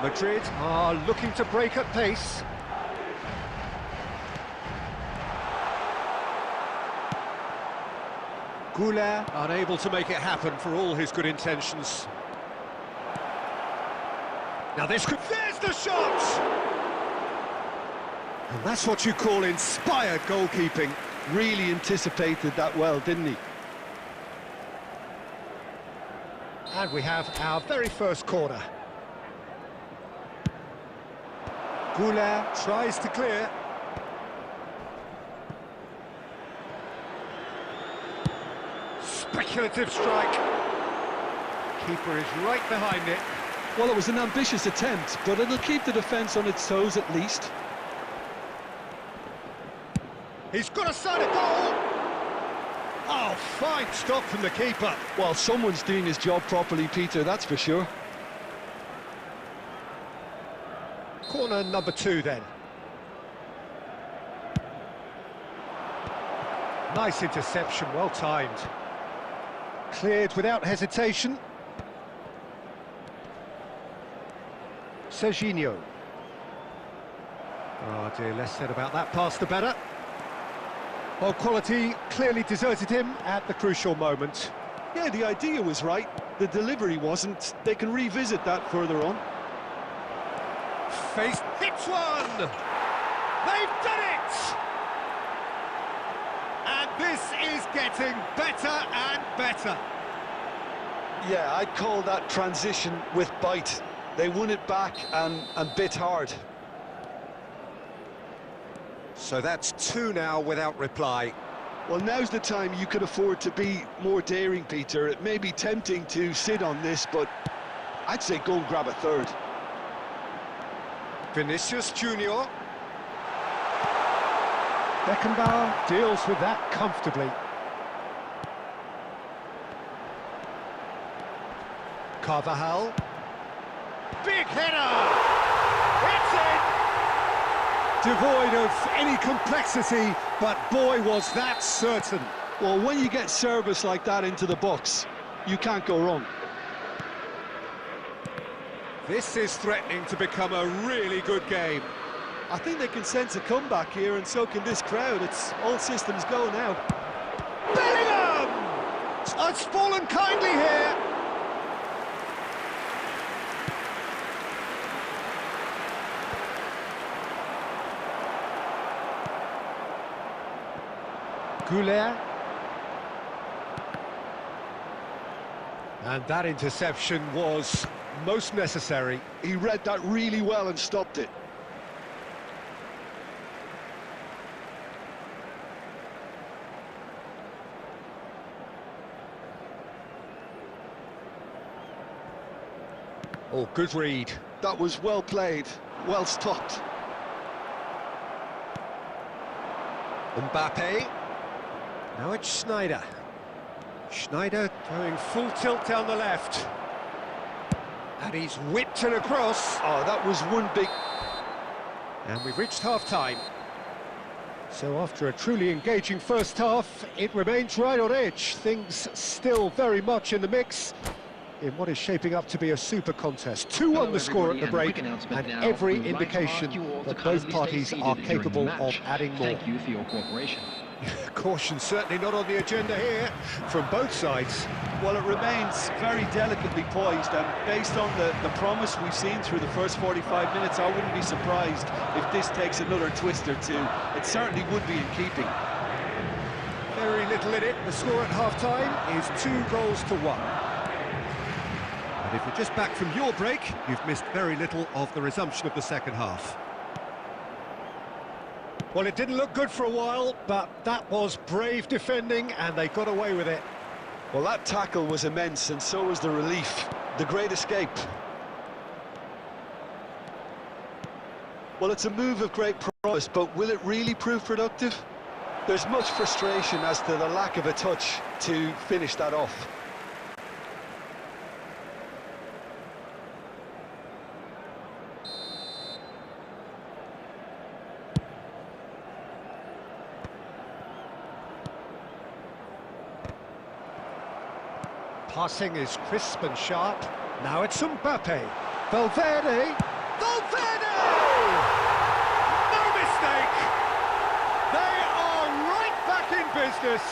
Madrid are looking to break at pace. Goulet unable to make it happen for all his good intentions. Now this could... There's the shot! And that's what you call inspired goalkeeping. Really anticipated that well, didn't he? And we have our very first corner. Goulet tries to clear. Speculative strike. Keeper is right behind it. Well, it was an ambitious attempt, but it'll keep the defence on its toes at least. He's got a side of goal. Oh, fine stop from the keeper. Well, someone's doing his job properly, Peter, that's for sure. Corner number 2 then. Nice interception, well timed. Cleared without hesitation. Serginho. Oh dear, less said about that pass the better. Well, quality clearly deserted him at the crucial moment. Yeah, the idea was right, the delivery wasn't. They can revisit that further on. Face hits one! They've done it! And this is getting better and better. Yeah, I'd call that transition with bite. They won it back and bit hard. So that's 2 now without reply. Well, now's the time you could afford to be more daring, Peter. It may be tempting to sit on this, but I'd say go and grab a third. Vinicius Junior. Beckenbauer deals with that comfortably. Carvajal. Big header! It's in! Devoid of any complexity, but boy was that certain. Well, when you get service like that into the box, you can't go wrong. This is threatening to become a really good game. I think they can sense a comeback here, and so can this crowd. It's all systems go now. Bellingham! It's fallen kindly here. Goulet. And that interception was most necessary. He read that really well and stopped it. Oh, good read. That was well played, well stopped. Mbappe. Now it's Schneider. Schneider going full tilt down the left. And he's whipped it across. Oh, that was one big... And we've reached half-time. So after a truly engaging first half, it remains right on edge. Things still very much in the mix in what is shaping up to be a super contest. 2-1 the score at the break, and every indication that both parties are capable of adding more. Thank you for your cooperation. Caution certainly not on the agenda here from both sides. Well, it remains very delicately poised, and based on the promise we've seen through the first 45 minutes, I wouldn't be surprised if this takes another twist or two. It certainly would be in keeping. Very little in it. The score at half-time is 2-1. And if you're just back from your break, you've missed very little of the resumption of the second half. Well, it didn't look good for a while, but that was brave defending, and they got away with it. Well, that tackle was immense, and so was the relief. The great escape. Well, it's a move of great promise, but will it really prove productive? There's much frustration as to the lack of a touch to finish that off. Passing is crisp and sharp. Now it's Mbappe. Valverde! Valverde! No mistake! They are right back in business.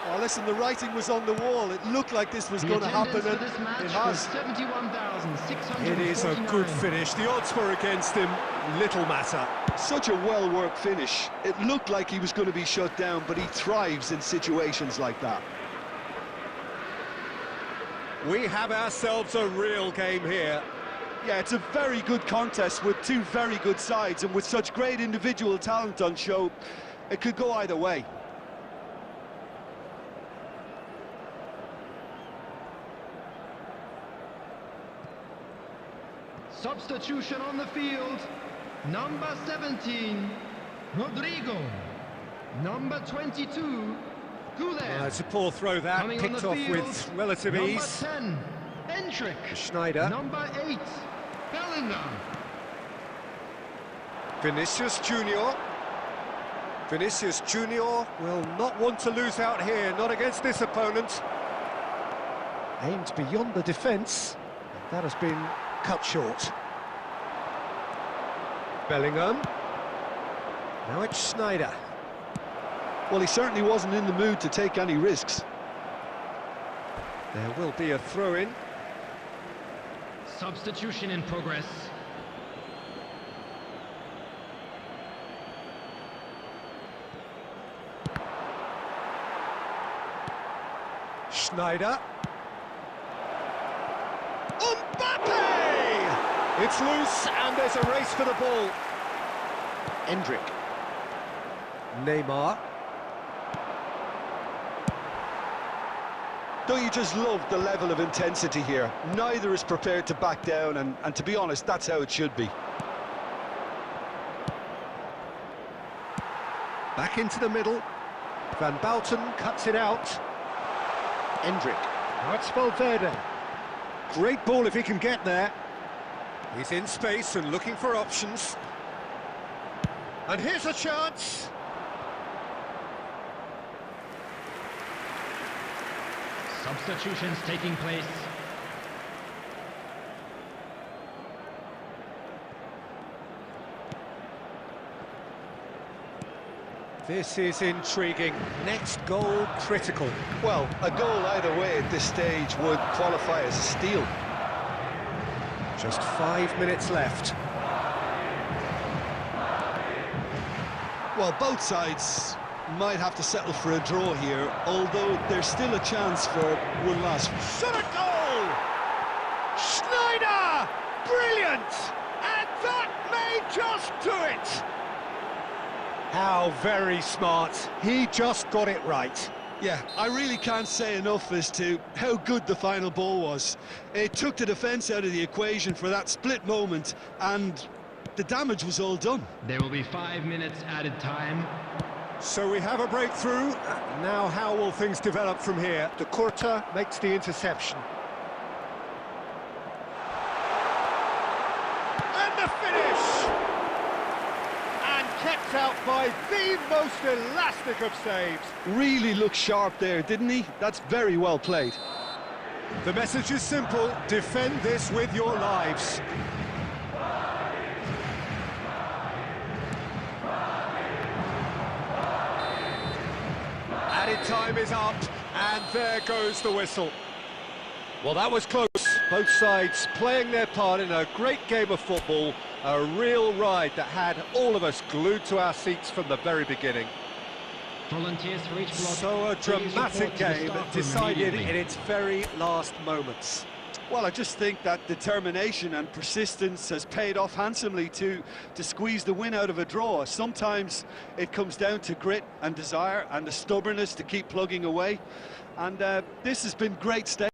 Oh, listen, the writing was on the wall. It looked like this was going to happen, and it has. 71,600. It is a good finish. The odds were against him. Little matter. Such a well-worked finish. It looked like he was going to be shut down, but he thrives in situations like that. We have ourselves a real game here. Yeah, it's a very good contest with two very good sides, and with such great individual talent on show, it could go either way. Substitution on the field. Number 17, Rodrigo. Number 22, Goulet. It's a poor throw that, Coming picked on off the field, with relative ease. Number 10, Endrick. Schneider. Number 8, Bellingham. Vinicius Junior. Vinicius Junior will not want to lose out here, not against this opponent. Aimed beyond the defence. That has been cut short. Bellingham. Now it's Schneider. Well, he certainly wasn't in the mood to take any risks. There will be a throw-in. Substitution in progress. Schneider. Mbappe! It's loose and there's a race for the ball. Endrick. Neymar. Don't you just love the level of intensity here? Neither is prepared to back down, and to be honest, that's how it should be. Back into the middle. Van Bouten cuts it out. Endrick. Now it's Valverde. Great ball if he can get there. He's in space and looking for options. And here's a chance. Substitutions taking place. This is intriguing. Next goal critical. Well, a goal either way at this stage would qualify as a steal. Just 5 minutes left. Well, both sides might have to settle for a draw here, although there's still a chance for one last. Shot a goal! Schneider! Brilliant! And that may just do it! How very smart. He just got it right. Yeah, I really can't say enough as to how good the final ball was. It took the defence out of the equation for that split moment, and the damage was all done. There will be 5 minutes added time. So we have a breakthrough. Now how will things develop from here? De Korte makes the interception. And the finish! And kept out by the most elastic of saves. Really looked sharp there, didn't he? That's very well played. The message is simple: defend this with your lives. Added time is up, and there goes the whistle. Well, that was close. Both sides playing their part in a great game of football, a real ride that had all of us glued to our seats from the very beginning. Volunteers for each block. So a please dramatic report to the game staff room decided immediately. in its very last moments. Well, I just think that determination and persistence has paid off handsomely to squeeze the win out of a draw. Sometimes it comes down to grit and desire and the stubbornness to keep plugging away. And this has been great stay.